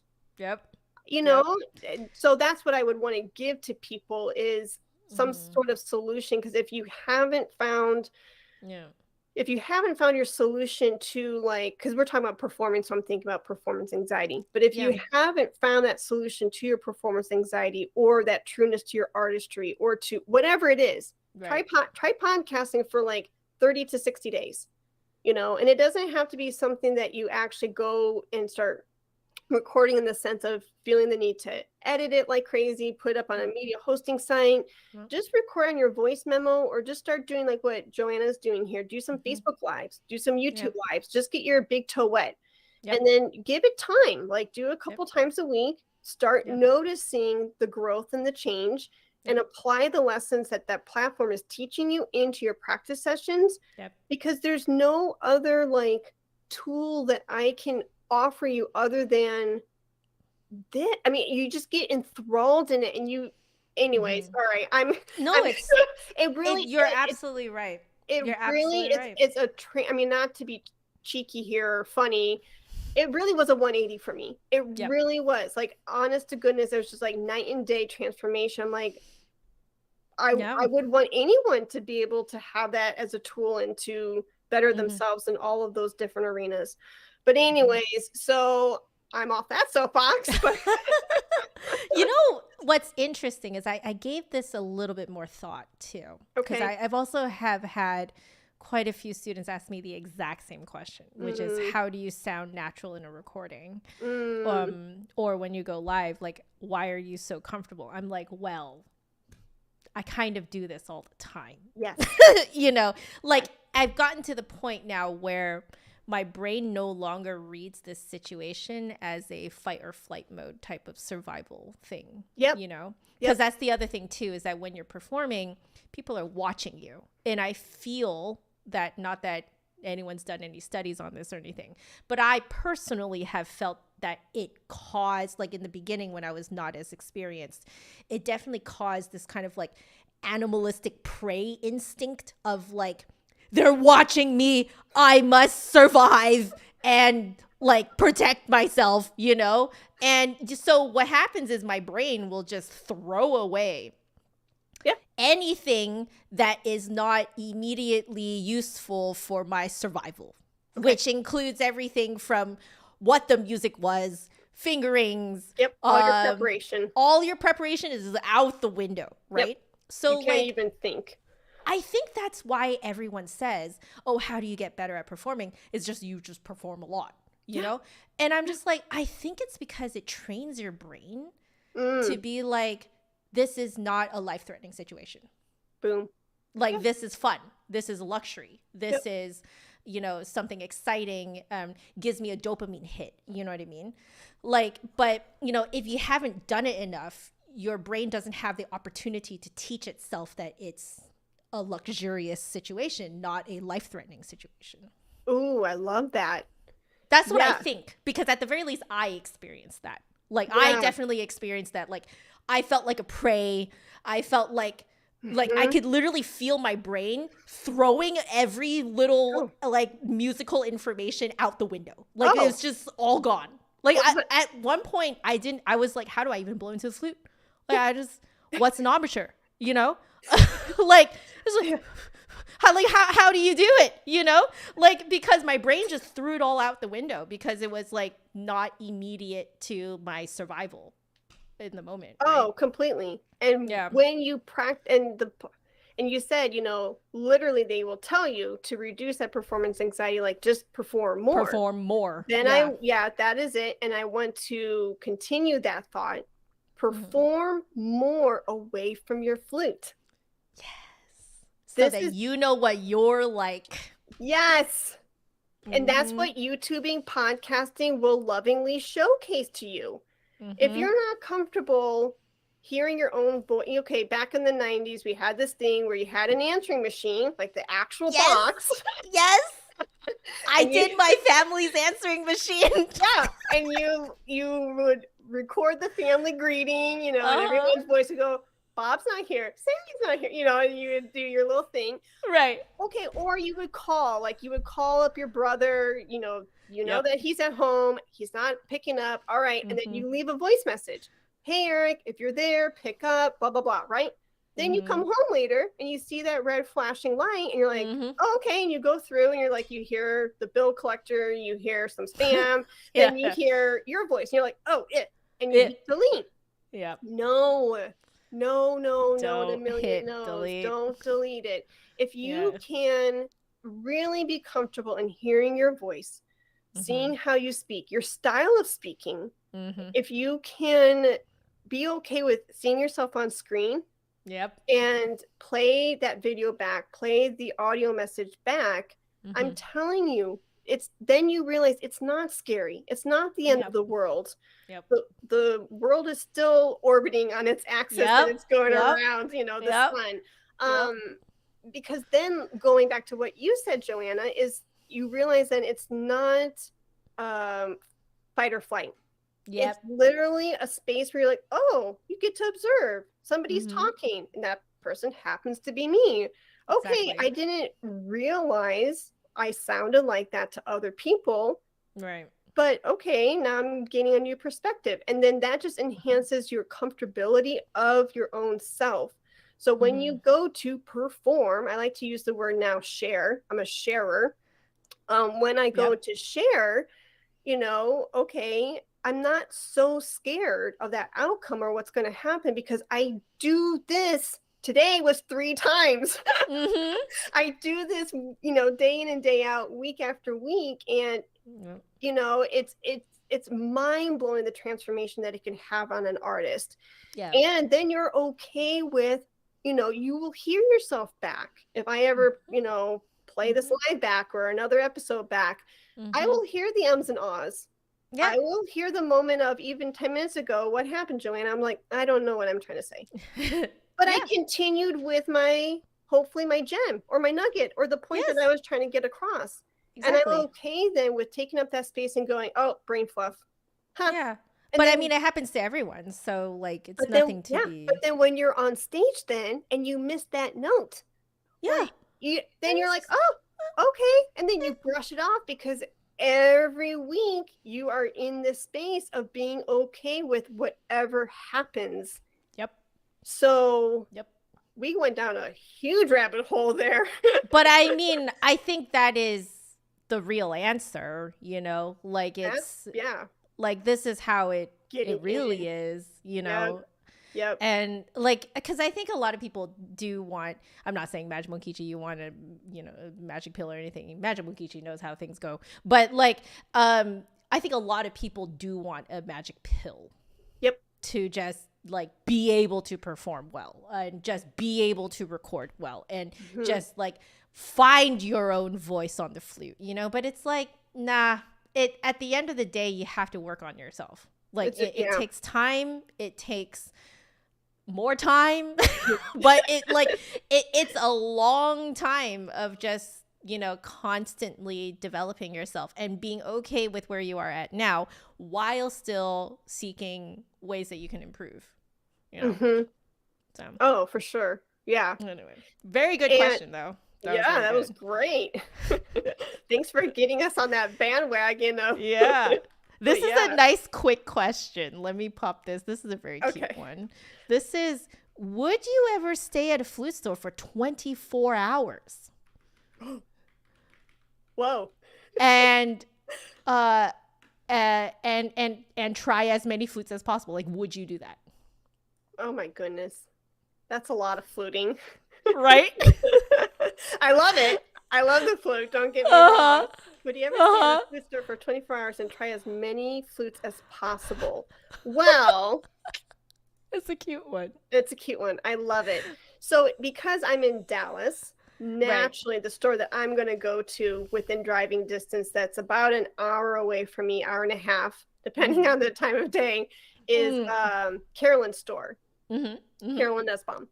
So that's what I would want to give to people is some sort of solution. Because if you haven't found your solution to, like, because we're talking about performing, so I'm thinking about performance anxiety. But if you haven't found that solution to your performance anxiety or that trueness to your artistry or to whatever it is, try podcasting for like 30 to 60 days, and it doesn't have to be something that you actually go and start recording in the sense of feeling the need to edit it like crazy, put up on a media hosting site. Just record on your voice memo, or just start doing like what Joanna's doing here. Do some Facebook lives, do some YouTube lives, just get your big toe wet. And then give it time, like do a couple times a week, start noticing the growth and the change, and apply the lessons that platform is teaching you into your practice sessions. Because there's no other like tool that I can offer you other than that. I mean, you just get enthralled in it, and you anyways. All right, you're absolutely right. It's a I mean, not to be cheeky here or funny, it really was a 180 for me. It really was, like, honest to goodness, it was just like night and day transformation. I'm like, I would want anyone to be able to have that as a tool and to better themselves in all of those different arenas. But anyways, so I'm off that soapbox. But what's interesting is I gave this a little bit more thought too. Because I've also have had quite a few students ask me the exact same question, which is how do you sound natural in a recording? Or when you go live, like, why are you so comfortable? I'm like, well, I kind of do this all the time. Yes. Like I've gotten to the point now where my brain no longer reads this situation as a fight or flight mode type of survival thing. Because that's the other thing too, is that when you're performing, people are watching you. And I feel that, not that anyone's done any studies on this or anything, but I personally have felt that it caused, like in the beginning when I was not as experienced, it definitely caused this kind of like animalistic prey instinct of like, they're watching me, I must survive and like protect myself, you know? And just, so what happens is my brain will just throw away anything that is not immediately useful for my survival, which includes everything from what the music was, fingerings. All your preparation. All your preparation is out the window, right? So you can't even think. I think that's why everyone says, oh, how do you get better at performing? It's just you just perform a lot, you know? And I'm just like, I think it's because it trains your brain to be like, this is not a life-threatening situation. Boom. Like, this is fun. This is a luxury. This is, you know, something exciting, gives me a dopamine hit. You know what I mean? Like, but, you know, if you haven't done it enough, your brain doesn't have the opportunity to teach itself that it's a luxurious situation, not a life-threatening situation. Ooh, I love that. That's what I think, because at the very least, I experienced that. Like, I definitely experienced that. Like, I felt like a prey. I felt like I could literally feel my brain throwing every little like musical information out the window. Like it was just all gone. Like at one point I was like, how do I even blow into the flute? Like what's an embouchure? You know? like how do you do it? You know? Like, because my brain just threw it all out the window because it was like not immediate to my survival in the moment. Oh, right? Completely. And when you practice, and you said, you know, literally they will tell you to reduce that performance anxiety, like just perform more. Then that is it. And I want to continue that thought. Perform more away from your flute. Yes. So that you know what you're like. Yes. And that's what YouTubing, podcasting will lovingly showcase to you. If you're not comfortable hearing your own voice, okay, back in the 90s, we had this thing where you had an answering machine, like the actual box. Yes. I did my family's answering machine. And you would record the family greeting, you know, and everyone's voice would go, Bob's not here, Sammy's not here, you know, and you would do your little thing. Right. Okay, or you would call up your brother, you know that he's at home, he's not picking up, all right, and then you leave a voice message. Hey, Eric, if you're there, pick up, blah, blah, blah, right? Then you come home later and you see that red flashing light and you're like, oh, okay. And you go through and you're like, you hear the bill collector, you hear some spam, then you hear your voice. And you're like, oh, and you hit delete. Yeah. No, a million no's. Delete. Don't delete it. If you can really be comfortable in hearing your voice, seeing how you speak, your style of speaking, if you can be okay with seeing yourself on screen, and play that video back, play the audio message back, I'm telling you, then you realize it's not scary. It's not the end of the world. The world is still orbiting on its axis and it's going around, you know, the sun. Because then going back to what you said, Joanna, is you realize that it's not fight or flight. It's literally a space where you're like, oh, you get to observe. Somebody's talking, and that person happens to be me. Okay, I didn't realize I sounded like that to other people. Right. But okay, now I'm gaining a new perspective. And then that just enhances your comfortability of your own self. So when you go to perform, I like to use the word now share. I'm a sharer. When I go to share, you know, okay, I'm not so scared of that outcome or what's going to happen because I do this. Today was 3 times. I do this, you know, day in and day out, week after week. And, you know, it's mind blowing the transformation that it can have on an artist. Yeah. And then you're okay with, you know, you will hear yourself back. If I ever, you know, play this live back or another episode back, I will hear the ums and ahs. Yeah. I will hear the moment of even 10 minutes ago, what happened, Joanna? I'm like, I don't know what I'm trying to say. But I continued with hopefully my gem or my nugget or the point that I was trying to get across. And I'm exactly. okay then with taking up that space and going, oh, brain fluff. Huh. Yeah. And But I then, mean, it happens to everyone. So, like, it's but then, nothing to yeah, but be. then when you're on stage then and you miss that note, Yeah. like then you're like, oh, okay. And then you brush it off because every week you are in this space of being okay with whatever happens. Yep. So Yep. we went down a huge rabbit hole there. But I mean, I think that is the real answer, like Yeah. like this is how it Getting really in. is, Yep. And like, because I think a lot of people do want, I'm not saying Magic Mokichi, you want a, a magic pill or anything. Magic Mokichi knows how things go. But like, I think a lot of people do want a magic pill. Yep. To just like be able to perform well and just be able to record well and just like find your own voice on the flute, but it's like, nah, at the end of the day, you have to work on yourself. Like it takes time. It takes more time, but it's a long time of just, constantly developing yourself and being okay with where you are at now while still seeking ways that you can improve, So. Oh, for sure. Yeah. Anyway, very good question though. That was great. Thanks for getting us on that bandwagon of yeah. This is a nice quick question. Let me pop this. This is a very cute one. This is, would you ever stay at a flute store for 24 hours? Whoa. And and try as many flutes as possible. Like, would you do that? Oh my goodness. That's a lot of fluting. Right? I love it. I love the flute. Don't get me wrong. Would you ever stay at a flute store for 24 hours and try as many flutes as possible? Well, it's a cute one. It's a cute one. I love it. So because I'm in Dallas, naturally the store that I'm going to go to within driving distance that's about an hour away from me, hour and a half, depending on the time of day, is Carolyn's store. Carolyn Nussbaum.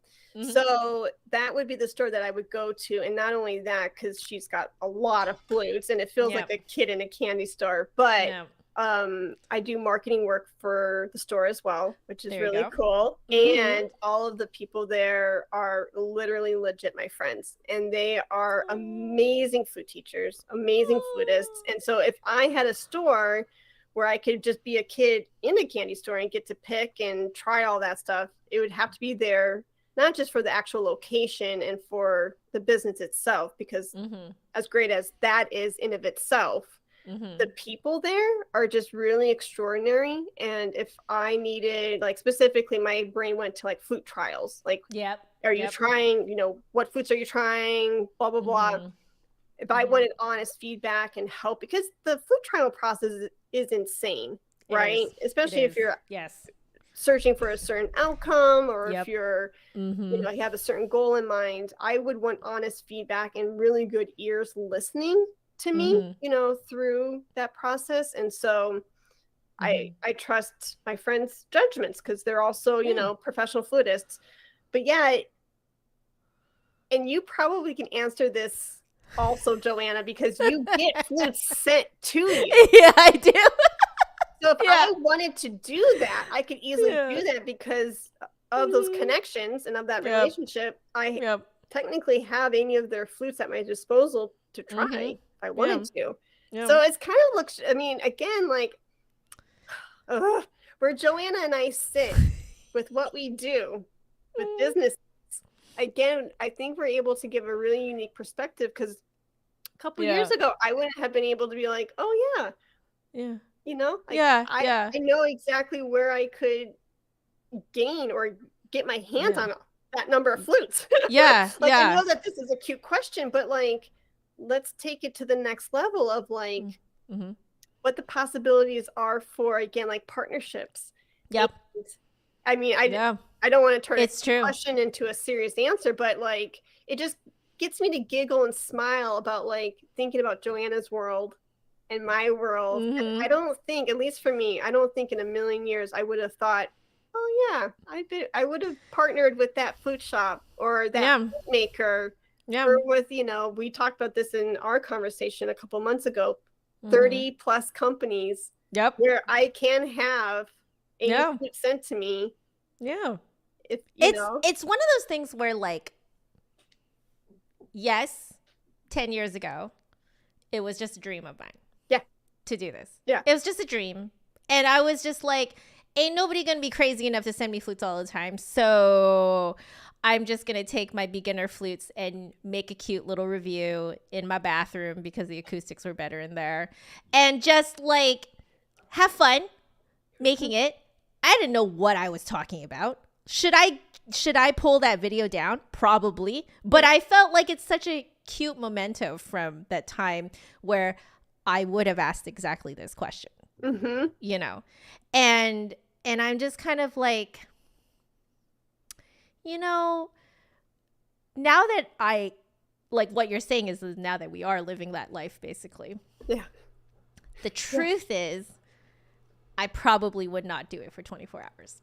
So that would be the store that I would go to. And not only that, because she's got a lot of flutes and it feels like a kid in a candy store, but I do marketing work for the store as well, which is really cool. And all of the people there are literally legit my friends, and they are amazing flute teachers, amazing flutists. And so if I had a store where I could just be a kid in a candy store and get to pick and try all that stuff, it would have to be there, not just for the actual location and for the business itself, because as great as that is in of itself, the people there are just really extraordinary. And if I needed, like, specifically, my brain went to like flute trials, like, are you trying, what flutes are you trying, blah blah blah. If I wanted honest feedback and help, because the flute trial process is insane, right? Especially if you're searching for a certain outcome, or if you're you have a certain goal in mind, I would want honest feedback and really good ears listening to me, through that process. And so I trust my friends' judgments, because they're also, professional flutists. But and you probably can answer this also, Joanna, because you get flutes sent to you. Yeah, I do. So if I wanted to do that, I could easily do that because of those connections and of that relationship. I technically have any of their flutes at my disposal to try if I wanted to. So it's kind of looks, I mean, again, like where Joanna and I sit with what we do with business, again, I think we're able to give a really unique perspective, because a couple years ago, I wouldn't have been able to be like, oh yeah. I know exactly where I could gain or get my hands on that number of flutes. I know that this is a cute question, but like, let's take it to the next level of like what the possibilities are for, again, like partnerships. And, I mean, I don't want to turn a question into a serious answer, but like, it just gets me to giggle and smile about like thinking about Joanna's world in my world. And I don't think, at least for me, I don't think in a million years I would have thought, oh yeah, I would have partnered with that flute shop or that flute maker Yeah. Or with, we talked about this in our conversation a couple months ago, Mm-hmm. 30 plus companies Yep. where I can have a new Yeah. flute sent to me. Yeah. If It's one of those things where, like, yes, 10 years ago, it was just a dream of mine. Yeah. To do this. Yeah. It was just a dream. And I was just like, ain't nobody gonna be crazy enough to send me flutes all the time. So I'm just gonna take my beginner flutes and make a cute little review in my bathroom because the acoustics were better in there. And just like have fun making it. I didn't know what I was talking about. Should I pull that video down? Probably. But I felt like it's such a cute memento from that time where I would have asked exactly this question. Mm-hmm. And I'm just kind of like, now that I, like, what you're saying is now that we are living that life, basically. Yeah. The truth is, I probably would not do it for 24 hours.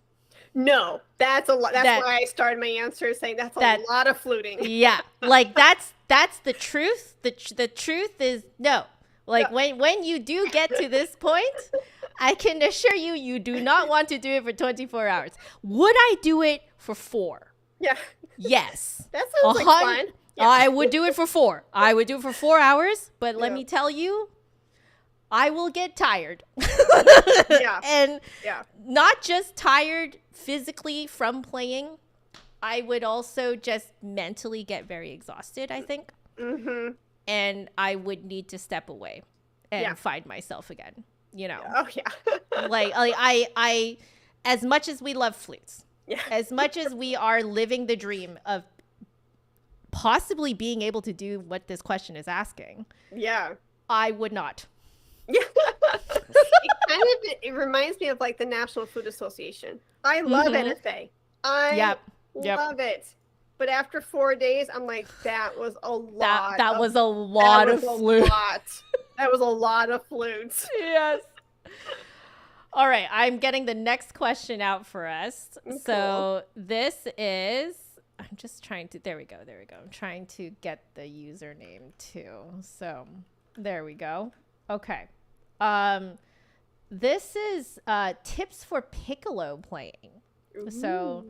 No, that's a lot. That's why I started my answer saying that's a lot of fluting. Yeah. Like, that's the truth. The truth is no. Like, when you do get to this point, I can assure you do not want to do it for 24 hours. Would I do it for 4? Yeah. Yes. That sounds like fun. Yeah. I would do it for 4. I would do it for 4 hours, but let me tell you, I will get tired. Yeah. And not just tired physically from playing, I would also just mentally get very exhausted, I think. Mm-hmm. And I would need to step away and find myself again, Oh, yeah. like I, as much as we love flutes, as much as we are living the dream of possibly being able to do what this question is asking, I would not. Yeah. It reminds me of like the National Flute Association. I love NFA. I love it. But after 4 days, I'm like, that was a lot. That was a lot of flute. That was a lot of flutes. Yes. All right. I'm getting the next question out for us. Cool. So this is, I'm just trying to, there we go. I'm trying to get the username too. So there we go. Okay. This is tips for piccolo playing. Ooh. So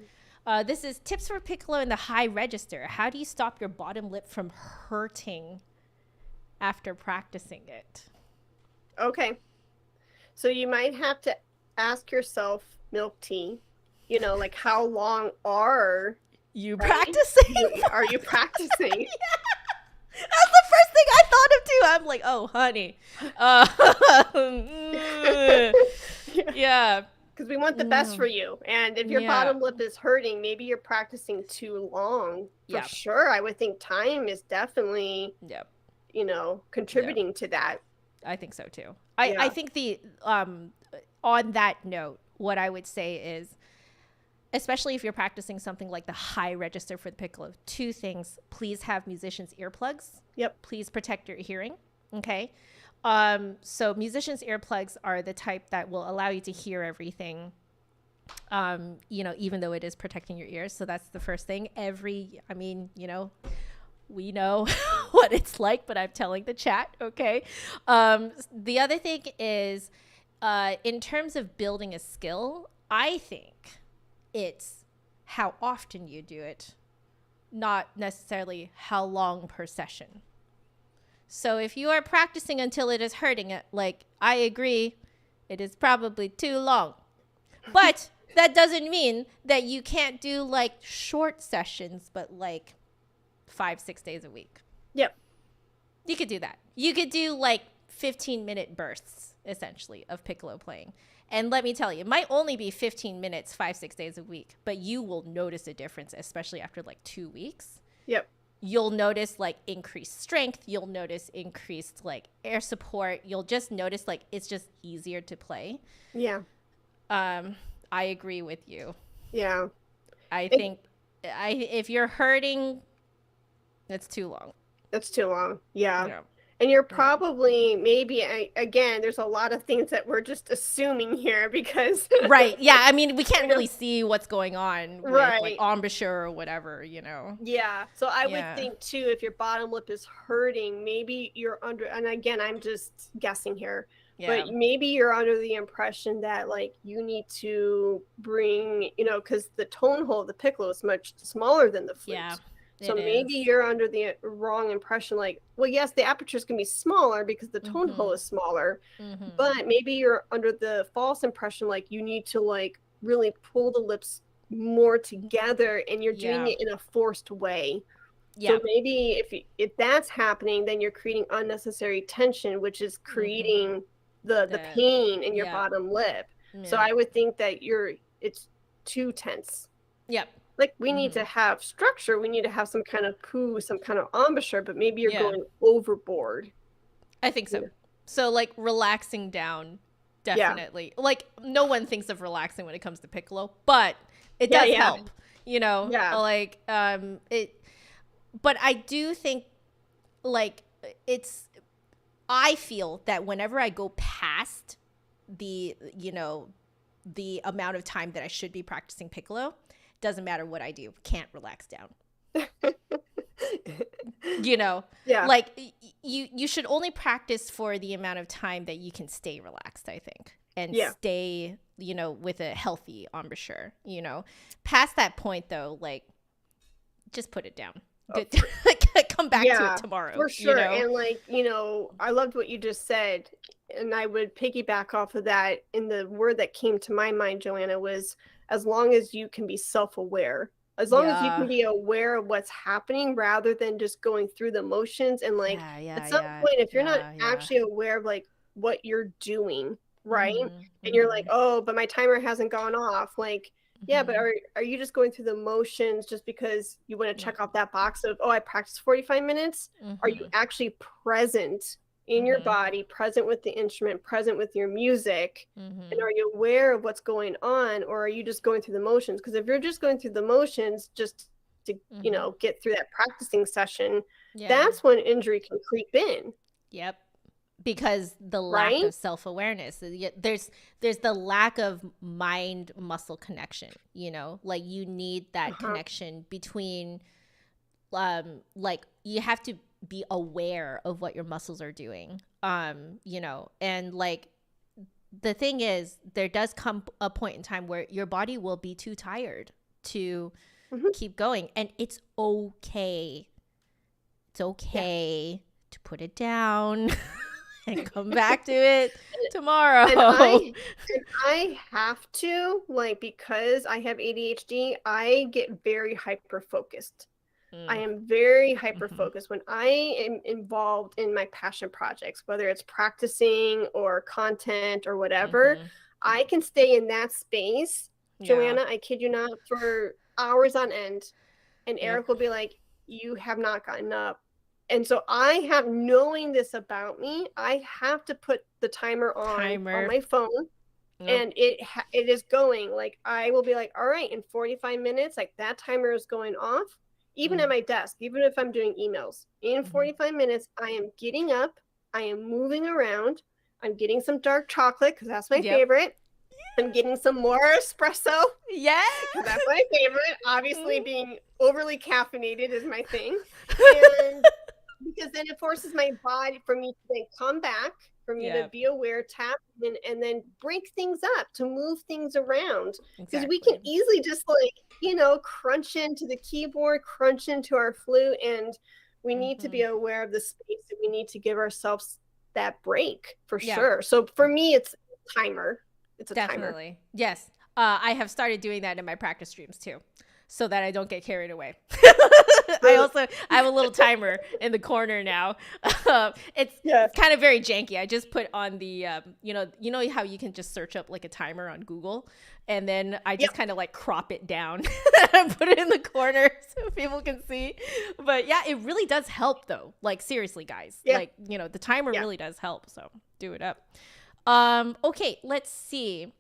this is tips for piccolo in the high register. How do you stop your bottom lip from hurting after practicing it? Okay. So you might have to ask yourself, Milk Tea, like how long are you practicing? Are you practicing? Yeah. That's the first thing I thought of too. I'm like, oh, honey. Yeah. Because we want the best for you. And if your bottom lip is hurting, maybe you're practicing too long. For sure. I would think time is definitely, contributing to that. I think so too. I think the on that note, what I would say is, especially if you're practicing something like the high register for the piccolo, 2 things. Please have musicians' earplugs. Yep. Please protect your hearing. Okay. So musicians' earplugs are the type that will allow you to hear everything, even though it is protecting your ears. So that's the first thing. We know what it's like, but I'm telling the chat. Okay. The other thing is, in terms of building a skill, I think it's how often you do it, not necessarily how long per session. So if you are practicing until it is hurting, like, I agree, it is probably too long. But that doesn't mean that you can't do like short sessions, but like 5-6 days a week. Yep. You could do that. You could do like 15-minute bursts, essentially, of piccolo playing. And let me tell you, it might only be 15 minutes, 5-6 days a week, but you will notice a difference, especially after like 2 weeks. Yep. You'll notice like increased strength. You'll notice increased like air support. You'll just notice like it's just easier to play. Yeah. I agree with you. Yeah. I think if you're hurting, that's too long. That's too long. Yeah. And you're Yeah. probably maybe again, there's a lot of things that we're just assuming here because Right. Yeah. I mean, we can't you know, really see what's going on with like right. embouchure or whatever, you know? Yeah. So I would Yeah. think too, if your bottom lip is hurting, maybe you're under, and again, I'm just guessing here, but Yeah. maybe you're under the impression that like you need to bring, because the tone hole of the piccolo is much smaller than the Yeah. flute. So It is. maybe you're under the wrong impression, like, well, yes, the aperture is going to be smaller because the tone hole Mm-hmm. is smaller, Mm-hmm. but maybe you're under the false impression, like you need to like really pull the lips more together and you're doing Yeah. it in a forced way. Yeah. So maybe if that's happening, then you're creating unnecessary tension, which is Mm-hmm. creating the The pain in your yeah. bottom lip. So Yeah. I would think that it's too tense. Yep. Like we need Mm-hmm. to have structure, we need to have some kind of poo, some kind of embouchure, but maybe you're Yeah. going overboard. I think so. So like relaxing down, Yeah. definitely. Like no one thinks of relaxing when it comes to piccolo, but it Yeah, does yeah. help, you know? Yeah. Like it but I do think like it's I feel that whenever I go past the the amount of time that I should be practicing piccolo, doesn't matter what I do, can't relax down. You know, Yeah. like you should only practice for the amount of time that you can stay relaxed, I think, and Yeah. stay, with a healthy embouchure, past that point though, like just put it down. Good. Come back to it tomorrow, for sure. And like, I loved what you just said. And I would piggyback off of that. And the word that came to my mind, Joanna, was as long as you can be self-aware, as long as you can Yeah. be aware of what's happening rather than just going through the motions. And like at some Yeah. point, if you're not Yeah. actually aware of like what you're doing, right? Mhm. And you're like, Mhm. oh, but my timer hasn't gone off. Like, yeah, but Mhm. are you just going through the motions just because you want to No. check off that box of, oh, I practiced 45 minutes? Are you Mhm. actually present in your Mhm. body, present with the instrument, present with your music? And Mhm. are you aware of what's going on? Or are you just going through the motions? Because if you're just going through the motions just to, Mhm. get through that practicing session, Yeah. that's when injury can creep in, Yep. Because the lack right? of self-awareness, there's the lack of mind muscle connection, like you need that Uh-huh. connection between like you have to be aware of what your muscles are doing, and like the thing is there does come a point in time where your body will be too tired to Mm-hmm. keep going, and it's okay. It's Yeah. okay to put it down and come back to it tomorrow. And I have to, like, because I have ADHD, I get very hyper focused. I Mm. am very hyper Mm-hmm. focused when I am involved in my passion projects, whether it's practicing or content or whatever. Mm-hmm. I can stay in that space, Yeah. Joanna, I kid you not, for hours on end. And Yep. Eric will be like, you have not gotten up. And so knowing this about me, I have to put the timer on Timer. my phone, Yep. and it is going. Like I will be like, all right, in 45 minutes, like that timer is going off. Even Mm-hmm. at my desk, even if I'm doing emails, in Mm-hmm. 45 minutes, I am getting up, I am moving around, I'm getting some dark chocolate because that's my Yep. favorite. I'm getting some more espresso Yeah. because that's my favorite. Obviously, Mm. being overly caffeinated is my thing. And because then it forces my body for me to then come back, for me to Yep. be aware, tap, and then break things up, to move things around. Because we can Exactly. easily just like, crunch into the keyboard, crunch into our flute, and we need to Mm-hmm. be aware of the space, and we need to give ourselves that break for Yeah. sure. So for me, it's a timer. It's a timer. Definitely. Yes. I have started doing that in my practice streams too, so that I don't get carried away. I have a little timer in the corner now. It's Yes. kind of very janky. I just put on the you know how you can just search up like a timer on Google, and then I just Yep. kind of like crop it down and put it in the corner so people can see. But yeah, it really does help though. Like seriously, guys. Yeah. Like, the timer Yeah. really does help. So do it up. Okay, let's see.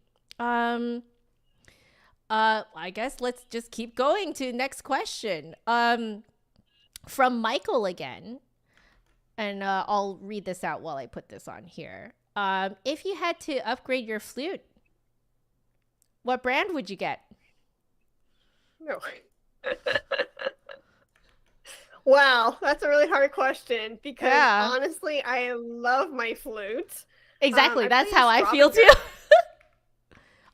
I guess let's just keep going to next question. From Michael again. and I'll read this out while I put this on here. If you had to upgrade your flute, what brand would you get? No. Wow, that's a really hard question because honestly, I love my flute. Exactly, that's how I feel too.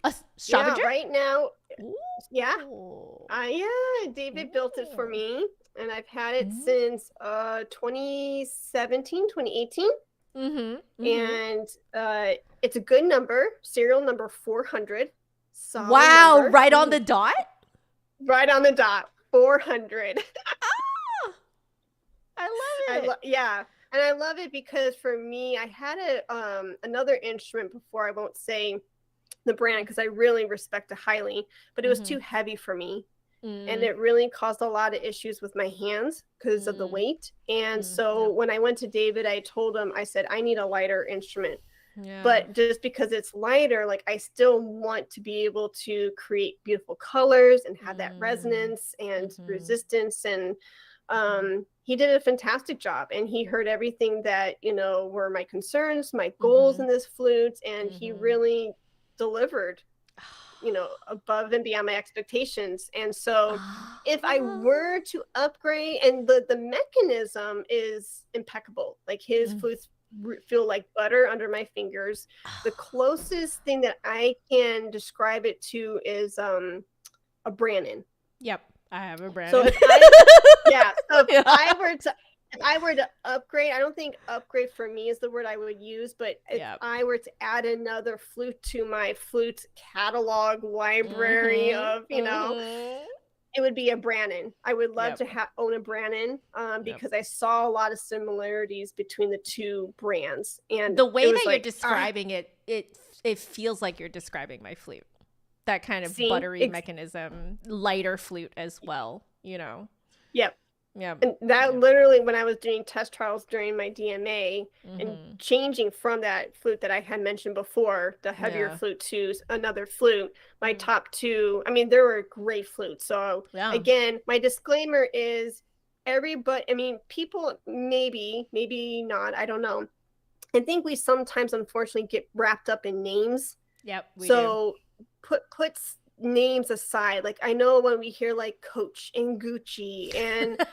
A Stravanger? Yeah, right now. Ooh. Yeah. David built it for me, and I've had it since 2017, 2018. And it's a good number, serial number 400. Wow, number. Right on the dot? Right on the dot, 400. I love it. Yeah. And I love it because for me, I had another instrument before. I won't say the brand because I really respect it highly, but it was too heavy for me. And it really caused a lot of issues with my hands because of the weight. And so when I went to David, I told him, I said, I need a lighter instrument. Yeah. But just because it's lighter, like I still want to be able to create beautiful colors and have that resonance and resistance. And he did a fantastic job, and he heard everything that, were my concerns, my goals in this flute. And he really delivered, above and beyond my expectations. And so if I were to upgrade, and the mechanism is impeccable, like his flutes feel like butter under my fingers. The closest thing that I can describe it to is a Brannon. Yep, I have a Brannon. So if I were to upgrade, I don't think upgrade for me is the word I would use, but if I were to add another flute to my flute catalog library of, it would be a Brannon. I would love to own a Brannon because I saw a lot of similarities between the two brands. And the way that you're describing it feels like you're describing my flute. That kind of buttery mechanism, lighter flute as well, Yep. Yeah. And that literally, when I was doing test trials during my DMA and changing from that flute that I had mentioned before, the heavier flute, to another flute, my top two, there were great flutes. So again, my disclaimer is people maybe not, I don't know. I think we sometimes unfortunately get wrapped up in names. Yep. We do. Put names aside, like I know when we hear like Coach and Gucci and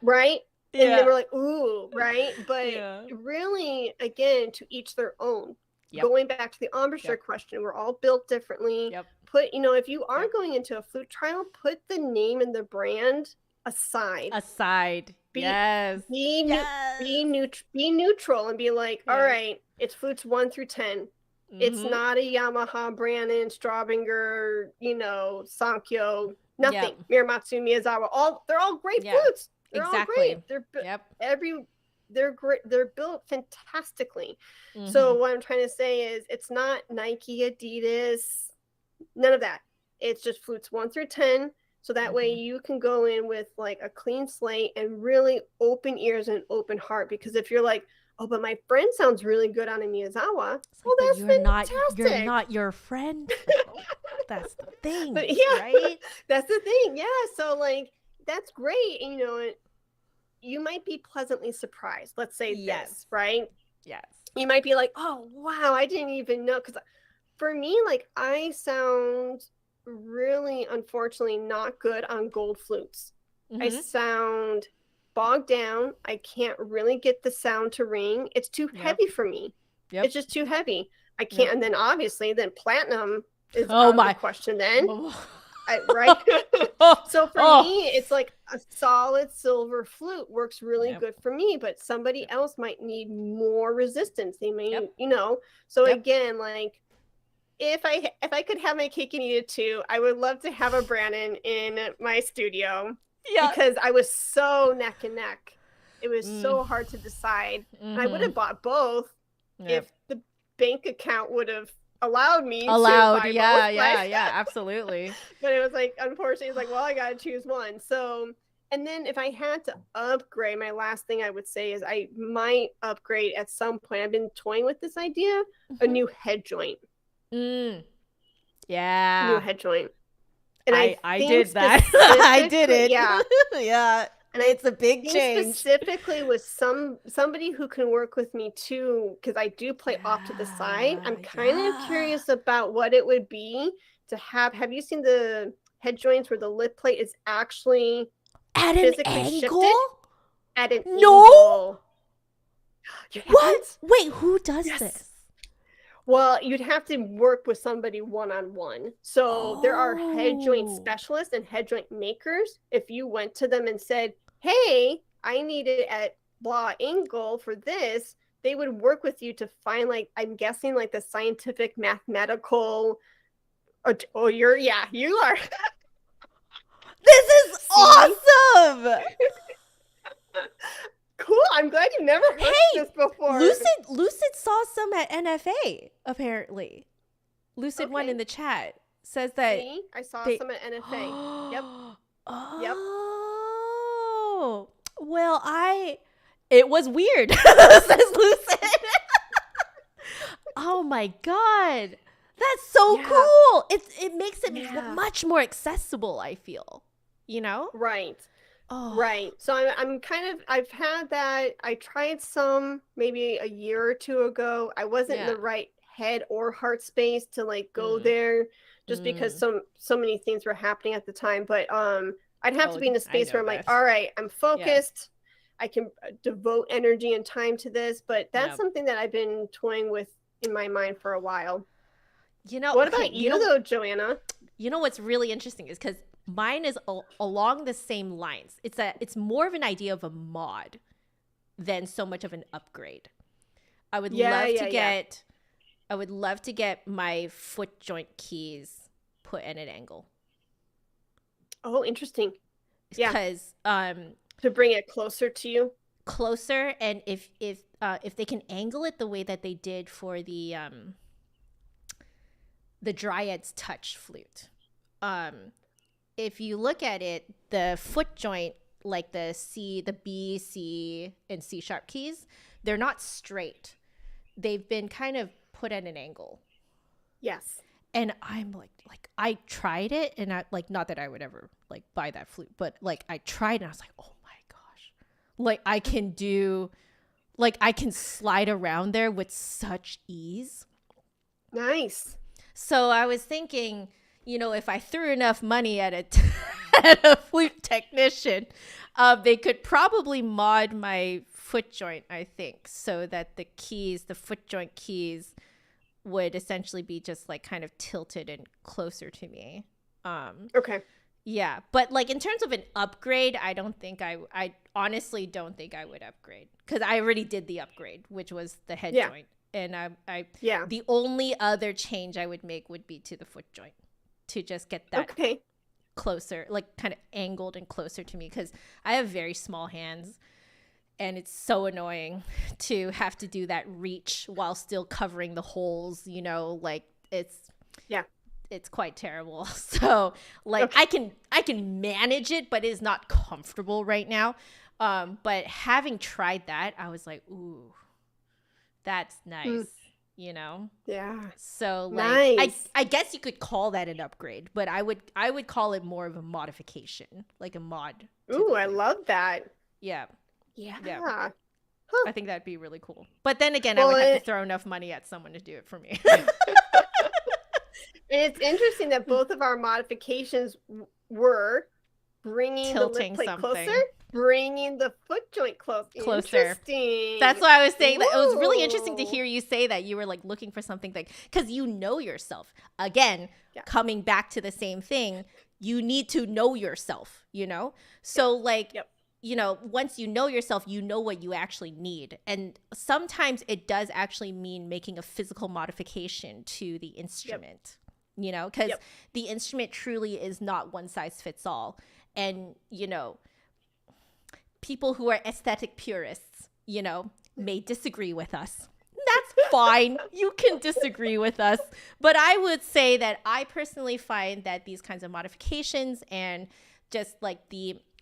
right, and then we're like, ooh, right, but really, again, to each their own. Going back to the embouchure question, we're all built differently. Put, if you are going into a flute trial, put the name and the brand aside. Be neutral and be like, all right, it's flutes 1 through 10. It's not a Yamaha, Brannon, Stravanger, Sankyo, nothing. Miramatsu, Miyazawa, they're all great flutes. They're all great. They're great. They're built fantastically. So what I'm trying to say is, it's not Nike, Adidas, none of that. It's just flutes 1 through 10. So that way you can go in with like a clean slate and really open ears and open heart. Because if you're like, oh, but my friend sounds really good on a Miyazawa. Well, that's fantastic. You're not your friend. That's the thing, but, right? That's the thing, yeah. So, like, that's great. And, you might be pleasantly surprised. Let's say this, right? Yes. You might be like, oh, wow, I didn't even know. Because for me, like, I sound really, unfortunately, not good on gold flutes. I sound bogged down. I can't really get the sound to ring. It's too heavy for me. It's just too heavy. I can't. And then obviously, then platinum is out of the question then. Right? So for me, it's like a solid silver flute works really good for me, but somebody else might need more resistance. They may, So again, like, if I could have my cake and eat it too, I would love to have a Brannon in my studio. Because I was so neck and neck. It was so hard to decide. And I would have bought both if the bank account would have allowed me to buy both. Yeah, absolutely. But it was like, unfortunately, it's like, well, I got to choose one. So, and then if I had to upgrade, my last thing I would say is I might upgrade at some point. I've been toying with this idea, a new head joint. Yeah. New head joint. And I did that. I did it. Yeah. Yeah. And It's a big think change. specifically with somebody who can work with me too, because I do play off to the side. I'm kind of curious about what it would be to have you seen the head joints where the lip plate is actually At an physically angle? shifted at an No. angle? You What? haven't? Wait, who does Yes. this? Well, you'd have to work with somebody one-on-one. So there are head joint specialists and head joint makers. If you went to them and said, hey, I need it at blah angle for this, they would work with you to find, like, I'm guessing, like the scientific mathematical, you are. This is awesome. Cool. I'm glad you never heard this before. Lucid saw some at NFA, apparently. Lucid one in the chat says that. See? I saw some at NFA. Yep. Oh. Well, it was weird, says Lucid. Oh my God. That's so cool. It makes it much more accessible, I feel. You know? Right. Oh. Right. So I've had that. I tried some maybe a year or two ago. I wasn't in the right head or heart space to like go there just because so many things were happening at the time. But I'd have to be in a space where I'm like, all right, I'm focused. I can devote energy and time to this. But that's something that I've been toying with in my mind for a while. You know, what about you though, Joanna? You know what's really interesting is because mine is along the same lines. It's more of an idea of a mod than so much of an upgrade. I would love to get my foot joint keys put at an angle. Oh, interesting. Because to bring it closer to you. Closer, and if they can angle it the way that they did for the Dryad's Touch flute. If you look at it, the foot joint, like the B, C, and C sharp keys, they're not straight. They've been kind of put at an angle. Yes. And I'm like I tried it, and I not that I would ever like buy that flute, but like I tried and I was like, oh my gosh, like I can slide around there with such ease. Nice. So I was thinking, if I threw enough money at a flute technician, they could probably mod my foot joint, I think, so that the foot joint keys would essentially be just like kind of tilted and closer to me. Okay. Yeah. But like in terms of an upgrade, I honestly don't think I would upgrade because I already did the upgrade, which was the head joint. And the only other change I would make would be to the foot joint to just get that closer, like kind of angled and closer to me because I have very small hands and it's so annoying to have to do that reach while still covering the holes, like it's quite terrible. So like I can manage it, but it is not comfortable right now. But having tried that, I was like, ooh, that's nice, Yeah. So like, nice. I guess you could call that an upgrade, but I would call it more of a modification, like a mod. Ooh, I love that. Yeah. Huh. I think that'd be really cool. But then again, I would have to throw enough money at someone to do it for me. It's interesting that both of our modifications were bringing tilting the lip plate something closer, bringing the foot joint closer. Interesting. That's why I was saying that. It was really interesting to hear you say that you were like looking for something like, because yourself. Again, coming back to the same thing, you need to know yourself, So like, once you know yourself, you know what you actually need. And sometimes it does actually mean making a physical modification to the instrument, because the instrument truly is not one size fits all. And, people who are aesthetic purists, may disagree with us. That's fine. You can disagree with us. But I would say that I personally find that these kinds of modifications and just like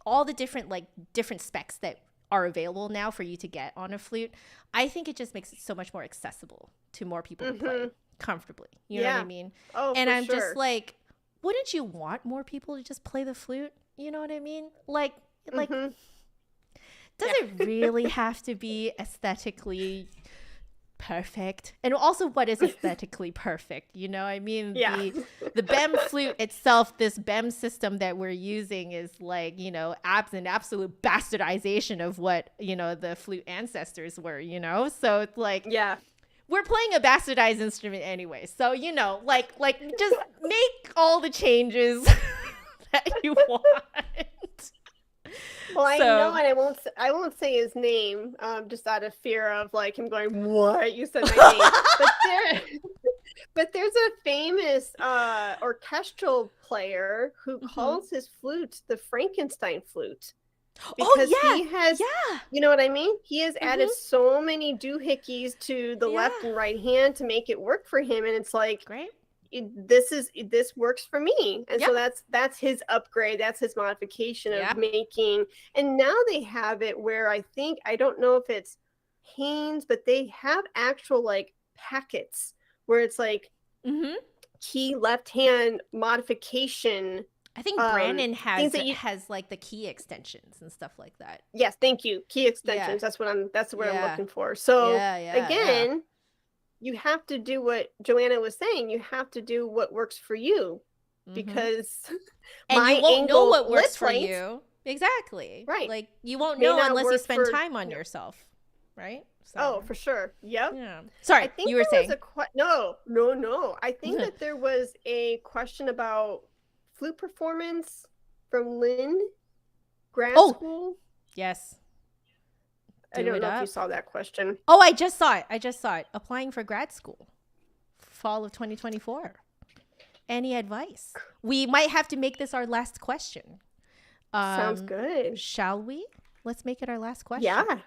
all the different specs that are available now for you to get on a flute, I think it just makes it so much more accessible to more people to play comfortably. You know what I mean? Oh, and I'm sure. just like, wouldn't you want more people to just play the flute? You know what I mean? Like Does it really have to be aesthetically perfect? And also, what is aesthetically perfect? You know, I mean, the BEM flute itself, this BEM system that we're using is like, you know, an absolute bastardization of what, you know, the flute ancestors were, you know? So it's like, we're playing a bastardized instrument anyway. So, you know, like just make all the changes that you want. Well, I know, and I won't say his name, just out of fear of like him going, "What? You said my name?" But there's a famous orchestral player who calls his flute the Frankenstein flute. Because he has, you know what I mean? He has added so many doohickeys to the left and right hand to make it work for him, and it's like, this works for me. And so that's his upgrade, that's his modification of making. And now they have it where I don't know if it's Haynes, but they have actual like packets where it's like key left hand modification. I think Brandon has like the key extensions and stuff like that. Yes, thank you. Key extensions. That's what I'm looking for. So again, you have to do what Joanna was saying. You have to do what works for you, because and you won't know what works for you. Exactly. Right. Like you won't know unless you spend time on yourself. Right. So. Oh, for sure. Yep. Yeah. Sorry, I think you were saying. No. I think that there was a question about flute performance from Lynn grad school. Yes. I don't know if you saw that question. Oh, I just saw it. Applying for grad school. Fall of 2024. Any advice? We might have to make this our last question. Sounds good. Shall we? Let's make it our last question. Yeah.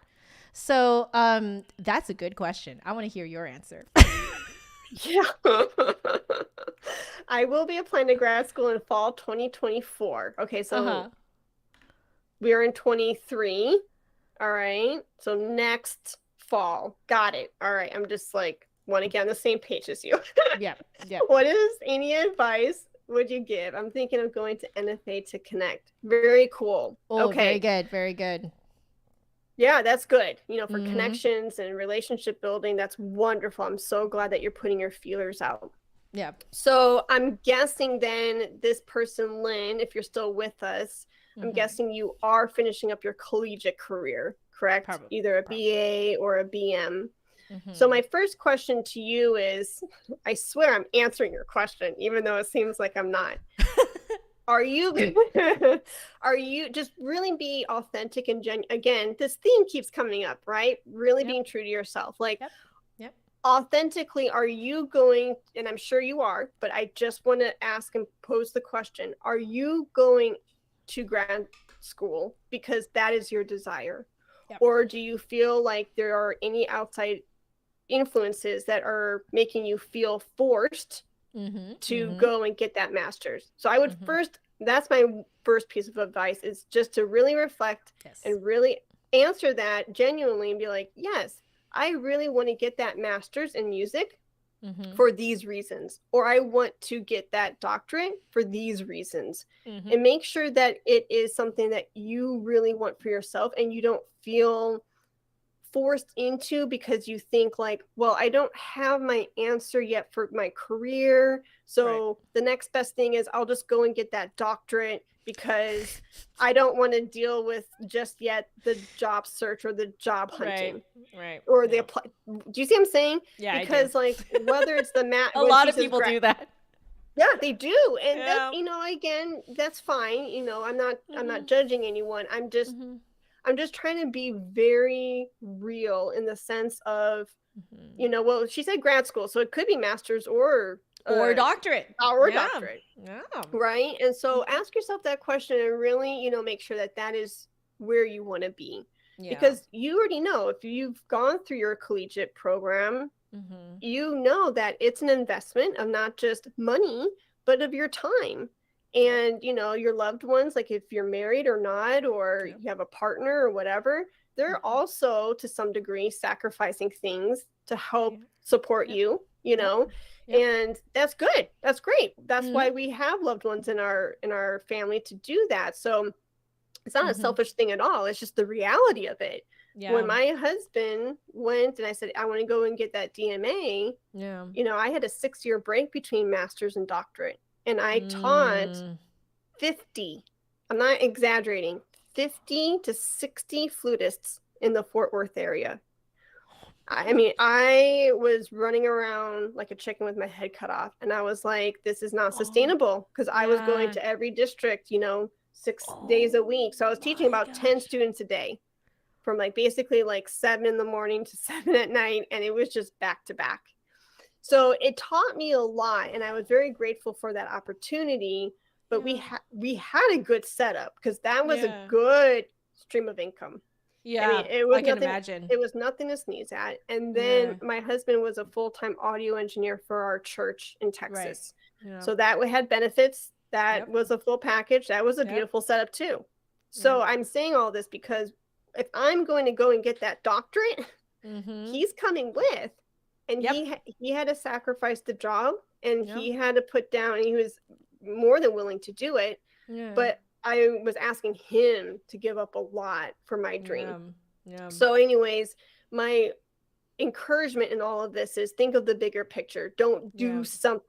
So that's a good question. I want to hear your answer. Yeah. I will be applying to grad school in fall 2024. Okay, so we're in 23. All right. So next fall. Got it. All right. I'm just like want to get on the same page as you. Yeah. Any advice would you give? I'm thinking of going to NFA to connect. Very cool. Oh, okay. Very good. Yeah, that's good. You know, for connections and relationship building, that's wonderful. I'm so glad that you're putting your feelers out. Yeah. So I'm guessing then this person, Lynn, if you're still with us, I'm guessing you are finishing up your collegiate career, correct? Either a BA or a BM. So my first question to you is, I swear I'm answering your question, even though it seems like I'm not. Are you just really be authentic and genuine? Again, this theme keeps coming up, right? Really being true to yourself. Like, authentically, are you going, and I'm sure you are, but I just want to ask and pose the question, are you going to grad school because that is your desire? Or do you feel like there are any outside influences that are making you feel forced to go and get that master's? So I would that's my first piece of advice, is just to really reflect and really answer that genuinely and be like, yes, I really want to get that master's in music for these reasons, or I want to get that doctorate for these reasons, and make sure that it is something that you really want for yourself and you don't feel forced into because you think like, well, I don't have my answer yet for my career, so the next best thing is I'll just go and get that doctorate because I don't want to deal with just yet the job search or the job hunting, or the apply. Do you see what I'm saying? Yeah, because like whether it's the a lot of people do that. Yeah, they do, and that, you know, again, that's fine. You know, I'm not judging anyone. I'm just trying to be very real in the sense of, you know, well, she said grad school, so it could be master's or doctorate. Doctorate. Yeah. Right? And so ask yourself that question and really, you know, make sure that that is where you want to be. Yeah. Because you already know, if you've gone through your collegiate program, you know that it's an investment of not just money, but of your time. And, you know, your loved ones, like if you're married or not, or you have a partner or whatever, they're also to some degree sacrificing things to help support you, you know, and that's good. That's great. That's why we have loved ones in our family to do that. So It's not a selfish thing at all. It's just the reality of it. Yeah. When my husband went and I said, I want to go and get that DMA, Yeah. you know, I had a 6-year break between master's and doctorate. And I taught 50, I'm not exaggerating, 50 to 60 flutists in the Fort Worth area. I mean, I was running around like a chicken with my head cut off. And I was like, this is not sustainable, because I was going to every district, you know, 6 days a week. So I was teaching about 10 students a day, from like basically like 7 in the morning to 7 at night. And it was just back to back. So it taught me a lot. And I was very grateful for that opportunity. But we had a good setup, because that was a good stream of income. Yeah, I mean, it was can nothing, imagine. It was nothing to sneeze at. And then my husband was a full-time audio engineer for our church in Texas. Right. Yeah. So that had benefits. That was a full package. That was a beautiful setup too. So I'm saying all this because if I'm going to go and get that doctorate, he's coming with. And he had to sacrifice the job, and he had to put down, and he was more than willing to do it. But I was asking him to give up a lot for my dream. So anyways, my encouragement in all of this is think of the bigger picture. Don't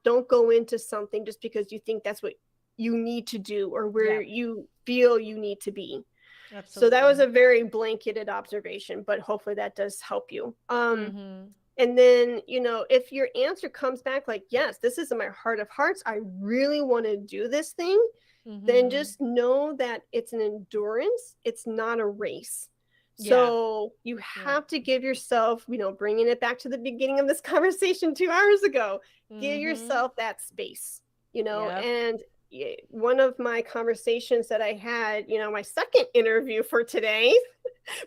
don't go into something just because you think that's what you need to do or where you feel you need to be. Absolutely. So that was a very blanketed observation, but hopefully that does help you. And then, you know, if your answer comes back like, yes, this is in my heart of hearts, I really want to do this thing, then just know that it's an endurance. It's not a race. So you have to give yourself, you know, bringing it back to the beginning of this conversation 2 hours ago, give yourself that space, you know. And one of my conversations that I had, you know, my second interview for today,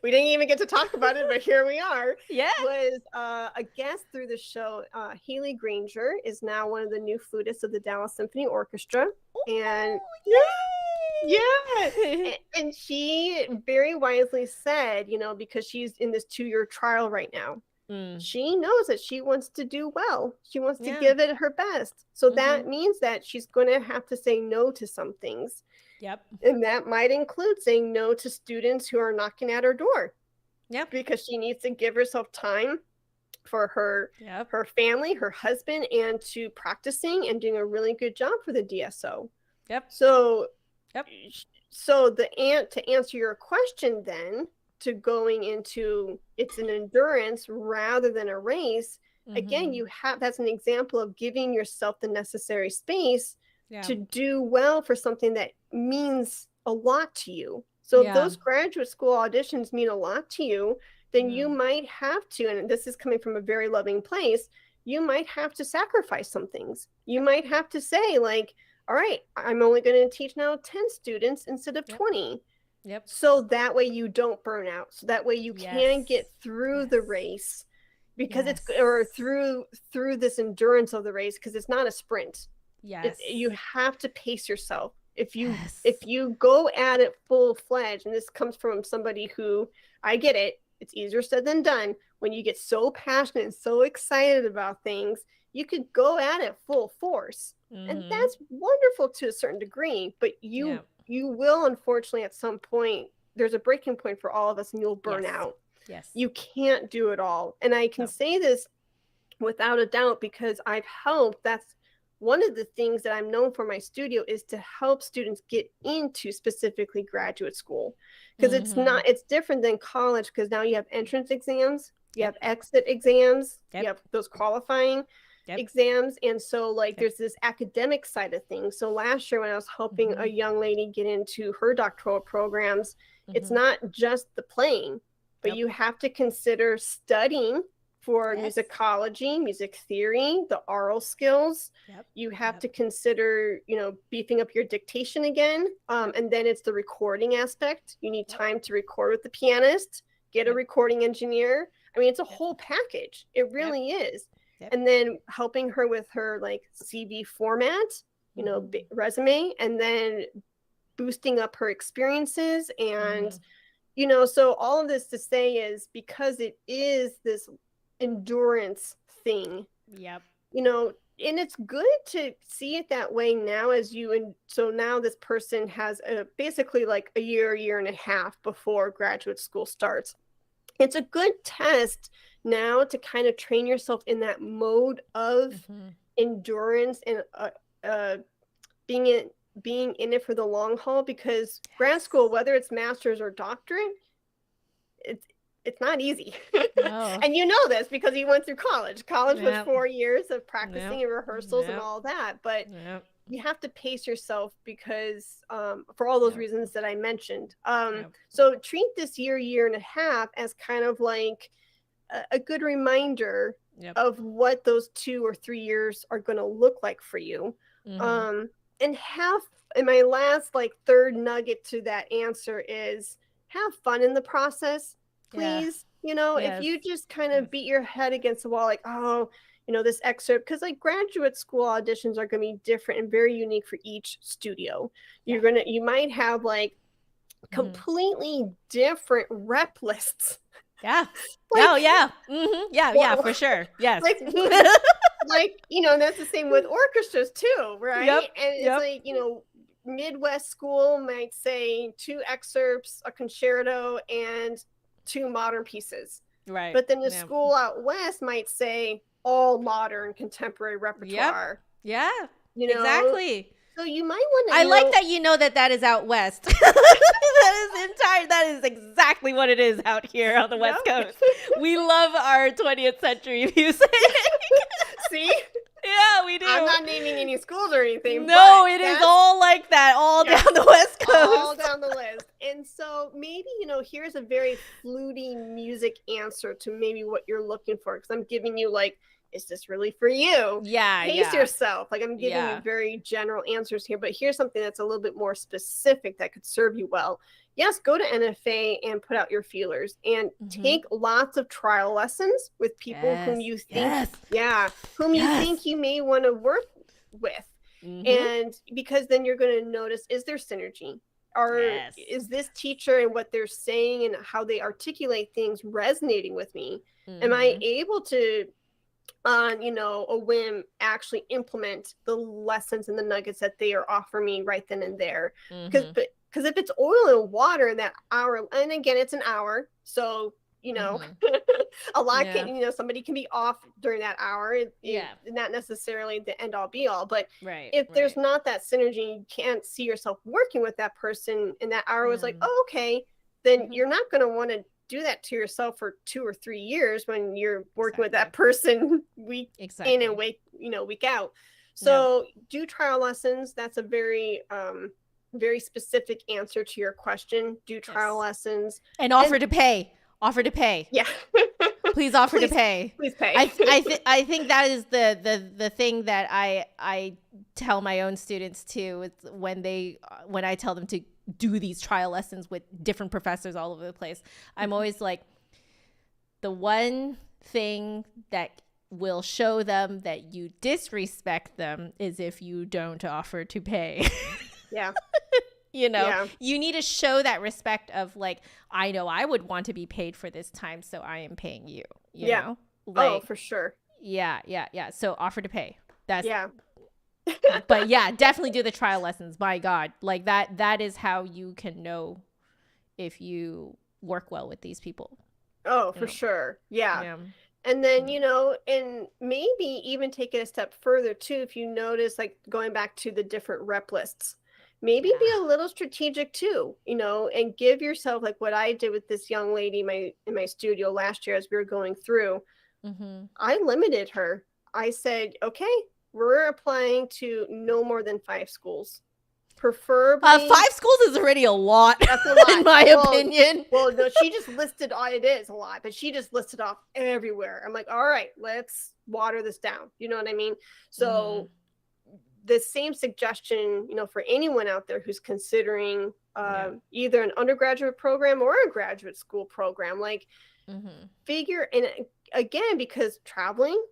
we didn't even get to talk about it, but here we are. Was a guest through the show. Haley Granger is now one of the new flutists of the Dallas Symphony Orchestra. And and she very wisely said, you know, because she's in this 2-year trial right now, she knows that she wants to do well. She wants to give it her best. So that means that she's going to have to say no to some things. And that might include saying no to students who are knocking at her door. Because she needs to give herself time for her her family, her husband, and to practicing and doing a really good job for the DSO. So to answer your question then, to going into it's an endurance rather than a race, again, that's an example of giving yourself the necessary space to do well for something that means a lot to you. So if those graduate school auditions mean a lot to you, then you might have to, and this is coming from a very loving place, you might have to sacrifice some things. You might have to say like, all right, I'm only going to teach now 10 students instead of 20. So that way you don't burn out. So that way you can get through the race, because it's, or through this endurance of the race, because it's not a sprint. You have to pace yourself. If you go at it full-fledged, and this comes from somebody who, I get it, it's easier said than done. When you get so passionate and so excited about things, you could go at it full force. And that's wonderful to a certain degree, but you will, unfortunately, at some point, there's a breaking point for all of us, and you'll burn out. You can't do it all. And I can say this without a doubt, because I've helped. That's one of the things that I'm known for my studio, is to help students get into specifically graduate school, because it's different than college, because now you have entrance exams, you have exit exams, you have those qualifying exams. And so like there's this academic side of things. So last year when I was helping a young lady get into her doctoral programs, it's not just the playing, but you have to consider studying for musicology, music theory, the oral skills. You have to consider, you know, beefing up your dictation again. And then it's the recording aspect. You need time to record with the pianist, get a recording engineer. I mean, it's a whole package. It really is. And then helping her with her like CV format, you know, resume, and then boosting up her experiences. And, you know, so all of this to say is, because it is this endurance thing, you know, it's good to see it that way now as you, and so now this person has basically like a year and a half before graduate school starts. It's a good test now to kind of train yourself in that mode of endurance and being in it for the long haul, because grad school, whether it's master's or doctorate, it's not easy. No. And you know this because you went through college. College was 4 years of practicing and rehearsals and all that, but you have to pace yourself because for all those reasons that I mentioned. So treat this year and a half as kind of like a good reminder of what those 2 or 3 years are going to look like for you. And my last like third nugget to that answer is have fun in the process, please. You know, if you just kind of beat your head against the wall, like, oh, you know, this excerpt, because like graduate school auditions are going to be different and very unique for each studio. You might have like completely different rep lists. Yeah. Like, yeah, for sure. Yes. Like, you know, that's the same with orchestras too, right? And it's like, you know, Midwest school might say 2 excerpts, a concerto, and 2 modern pieces. Right. But then the school out west might say all modern contemporary repertoire. Yeah. You know? Exactly. So you might want to I like that you know that is out west. That is exactly what it is out here on the West Coast. We love our 20th century music. See? Yeah, we do. I'm not naming any schools or anything. No, it is all like that, all down the West Coast. All down the list. And so maybe, you know, here's a very fluty music answer to maybe what you're looking for. Because I'm giving you like, is this really for you? Pace yourself. Like I'm giving you very general answers here, but here's something that's a little bit more specific that could serve you well. Yes, go to NFA and put out your feelers and take lots of trial lessons with people whom you think, whom you think you may want to work with. And because then you're going to notice, is there synergy? Or is this teacher and what they're saying and how they articulate things resonating with me? Am I able to, on, you know, a whim, actually implement the lessons and the nuggets that they are offering me right then and there? Because if it's oil and water that hour, and again, it's an hour, so, you know, a lot can, you know, somebody can be off during that hour. Not necessarily the end all be all, but if there's not that synergy, you can't see yourself working with that person, and that hour was like, oh, okay, then you're not going to want to do that to yourself for 2 or 3 years when you're working with that person week in and week out. So do trial lessons. That's a very very specific answer to your question. Do trial lessons and offer to pay. Yeah. Please offer to pay. Please pay. I think that is the thing that I tell my own students too. It's when I tell them to do these trial lessons with different professors all over the place. I'm always like, the one thing that will show them that you disrespect them is if you don't offer to pay. Yeah. You know, you need to show that respect of like, I know I would want to be paid for this time, so I am paying you. You know? Like, for sure. Yeah. So offer to pay. That's but definitely do the trial lessons. My God, like that is how you can know if you work well with these people. Oh, for sure. Yeah. And then, you know, and maybe even take it a step further too, if you notice, like going back to the different rep lists, maybe be a little strategic too, you know, and give yourself, like what I did with this young lady in my studio last year as we were going through. I limited her. I said, okay, we're applying to no more than 5 schools. Preferably 5 schools is already a lot. That's a lot. In my opinion. Well, no, she just listed, it is a lot, but she just listed off everywhere. I'm like, all right, let's water this down. You know what I mean? So the same suggestion, you know, for anyone out there who's considering either an undergraduate program or a graduate school program, like figure, and again, because traveling,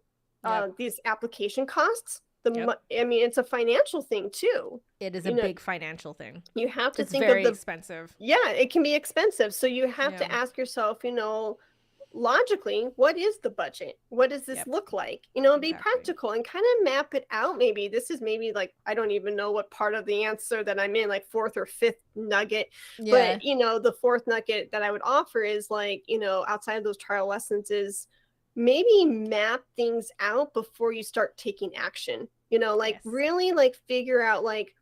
these application costs, I mean, it's a financial thing too. It is a big financial thing. You have to think very expensive. Yeah, it can be expensive. So you have to ask yourself, you know, logically, what is the budget? What does this look like? You know, and be practical and kind of map it out. Maybe this is maybe like, I don't even know what part of the answer that I'm in, like fourth or fifth nugget. But, you know, the fourth nugget that I would offer is like, you know, outside of those trial lessons is maybe map things out before you start taking action. You know, like really like figure out like,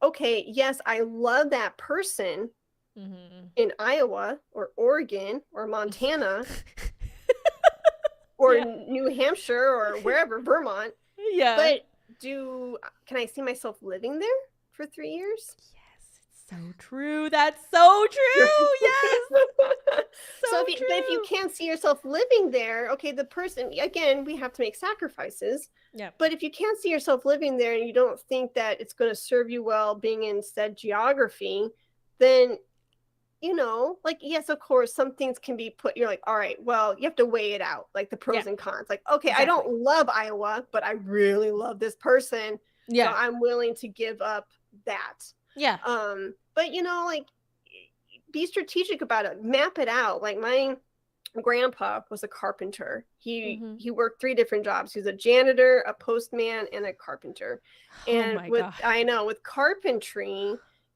okay, yes, I love that person in Iowa or Oregon or Montana or New Hampshire or wherever, Vermont. But can I see myself living there for 3 years? Yes, it's so true. That's so true. Yes. So if you can't see yourself living there, okay, the person, again, we have to make sacrifices. Yeah. But if you can't see yourself living there and you don't think that it's going to serve you well being in said geography, then, you know, like, yes, of course, some things can be put, you're like, all right, well, you have to weigh it out, like the pros and cons. Like, okay, I don't love Iowa, but I really love this person. So I'm willing to give up that. Yeah. But, you know, like, be strategic about it. Map it out. Like my grandpa was a carpenter. He worked 3 different jobs. He was a janitor, a postman, and a carpenter. And I know with carpentry,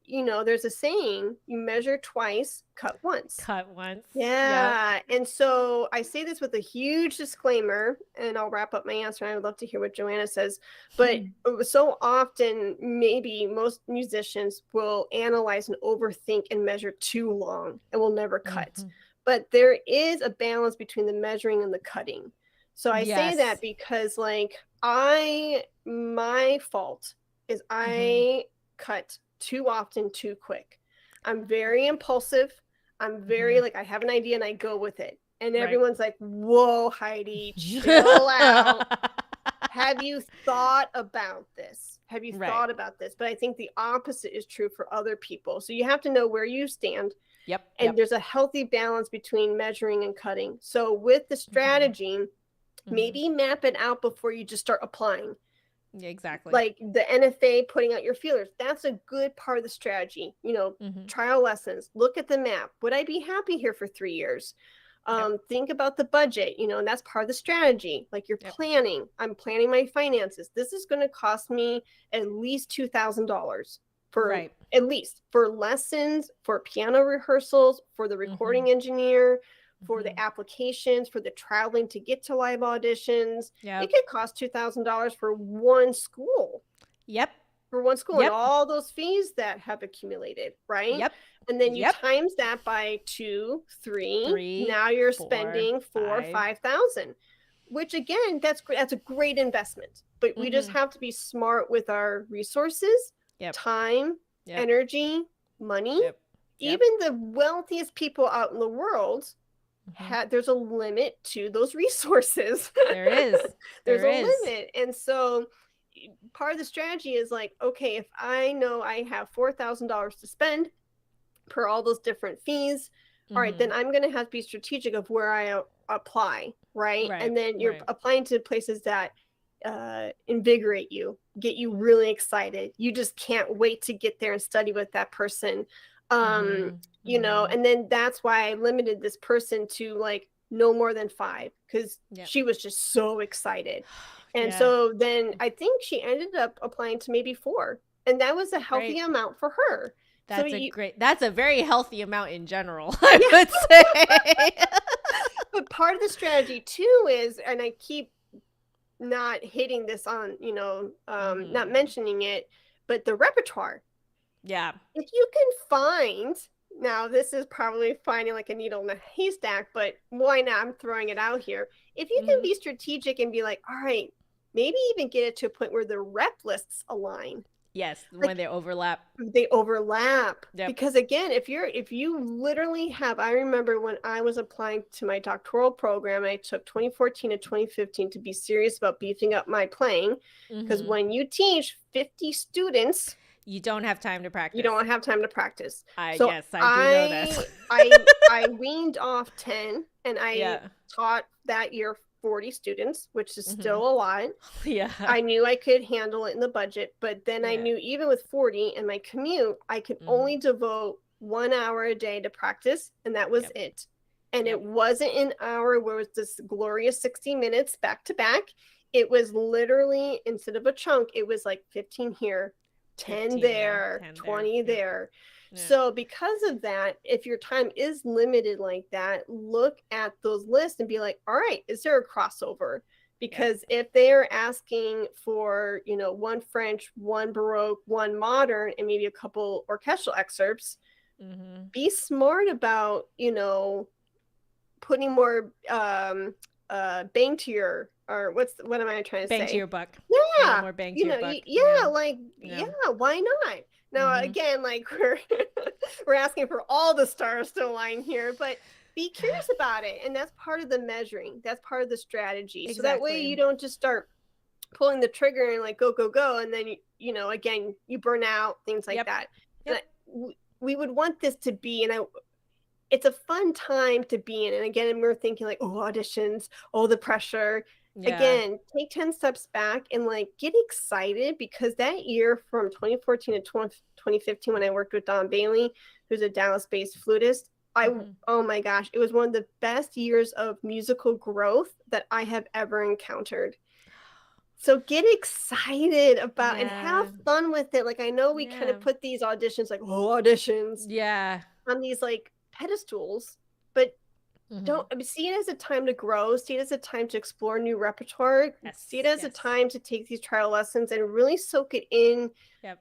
you know, there's a saying, you measure twice, cut once. Cut once. Yeah. Yep. And so I say this with a huge disclaimer, and I'll wrap up my answer. And I would love to hear what Joanna says. But so often, maybe most musicians will analyze and overthink and measure too long and will never cut. But there is a balance between the measuring and the cutting. So I say that because, like, my fault is I cut too often, too quick. I'm very impulsive. I'm very like, I have an idea and I go with it. And everyone's like, whoa, Heidi, chill out. Have you thought about this? Have you thought about this? But I think the opposite is true for other people. So you have to know where you stand. And there's a healthy balance between measuring and cutting. So with the strategy, maybe map it out before you just start applying. Yeah, exactly. Like the NFA putting out your feelers. That's a good part of the strategy. You know, trial lessons. Look at the map. Would I be happy here for 3 years? Think about the budget, you know, and that's part of the strategy. Like you're planning. I'm planning my finances. This is going to cost me at least $2,000 for at least for lessons, for piano rehearsals, for the recording engineer, for the applications, for the traveling to get to live auditions. It could cost $2,000 for one school. For one school and all those fees that have accumulated, right? And then you times that by 2, 3. Now you're spending 4, 5,000. Which again, that's a great investment. But we just have to be smart with our resources, time, energy, money. Even the wealthiest people out in the world, there's a limit to those resources. There is. There's a limit. And so part of the strategy is like, okay, if I know I have $4,000 to spend per all those different fees, all right, then I'm going to have to be strategic of where I apply, right? And then you're applying to places that invigorate you, get you really excited. You just can't wait to get there and study with that person. You know, and then that's why I limited this person to like no more than 5 because she was just so excited. And so then I think she ended up applying to maybe 4, and that was a healthy amount for her. That's a very healthy amount in general, I would say. But part of the strategy too is, and I keep not hitting this on, you know, not mentioning it, but the repertoire. Yeah. If you can find, now this is probably finding like a needle in a haystack, but why not? I'm throwing it out here. If you can be strategic and be like, all right, maybe even get it to a point where the rep lists align. Yes, like, when they overlap. They overlap. Because again, if you literally have, I remember when I was applying to my doctoral program, I took 2014 and 2015 to be serious about beefing up my playing. Because when you teach 50 students, you don't have time to practice. You don't have time to practice. I do know that. I weaned off 10 and I taught that year 40 students, which is still a lot. I knew I could handle it in the budget, but then I knew even with 40 and my commute, I could only devote 1 hour a day to practice, and that was it. And it wasn't an hour where it was this glorious 60 minutes back to back. It was literally, instead of a chunk, it was like 15 here, 10 there, 10 20 there. Yeah. So because of that, if your time is limited like that, look at those lists and be like, all right, is there a crossover? Because if they're asking for, you know, one French, one Baroque, one modern, and maybe a couple orchestral excerpts, be smart about, you know, putting more bang to your, or what am I trying to say? Bang to your buck. Yeah. More bang to your buck. Why not? Now, again, like we're asking for all the stars to align here, but be curious about it. And that's part of the measuring. That's part of the strategy. Exactly. So that way you don't just start pulling the trigger and like, go, go, go. And then, you know, again, you burn out, things like that. Yep. We would want this to be, and it's a fun time to be in. And again, we're thinking like, oh, auditions, oh, the pressure. Yeah. Again, take 10 steps back and like get excited, because that year from 2014 to 2015, when I worked with Don Bailey, who's a Dallas-based flutist, oh my gosh, it was one of the best years of musical growth that I have ever encountered. So get excited about and have fun with it. Like, I know we kind of put these auditions like, oh, auditions. Yeah. On these like pedestals, but don't see it as a time to grow, see it as a time to explore new repertoire, see it as a time to take these trial lessons and really soak it in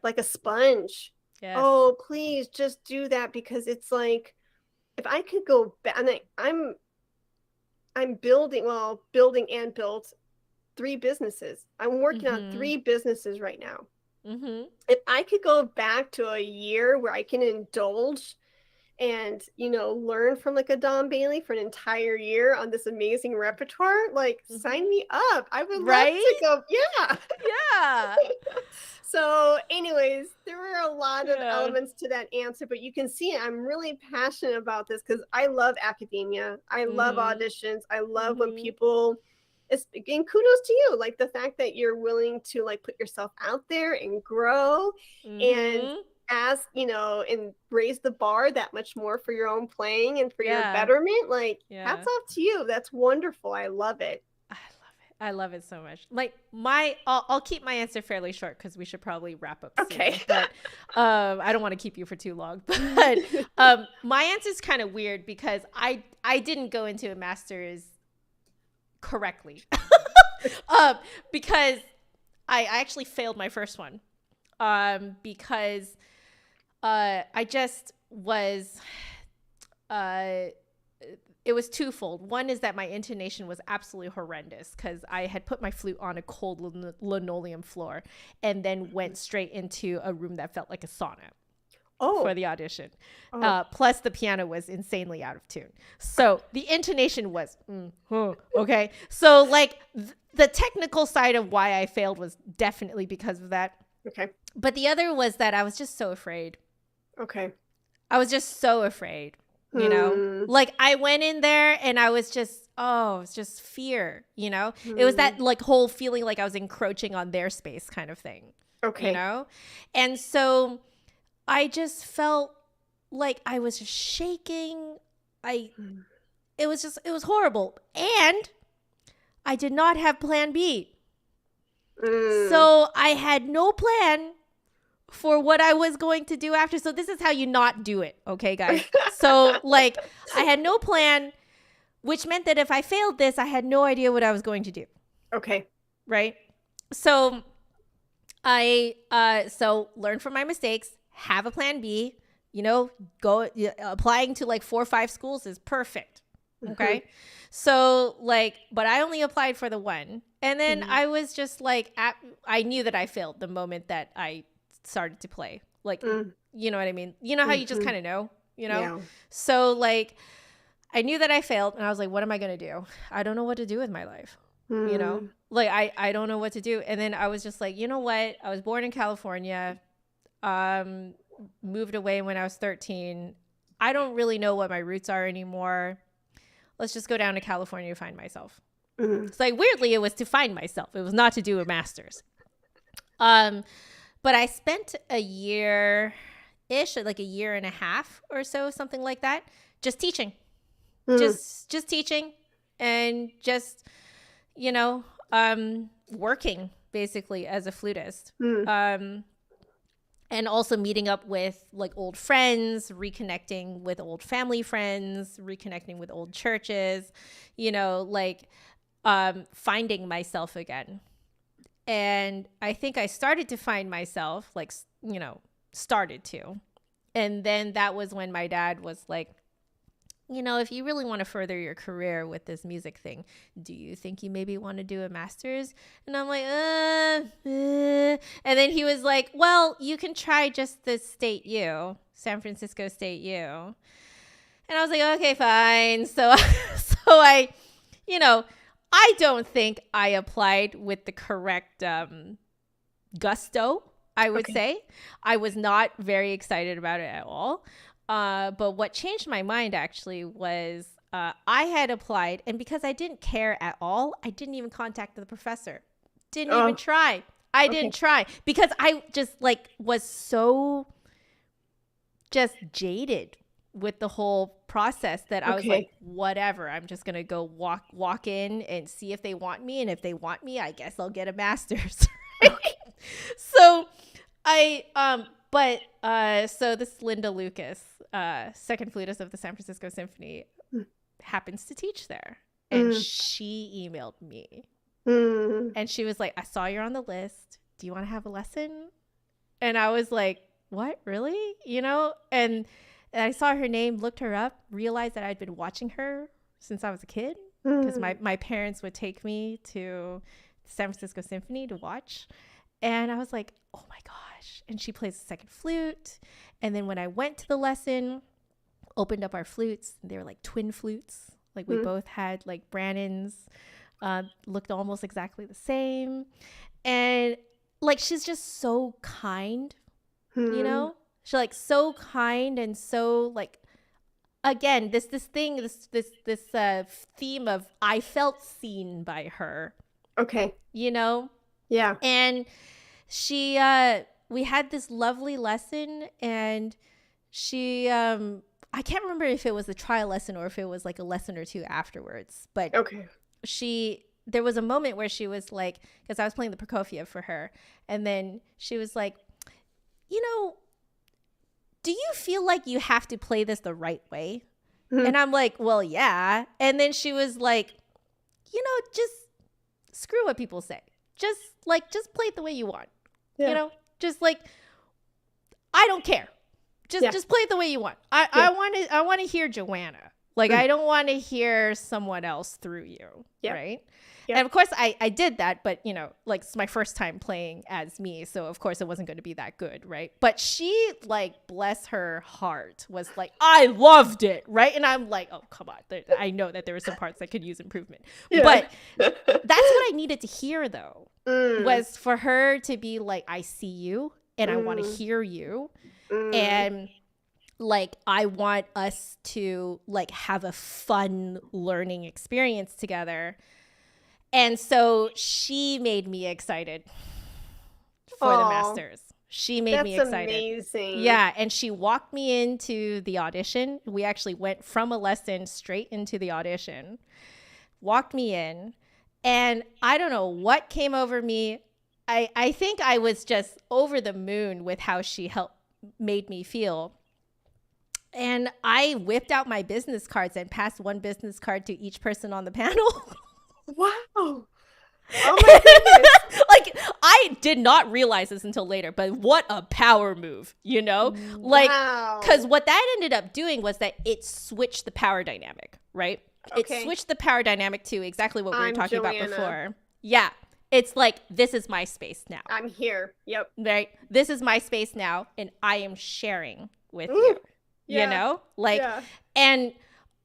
like a sponge. Oh, please just do that, because it's like, if I could go back, and I'm building and built 3 businesses. I'm working on 3 businesses right now. If I could go back to a year where I can indulge and, you know, learn from like a Don Bailey for an entire year on this amazing repertoire, like sign me up. I would love to go. Yeah. So anyways, there were a lot of elements to that answer, but you can see I'm really passionate about this because I love academia. I love auditions. I love when people, again, kudos to you. Like the fact that you're willing to like put yourself out there and grow and ask, you know, and raise the bar that much more for your own playing and for your betterment. Like hats off to you. That's wonderful. I love it. I love it so much. Like I'll keep my answer fairly short because we should probably wrap up soon. Okay. But I don't want to keep you for too long. But my answer is kind of weird because I didn't go into a master's correctly. Because I actually failed my first one. Because I just was it was twofold. One is that my intonation was absolutely horrendous because I had put my flute on a cold linoleum floor and then went straight into a room that felt like a sauna for the audition. Plus the piano was insanely out of tune. So the intonation was, okay. So like the technical side of why I failed was definitely because of that. Okay. But the other was that I was just so afraid. Okay. I was just so afraid. You know, like I went in there and I was just, it was just fear, you know, it was that like whole feeling like I was encroaching on their space kind of thing. Okay. You know, and so I just felt like I was just shaking. It was horrible. And I did not have plan B. So I had no plan for what I was going to do after. So this is how you not do it. Okay, guys. So like I had no plan, which meant that if I failed this, I had no idea what I was going to do. Okay. Right. So I learn from my mistakes, have a plan B, you know, go applying to like 4 or 5 schools is perfect. Okay. So like, but I only applied for the one. And then I was just like, I knew that I failed the moment that I started to play. Like, you know what I mean? You know how you just kind of know, you know? Yeah. So like, I knew that I failed and I was like, what am I going to do? I don't know what to do with my life. You know, like I don't know what to do. And then I was just like, you know what? I was born in California, moved away when I was 13. I don't really know what my roots are anymore. Let's just go down to California to find myself. It's like, weirdly, it was to find myself. It was not to do a master's. But I spent a year-ish, like a year and a half or so, something like that, just teaching. just teaching and just, you know, working basically as a flutist. And also meeting up with like old friends, reconnecting with old family friends, reconnecting with old churches, you know, like finding myself again. And I think I started to find myself, like, you know, started to. And then that was when my dad was like, you know, if you really want to further your career with this music thing, do you think you maybe want to do a master's? And I'm like, And then he was like, well, you can try just the State U, San Francisco State U. And I was like, okay, fine. So I, you know, I don't think I applied with the correct gusto, I would say. I was not very excited about it at all. But what changed my mind actually was I had applied, and because I didn't care at all, I didn't even contact the professor. Didn't even try. I didn't try because I just like was so just jaded with the whole process that I was like, whatever, I'm just gonna go walk in and see if they want me, and if they want me, I guess I'll get a master's. So so this Linda Lucas, second flutist of the San Francisco Symphony, happens to teach there. And she emailed me. And she was like, I saw you're on the list. Do you want to have a lesson? And I was like, what? Really? You know? And I saw her name, looked her up, realized that I'd been watching her since I was a kid. Because my parents would take me to the San Francisco Symphony to watch. And I was like, oh my gosh. And she plays the second flute. And then when I went to the lesson, opened up our flutes, they were like twin flutes. Like we both had like Brannon's, looked almost exactly the same. And like, she's just so kind, you know? She's like so kind and so like, again, this theme of I felt seen by her. Okay. You know? Yeah. And she, we had this lovely lesson, and she, I can't remember if it was a trial lesson or if it was like a lesson or two afterwards, but there was a moment where she was like, because I was playing the Prokofiev for her, and then she was like, you know, do you feel like you have to play this the right way? And I'm like, well, yeah. And then she was like, you know, just screw what people say. Just play it the way you want. Yeah. You know, just like, I don't care. Just play it the way you want. I want to hear Joanna. Like, I don't want to hear someone else through you. Yeah. Right. Yeah. And of course I did that, but you know, like it's my first time playing as me. So of course it wasn't going to be that good. Right. But she, like, bless her heart, was like, I loved it. Right. And I'm like, oh, come on. I know that there were some parts that could use improvement, but that's what I needed to hear though, was for her to be like, I see you and I want to hear you. And like, I want us to like have a fun learning experience together. And so she made me excited for the masters. She made me excited. That's amazing. Yeah. And she walked me into the audition. We actually went from a lesson straight into the audition, walked me in, and I don't know what came over me. I think I was just over the moon with how she made me feel. And I whipped out my business cards and passed one business card to each person on the panel. Wow. Oh my goodness. Like, I did not realize this until later, but what a power move, you know? Like, because what that ended up doing was that it switched the power dynamic, right? It switched the power dynamic to exactly what we were talking about before. Yeah. It's like, this is my space now. I'm here. Yep. Right? This is my space now, and I am sharing with you. Yeah. You know? Like, and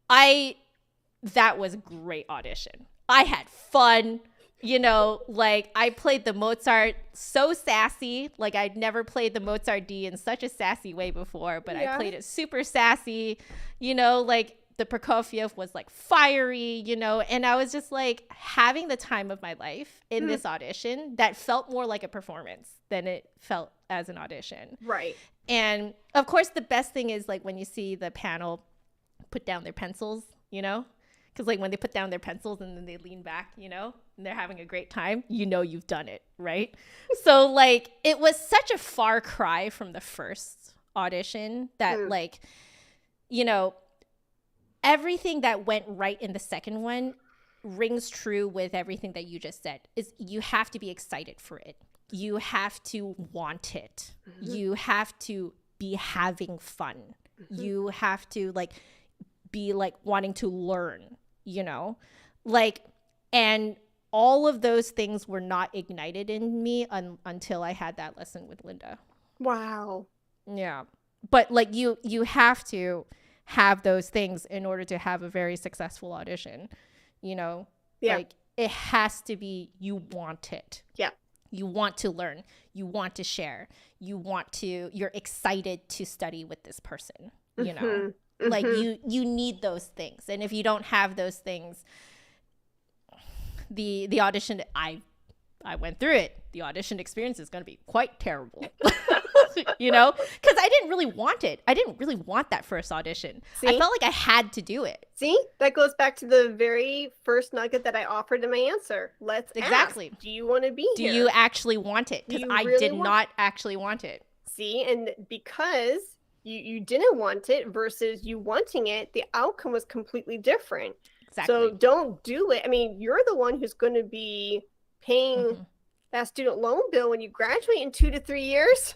that was a great audition. I had fun, you know, like I played the Mozart so sassy, like I'd never played the Mozart D in such a sassy way before, but I played it super sassy, you know, like the Prokofiev was like fiery, you know, and I was just like having the time of my life in this audition that felt more like a performance than it felt as an audition. Right. And of course, the best thing is like when you see the panel put down their pencils you know? Because like when they put down their pencils and then they lean back, you know, and they're having a great time, you know you've done it, right? So like it was such a far cry from the first audition that like, you know, everything that went right in the second one rings true with everything that you just said. Is you have to be excited for it. You have to want it. You have to be having fun. You have to like be like wanting to learn, you know, like, and all of those things were not ignited in me until I had that lesson with Linda. Wow. Yeah. But like you have to have those things in order to have a very successful audition, you know. Yeah. Like it has to be, you want it. Yeah. You want to learn, you want to share, you're excited to study with this person, you know. Like you need those things, and if you don't have those things, the audition, I went through it, the audition experience is going to be quite terrible. You know, because I didn't really want it. I didn't really want that first audition. See? I felt like I had to do it. See, that goes back to the very first nugget that I offered in my answer. Let's ask, do you want to be here? Do you actually want it? Because I did not actually want it. See, and because you didn't want it versus you wanting it, the outcome was completely different. Exactly. So don't do it. I mean, you're the one who's going to be paying that student loan bill when you graduate in 2 to 3 years.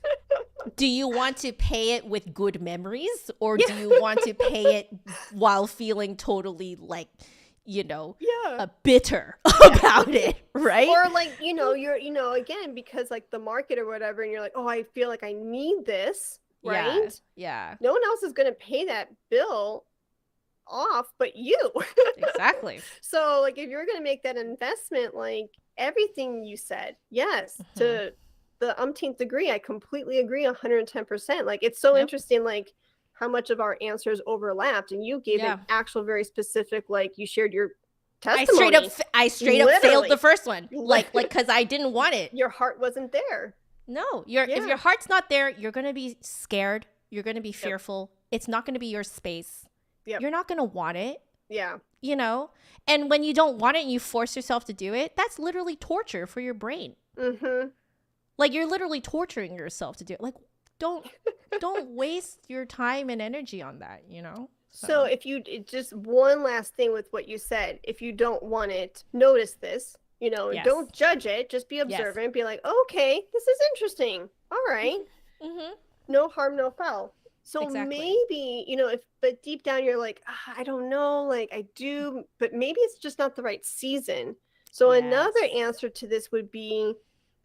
Do you want to pay it with good memories, or do you want to pay it while feeling totally like, you know, bitter about it, right? Or like, you know, you're, you know, again, because like the market or whatever, and you're like, oh, I feel like I need this, right? Yeah. No one else is going to pay that bill off but you. Exactly. So like if you're going to make that investment, like everything you said, yes, to the umpteenth degree, I completely agree 110%. Like it's so interesting, like how much of our answers overlapped, and you gave an actual very specific, like you shared your testimony. I straight up failed the first one, like because I didn't want it. Your heart wasn't there. No, if your heart's not there, you're gonna be scared. You're gonna be fearful. It's not gonna be your space. You're not gonna want it. Yeah. You know, and when you don't want it and you force yourself to do it, that's literally torture for your brain. Like you're literally torturing yourself to do it. Like don't waste your time and energy on that, you know? So if you, just one last thing with what you said, if you don't want it, notice this, you know, don't judge it, just be observant, be like, okay, this is interesting. All right. No harm, no foul. So maybe, you know, but deep down you're like, I don't know, like I do, but maybe it's just not the right season. So another answer to this would be,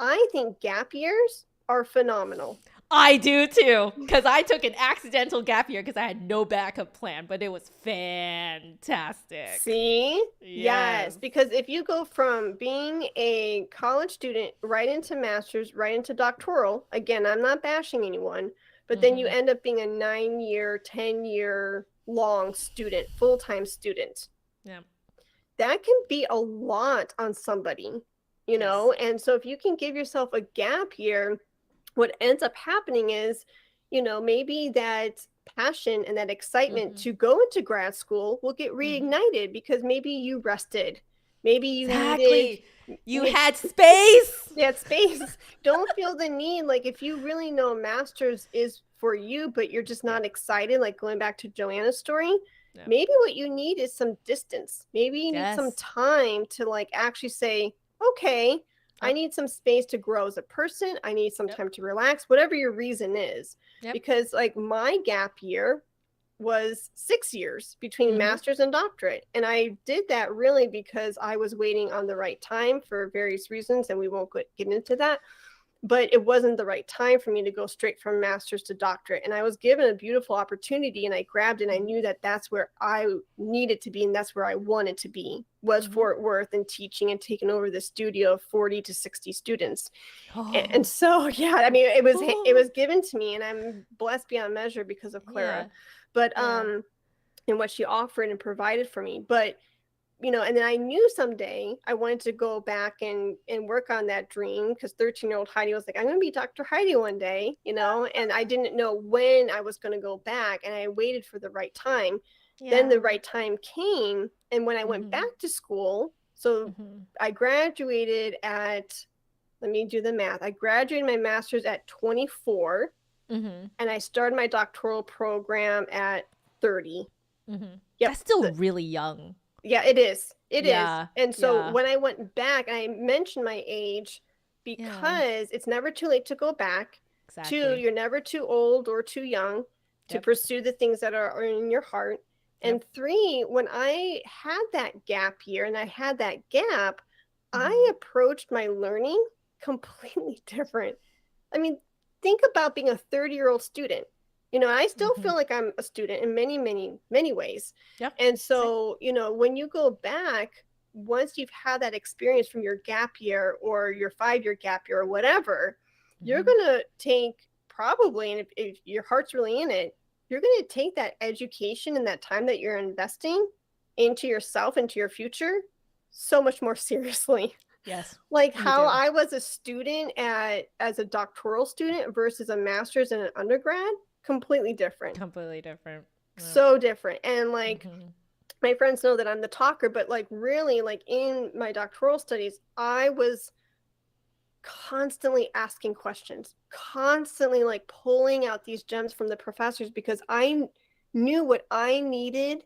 I think gap years are phenomenal. I do too, because I took an accidental gap year because I had no backup plan, but it was fantastic. See? Yes, because if you go from being a college student right into master's, right into doctoral, again, I'm not bashing anyone, but then you end up being a 9-year, 10-year long student, full-time student. Yeah. That can be a lot on somebody, you know? And so if you can give yourself a gap year, what ends up happening is, you know, maybe that passion and that excitement to go into grad school will get reignited because maybe you rested. Maybe you needed... You had space. You had space. Don't feel the need. Like if you really know master's is for you, but you're just not excited, like going back to Joanna's story, maybe what you need is some distance. Maybe you need some time to like actually say, okay, I need some space to grow as a person. I need some time to relax, whatever your reason is. Because like my gap year was 6 years between master's and doctorate. And I did that really because I was waiting on the right time for various reasons, and we won't get into that. But it wasn't the right time for me to go straight from master's to doctorate. And I was given a beautiful opportunity, and I grabbed it. And I knew that that's where I needed to be, and that's where I wanted to be, was Fort Worth, and teaching and taking over the studio of 40 to 60 students. And so, yeah, I mean, it was given to me, and I'm blessed beyond measure because of Clara. But and what she offered and provided for me. But you know, and then I knew someday I wanted to go back and work on that dream, because 13-year-old Heidi was like, I'm going to be Dr. Heidi one day, you know, and I didn't know when I was going to go back, and I waited for the right time. Then the right time came. And when I went back to school, so I graduated at, let me do the math. I graduated my master's at 24, and I started my doctoral program at 30. Yep. That's still really young. Yeah, it is. It is. And so when I went back, I mentioned my age because it's never too late to go back. Exactly. 2, you're never too old or too young to pursue the things that are in your heart. And 3, when I had that gap year and I had that gap, I approached my learning completely different. I mean, think about being a 30-year-old student. You know, I still feel like I'm a student in many, many, many ways. Yep. And so, you know, when you go back, once you've had that experience from your gap year or your 5-year gap year or whatever, you're going to take probably, and if your heart's really in it, you're going to take that education and that time that you're investing into yourself, into your future, so much more seriously. Yes. Like how I was a student as a doctoral student versus a master's and an undergrad, completely different. Yeah. So different. And like my friends know that I'm the talker, but like really like in my doctoral studies, I was constantly asking questions, constantly like pulling out these gems from the professors because I knew what I needed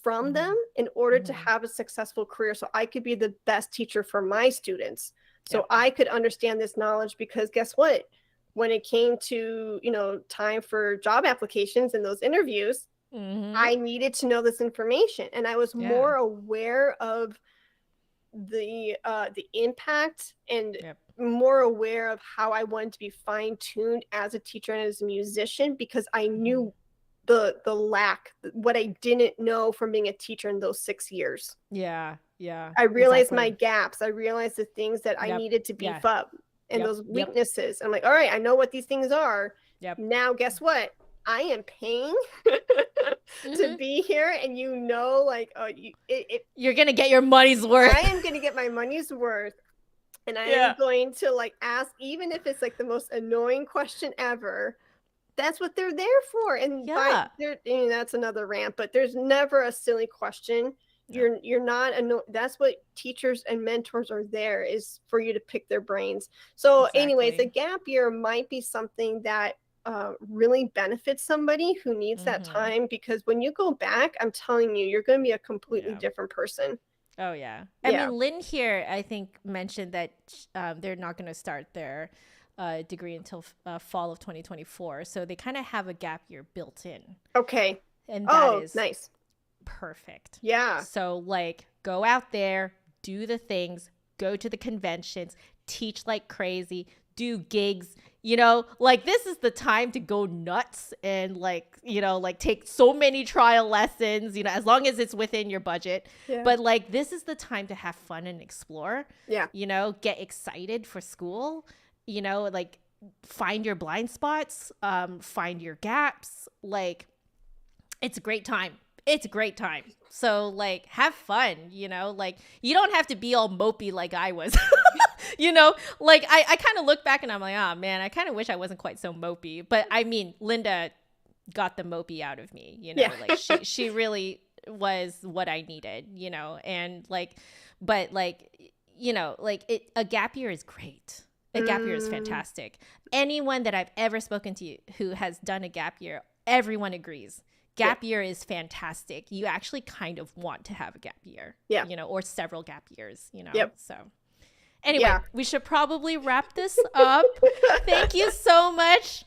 from them in order to have a successful career, so I could be the best teacher for my students, so I could understand this knowledge. Because guess what, when it came to, you know, time for job applications and those interviews, I needed to know this information, and I was more aware of the impact and more aware of how I wanted to be fine-tuned as a teacher and as a musician, because I knew the lack, what I didn't know from being a teacher in those 6 years. I realized my gaps. I realized the things that I needed to beef up and those weaknesses. I'm like, all right, I know what these things are. Now guess what, I am paying to be here, and you know, like, you're gonna get your money's worth. I am gonna get my money's worth, and I am going to like ask, even if it's like the most annoying question ever. That's what they're there for. And that's another rant, but there's never a silly question. You're not that's what teachers and mentors are there, is for you to pick their brains. So anyways, the gap year might be something that really benefits somebody who needs that time, because when you go back, I'm telling you, you're going to be a completely different person. Oh yeah. I mean, Lynn here, I think, mentioned that they're not going to start their degree until fall of 2024, so they kind of have a gap year built in. Okay. And that is nice. Perfect. Yeah. So like, go out there, do the things, go to the conventions, teach like crazy, do gigs, you know, like this is the time to go nuts and like, you know, like take so many trial lessons, you know, as long as it's within your budget. But like, this is the time to have fun and explore. You know, get excited for school. You know, like find your blind spots, find your gaps. Like, it's a great time. It's a great time. So like, have fun, you know, like you don't have to be all mopey like I was, you know, like I kind of look back and I'm like, oh man, I kind of wish I wasn't quite so mopey. But I mean, Linda got the mopey out of me, you know, like she really was what I needed, you know, and like, but like, you know, like a gap year is great. A gap year is fantastic. Anyone that I've ever spoken to who has done a gap year, everyone agrees. Gap year is fantastic. You actually kind of want to have a gap year, you know, or several gap years, you know. So anyway, we should probably wrap this up. Thank you so much,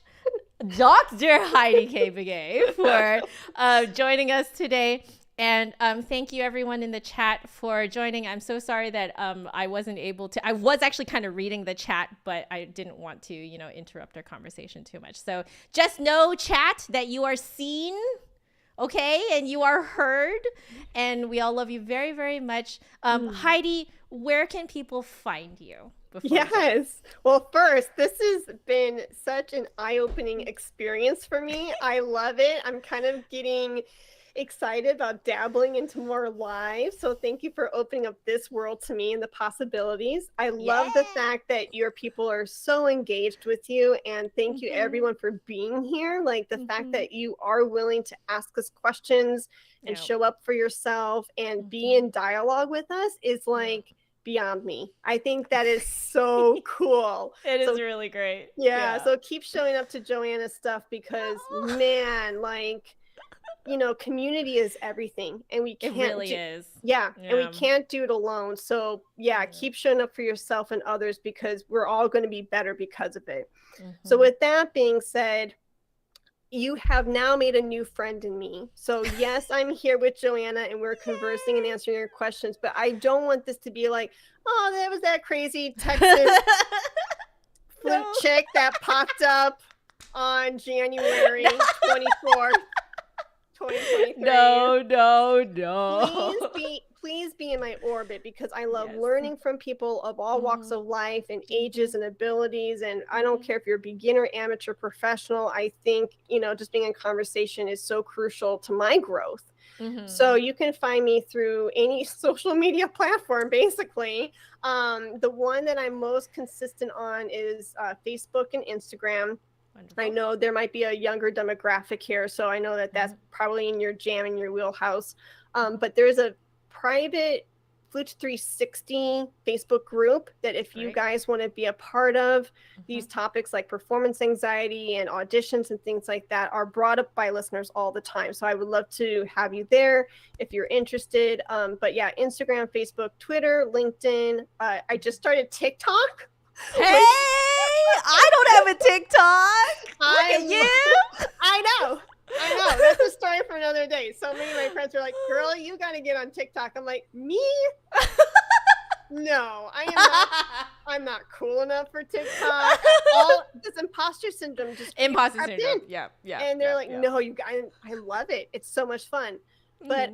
Dr. Heidi Kay Begay, for joining us today. And thank you everyone in the chat for joining. I'm so sorry that I wasn't able to. I was actually kind of reading the chat, but I didn't want to, you know, interrupt our conversation too much. So just know, chat, that you are seen, okay, and you are heard, and we all love you very, very much. Heidi, where can people find you? Yes. Well, first, this has been such an eye-opening experience for me. I love it. I'm kind of getting excited about dabbling into more live. So thank you for opening up this world to me and the possibilities. I love the fact that your people are so engaged with you, and thank you everyone for being here. Like the fact that you are willing to ask us questions and show up for yourself and be in dialogue with us is like beyond me. I think that is so cool. It is really great. Yeah, so keep showing up to Joanna's stuff because man, like, you know, community is everything, and we can't. It really is. Yeah, and we can't do it alone. So keep showing up for yourself and others because we're all going to be better because of it. So with that being said, you have now made a new friend in me. So yes, I'm here with Joanna and we're conversing and answering your questions, but I don't want this to be like, oh, that was that crazy Texas flute chick that popped up on January 24th, 2023. No. Please be in my orbit because I love learning from people of all walks of life and ages and abilities. And I don't care if you're a beginner, amateur, professional. I think, you know, just being in conversation is so crucial to my growth. So you can find me through any social media platform, basically. The one that I'm most consistent on is Facebook and Instagram. Wonderful. I know there might be a younger demographic here, so I know that that's probably in your jam, in your wheelhouse. But there's a private Flute 360 Facebook group that if you guys want to be a part of, these topics like performance anxiety and auditions and things like that are brought up by listeners all the time. So I would love to have you there if you're interested. But yeah, Instagram, Facebook, Twitter, LinkedIn. I just started TikTok. Hey, I don't have a TikTok. Look at you. I know. That's a story for another day. So many of my friends were like, girl, you got to get on TikTok. I'm like, me? No, I'm not cool enough for TikTok. This imposter syndrome just imposter syndrome. Yeah. And they're like, no, you guys, I love it. It's so much fun. But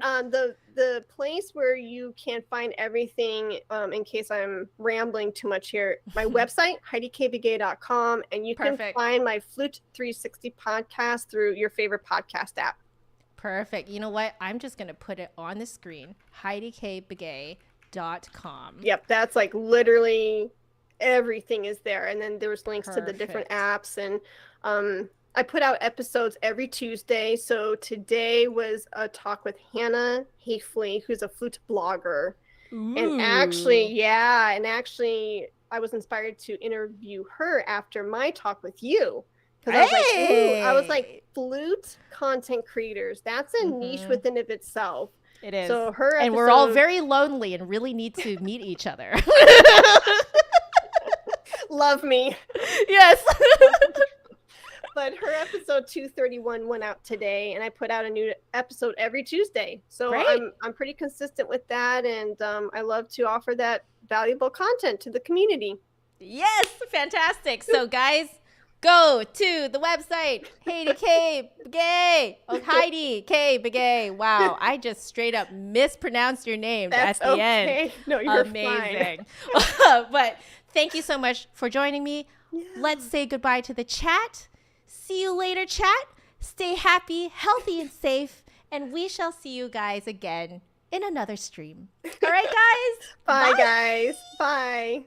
the place where you can find everything, in case I'm rambling too much here, my website, HeidiKaybegay.com, and you can find my Flute 360 podcast through your favorite podcast app. Perfect. You know what? I'm just going to put it on the screen, HeidiKaybegay.com. Yep, that's like literally everything is there. And then there's links to the different apps, and I put out episodes every Tuesday. So today was a talk with Hannah Hafley, who's a flute blogger. Ooh. And actually, I was inspired to interview her after my talk with you. Because I was like, flute content creators, that's a niche within of itself. It is. So her episode, and we're all very lonely and really need to meet each other. Love me. Yes. But her episode 231 went out today, and I put out a new episode every Tuesday. So I'm pretty consistent with that, and I love to offer that valuable content to the community. Yes, fantastic. So guys, go to the website, Heidi Kay Begay. Oh, Heidi Kay Begay. Wow, I just straight up mispronounced your name at the end. No, you're amazing. But thank you so much for joining me. Yeah. Let's say goodbye to the chat. See you later, chat. Stay happy, healthy, and safe. And we shall see you guys again in another stream. All right, guys? Bye, guys. Bye.